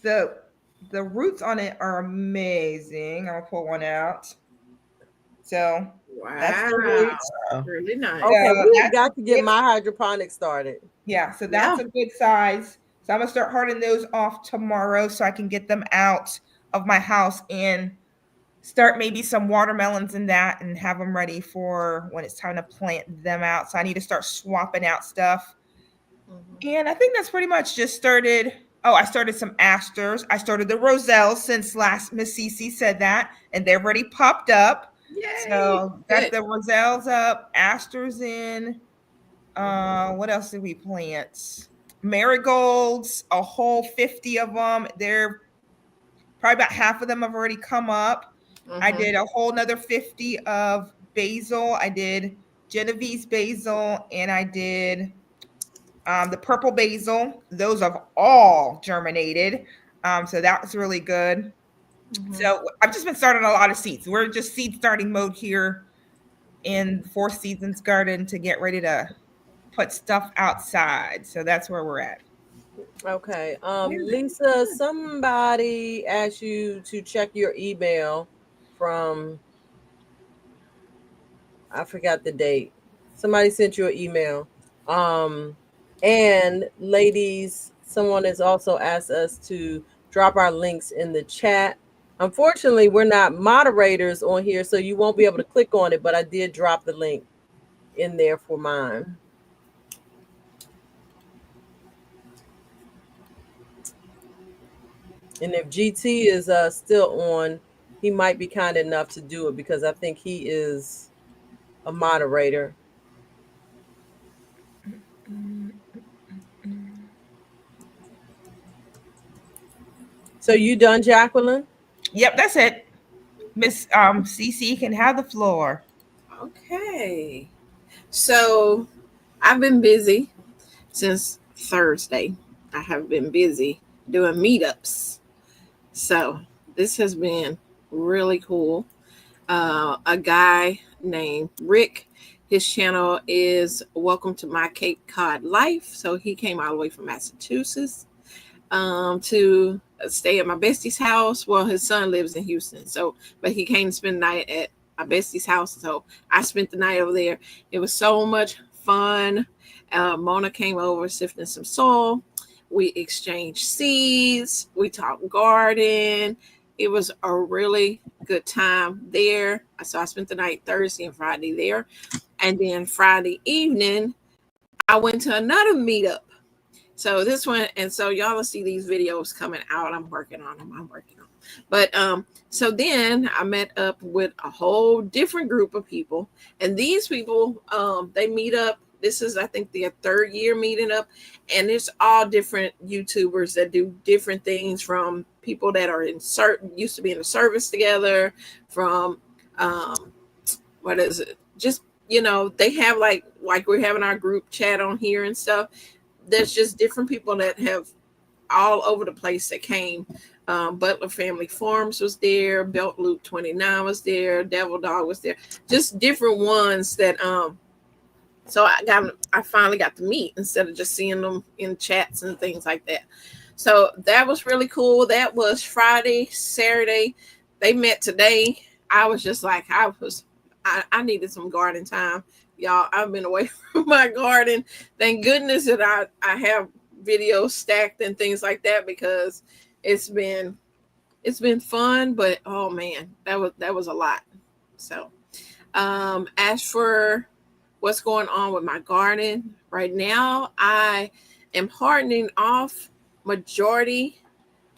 The roots on it are amazing. I'll pull one out. So that's the Wow. roots. Really nice. Okay, So we have that's a got to get good, my hydroponics started. yeah, so Yeah. that's a good size. So I'm gonna start hardening those off tomorrow so I can get them out of my house and start maybe some watermelons in that and have them ready for when it's time to plant them out. So I need to start swapping out stuff. And I think that's pretty much just started. Oh, I started some asters. I started the roselles since last Miss Cece said that, and they've already popped up. Yay. So got Good. the roselles up, asters in. What else did we plant? Marigolds, a whole 50 of them. They're probably about half of them have already come up. I did a whole nother 50 of basil. I did Genevieve's basil, and I did the purple basil. Those have all germinated. So that was really good. So I've just been starting a lot of seeds. We're just seed starting mode here in Four Seasons Garden to get ready to put stuff outside. So that's where we're at. Okay. Lisa, somebody asked you to check your email from, I forgot the date. Somebody sent you an email. And ladies, someone has also asked us to drop our links in the chat. Unfortunately, we're not moderators on here, so you won't be able to click on it, but I did drop the link in there for mine. And if GT is still on, he might be kind enough to do it because I think he is a moderator. So you done, Jacqueline? Yep, that's it. Miss CC can have the floor. Okay. So I've been busy since Thursday. I have been busy doing meetups. So this has been really cool. A guy named Rick, his channel is Welcome to My Cape Cod Life. So he came all the way from Massachusetts to stay at my bestie's house. Well, his son lives in Houston. So, but he came to spend the night at my bestie's house. So I spent the night over there. It was so much fun. Mona came over, sifting some soil. We exchanged seeds. We talked garden. It was a really good time there. So I spent the night Thursday and Friday there. And then Friday evening, I went to another meetup. So this one, and so y'all will see these videos coming out. I'm working on them. But so then I met up with a whole different group of people. And these people, they meet up. This is, I think, their third year meeting up. And it's all different YouTubers that do different things, from people that are used to be in the service together, from um, what is it? Just they have like we're having our group chat on here and stuff. There's just different people that have all over the place that came. Butler Family Farms was there. Belt Loop 29 was there. Devil Dog was there. Just different ones that so I finally got to meet instead of just seeing them in chats and things like that. So that was really cool. That was Friday, Saturday. They met today. I was just like, I needed some garden time. Y'all, I've been away from my garden. Thank goodness that I have videos stacked and things like that, because it's been fun, but oh man, that was a lot. So as for what's going on with my garden right now, I am hardening off majority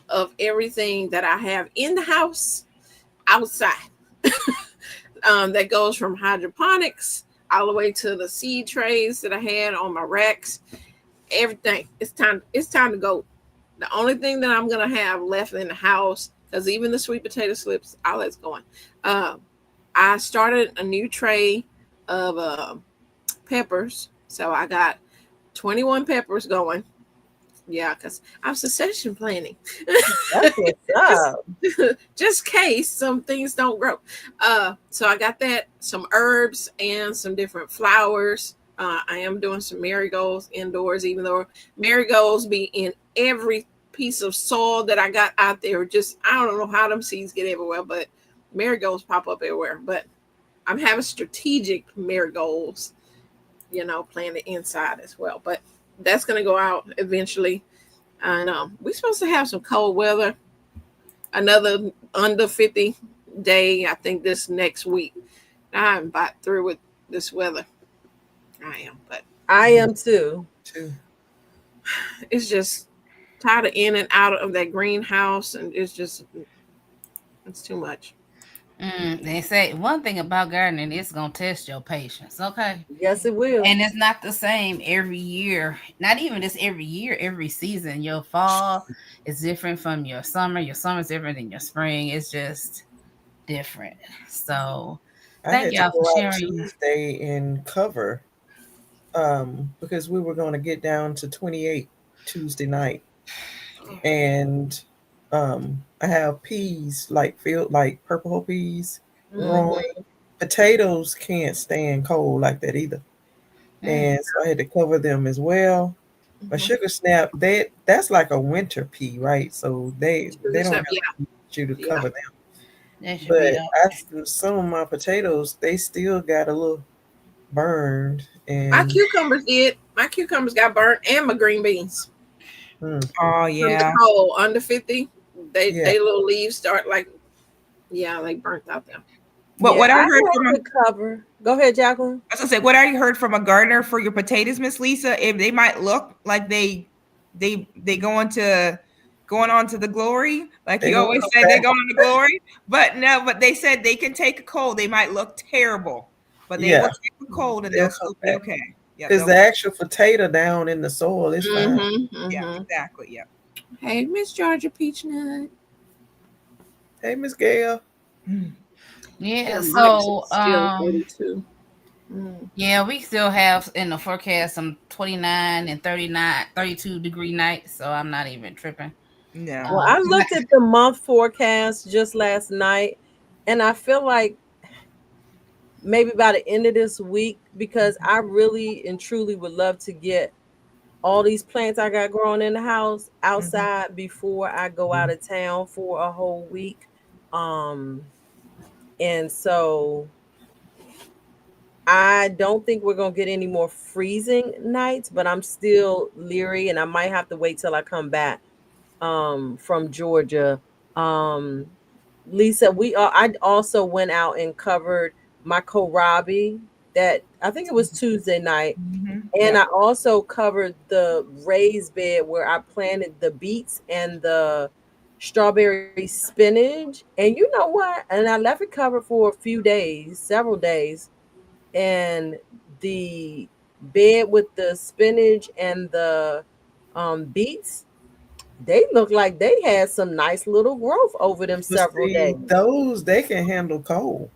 of everything that I have in the house outside. That goes from hydroponics all the way to the seed trays that I had on my racks. Everything. It's time to go. The only thing that I'm gonna have left in the house, because even the sweet potato slips, all that's going. I started a new tray of peppers, so I got 21 peppers going. Yeah, because I'm succession planning. That's what's up. Just case some things don't grow. So I got that, some herbs and some different flowers. I am doing some marigolds indoors, even though marigolds be in every piece of soil that I got out there. Just, I don't know how them seeds get everywhere, but marigolds pop up everywhere. But I'm having strategic marigolds, planted inside as well. But that's going to go out eventually. And we're supposed to have some cold weather, another under 50 day, I think, this next week. I'm about through with this weather. I am, but I am too. it's just tired of in and out of that greenhouse, and it's too much. They say one thing about gardening, it's gonna test your patience. Okay. Yes, it will. And it's not the same every year. Not even just every year, every season. Your fall is different from your summer. Your summer is different than your spring. It's just different. So I thank had to y'all go for out sharing. Tuesday and cover because we were going to get down to 28 Tuesday night. And I have peas, like purple peas growing. Mhm. Potatoes can't stand cold like that either. And so I had to cover them as well. A Mhm. sugar snap, that's like a winter pea, right? So they don't Yeah, really need you to yeah. cover them. That should be But okay. some of my potatoes, they still got a little burned, My and cucumbers did. My cucumbers got burnt, and my green beans mm, Oh from the yeah. cold under 50. yeah, They little leaves start like, yeah, like burnt out there. But Yeah, what I I heard from had to cover. Go ahead, Jacqueline. I was gonna say, what I heard from a gardener for your potatoes, Miss Lisa, if they might look like they going on to the glory, like they you gonna always come say they're back. going to glory, but no, but they said they can take a cold. They might look terrible, but they will Yeah, take a cold and they'll they'll come still be back okay. Yep, because they'll the actual potato down in the soil is fine. Mm-hmm. yeah, Mm-hmm. exactly. Yep. Hey, Miss Georgia Peachnut. Hey, Miss Gail. Yeah, Yeah, Mike's is so still 42. Mm. yeah, we still have in the forecast some 29 and 39, 32-degree nights, so I'm not even tripping. No. Well, I 'Cause looked at the month forecast just last night, and I feel like maybe by the end of this week, because I really and truly would love to get all these plants I got growing in the house outside before I go out of town for a whole week. Um, and so I don't think we're gonna get any more freezing nights, but I'm still leery, and I might have to wait till I come back from Georgia. Um, Lisa, I also went out and covered my kohlrabi that I think it was Tuesday night. And Yeah. I also covered the raised bed where I planted the beets and the strawberry spinach. And you know what? And I left it covered for a few days, several days. And the bed with the spinach and the beets, they look like they had some nice little growth over them But several see, days. those they can handle cold.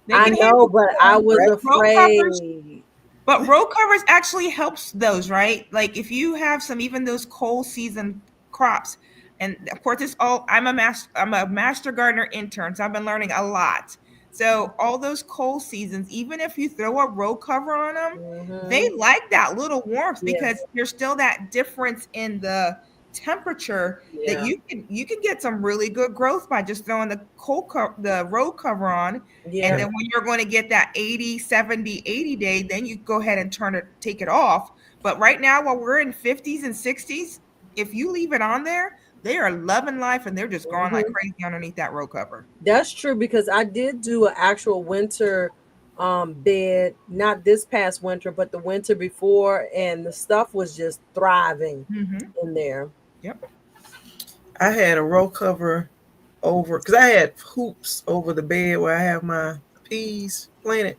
They I can know, handle but I was row covers. afraid. But row covers actually helps those, right? Like if you have some, even those cold season crops, and of course it's all. I'm a master gardener intern, so I've been learning a lot. So all those cold seasons, even if you throw a row cover on them, they Hmm. like that little warmth Yeah. because there's still that difference in the temperature that Yeah. you can get some really good growth by just throwing the row cover on. And Yeah. then when you're going to get that 80, 70, 80 day, then you go ahead and take it off. But right now, while we're in 50s and 60s, if you leave it on there, they are loving life and they're just growing like Hmm. crazy underneath that row cover. That's true because I did do an actual winter bed, not this past winter, but the winter before, and the stuff was just thriving Mm-hmm. in there. Yep. I had a row cover over because I had hoops over the bed where I have my peas planted,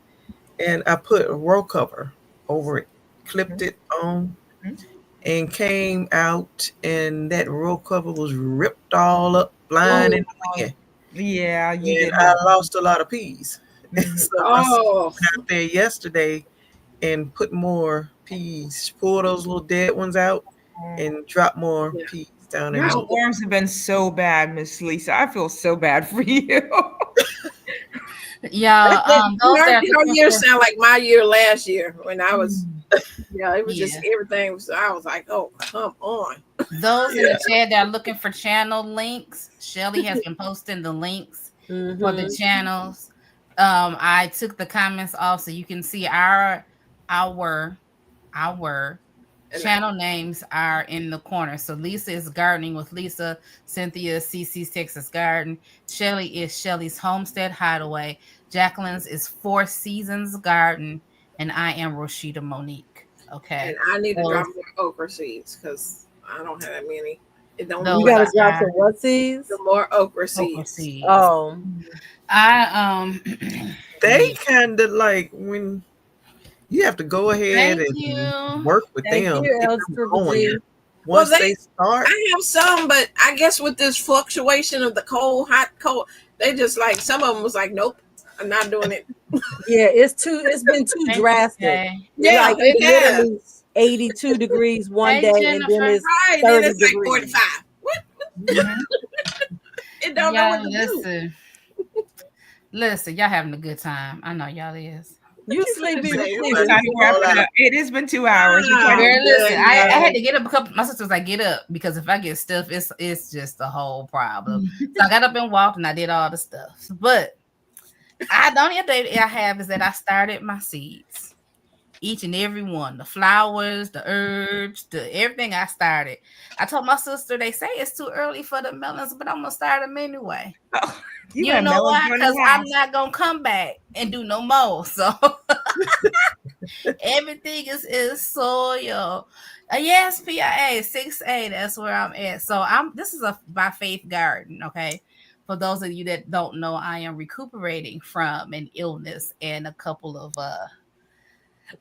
and I put a row cover over it, clipped it on, Mhm. and came out, and that row cover was ripped all up, flying in Oh, the wind, Yeah, you and did I have. lost a lot of peas. Mhm. So my son Oh, went out there yesterday and put more peas, pull those little dead ones out, and drop more yeah. peas down in Your the I, hole. storms have been so bad, Miss Lisa. I feel so bad for you. Y'all, those that are your looking year for, sound like my year last year when I was. Mm. Yeah, it was just yeah, everything was. I was like, oh, come on. those in Yeah. the chat that are looking for channel links, Shelly has been posting the links for the mm-hmm. channels. I took the comments off so you can see our our And channel names are in the corner. So Lisa is gardening with Lisa, Cynthia CC's Texas Garden, Shelly is Shelly's Homestead Hideaway, Jacqueline's is Four Seasons Garden, and I am Rashida Monique. and Okay. I need to drop Those more okra seeds because I don't have that many. It don't look You those like gotta it. drop are some what seeds? The more okra okra seeds. seeds. Oh, I They yeah. kind of like when you have to go ahead Thank and you. work with thank them, you, get L them Triple going. G. Well, Once they start, I have some, but I guess with this fluctuation of the cold, hot, cold, they just like some of them was like, nope, I'm not doing it. Yeah, it's been too Thank you, drastic. Jay. It Yeah, like it literally has. 82 degrees one Hey day and then Jennifer. it's Right. Then 30 it's like degrees. 45. What? Mhm. It don't know what Y'all to do. listen, y'all having a good time. I know y'all is. You You finna sleepy, we you say, just what It's sleepy. letting time is to it wrap all it out. up. It has been 2 hours. We tried Oh, to Girl, listen, I had goodness. to get up a couple. My sister's like, get up because if I get stiff, it's just a whole problem. So I got up and walked and I did all the stuff. But the only update I have is that I started my seeds. Each and every one, the flowers, the herbs, the everything I started. I told my sister they say it's too early for the melons, but I'm gonna start them anyway. Oh, you You have know melons why? on Because the I'm house. not gonna come back and do no more. So everything is soil. Yes, PIA 6A. That's where I'm at. So this is a by faith garden. Okay. For those of you that don't know, I am recuperating from an illness and a couple of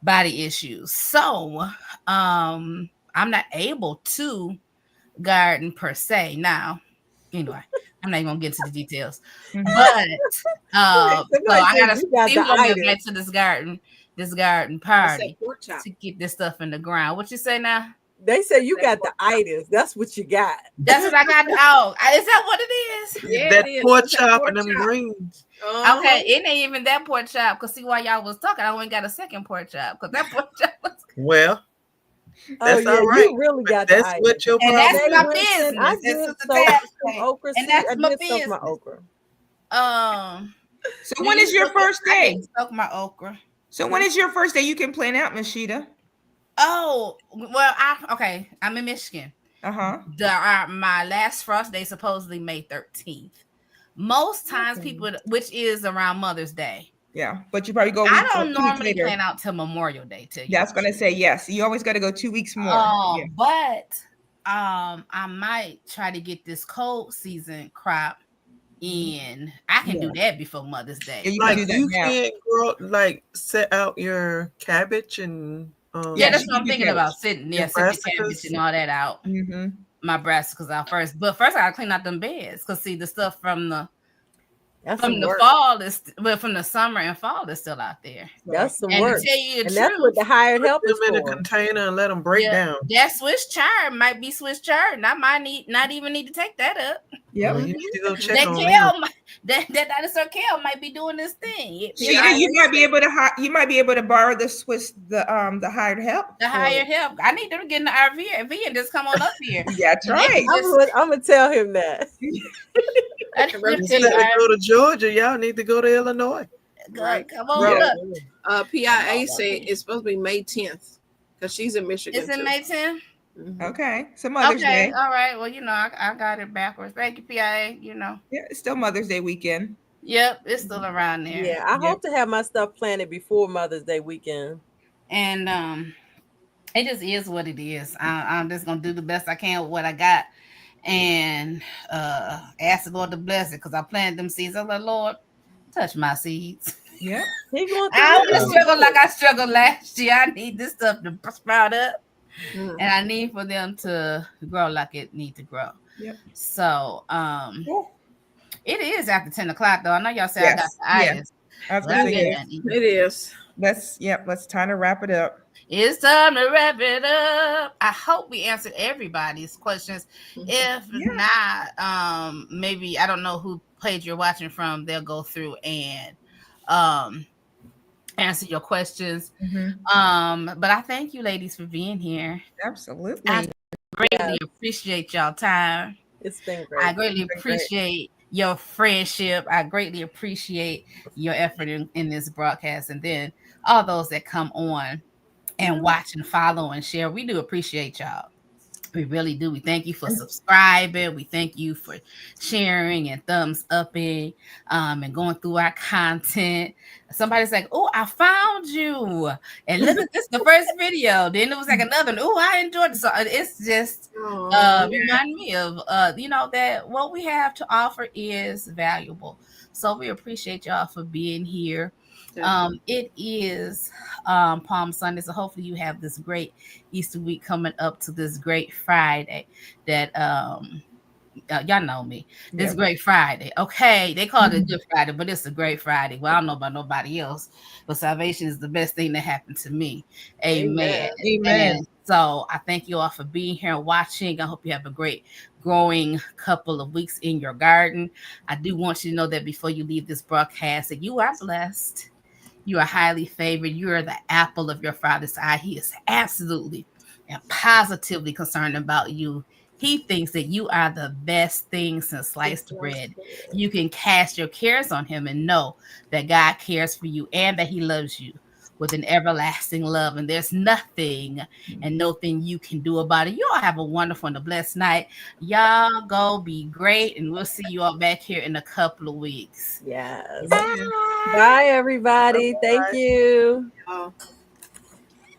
body issues. So I'm not able to garden per se. Now, anyway, I'm not even gonna get into the details. Mhm. But so Somebody I said gotta you got see the who I'm gonna invite itis. to this garden That's that party pork chop. to get this stuff in the ground. What you say now? They say you That got the pork chop. itis. That's what you got. That's what I got. Oh, is that what it is? Yeah, it That is. pork That's that chop pork and them chop. greens. Okay, Uh-huh. it ain't even that pork chop. Cause see why y'all was talking, I only got a second pork chop. Cause that pork chop was, Well, Oh that's yeah, all right. you really But got the that's itis. what your and And that's problem they my is. listen, I business. This is did the soak tab some say, okra and seed. that's I my did soak my business. okra. So Do when you is your soak it? first I day? didn't soak my okra. So when is your first day you can plan out, Miss Sheeta? Oh, well, I'm in Michigan. Uh-huh. My last frost day supposedly May 13th. Most times Okay. people, which is around Mother's Day. Yeah. But you probably go I a don't 2 weeks normally later. plan out till Memorial Day, tell you Yeah, I the was gonna truth. say yes. You always gotta go 2 weeks more. Yeah. But I might try to get this cold season crop in. I can Yeah. do that before Mother's Yeah, Day. you can Like do that you now. can't grow like set out your cabbage and Yeah, Yes, that's you what can I'm do thinking cabbage. about sitting. your Yeah, sit the cabbage brassicas. and all that out. Mm-hmm. My brassicas out first. But first I gotta clean out them beds. Cause see the stuff from the That's From some the work. fall, but from the summer and fall, it's still out there. That's some And to work. tell you the And that's what truth, the hired help Put is them in a for. container and let them break yeah, down. that Swiss chard might be Swiss chard, and I might not even need to take that up. Yep. Well, you need to go check That on them. kale, that dinosaur kale might be doing this thing. Sheena, you might be able to you might be able to borrow the hired help. The hired help. I need them to get in the RV and just come on up here. That's right. I'm gonna tell him that. Instead of go to Georgia, y'all need to go to Illinois. Right. Come on up. PIA said it's supposed to be May 10th because she's in Michigan. It's in May 10th. Okay, so Mother's Day. All right. Well, I got it backwards. Thank you, PIA. Yeah, it's still Mother's Day weekend. Yep, it's still around there. Yeah, I hope to have my stuff planted before Mother's Day weekend. And it just is what it is. I'm just gonna do the best I can with what I got, and ask the Lord to bless it because I planted them seeds. I'm like, Lord, touch my seeds. Yeah, I want to struggle like I struggled last year. I need this stuff to sprout up, and I need for them to grow like it need to grow. Yep. So cool. It is after 10 o'clock though. I know y'all say I got the itis. It is. Let's time to wrap it up. It's time to wrap it up. I hope we answered everybody's questions. If not, maybe I don't know who page you're watching from. They'll go through and answer your questions. But I thank you ladies for being here. Absolutely. I greatly appreciate y'all time. It's been great. I greatly appreciate your friendship. I greatly appreciate your effort in this broadcast, and then all those that come on and watch and follow and share. We do appreciate y'all. We really do. We thank you for subscribing. We thank you for sharing and thumbs upping and going through our content. Somebody's like, oh, I found you. And look at this, the first video. Then it was like another one. Oh, I enjoyed it. So it's just remind me of, that what we have to offer is valuable. So we appreciate y'all for being here. It is Palm Sunday, so hopefully you have this great Easter week coming up to this great Friday that y'all know me. This great Friday. Okay, they call it a Good Friday, but it's a great Friday. Well, I don't know about nobody else, but salvation is the best thing that happened to me. Amen. And so I thank you all for being here and watching. I hope you have a great growing couple of weeks in your garden. I do want you to know that before you leave this broadcast that you are blessed. You are highly favored. You are the apple of your Father's eye. He is absolutely and positively concerned about you. He thinks that you are the best thing since sliced bread. You can cast your cares on him and know that God cares for you and that he loves you with an everlasting love. And there's nothing and nothing you can do about it. You all have a wonderful and a blessed night. Y'all go be great. And we'll see you all back here in a couple of weeks. Yes. Bye everybody. Thank you.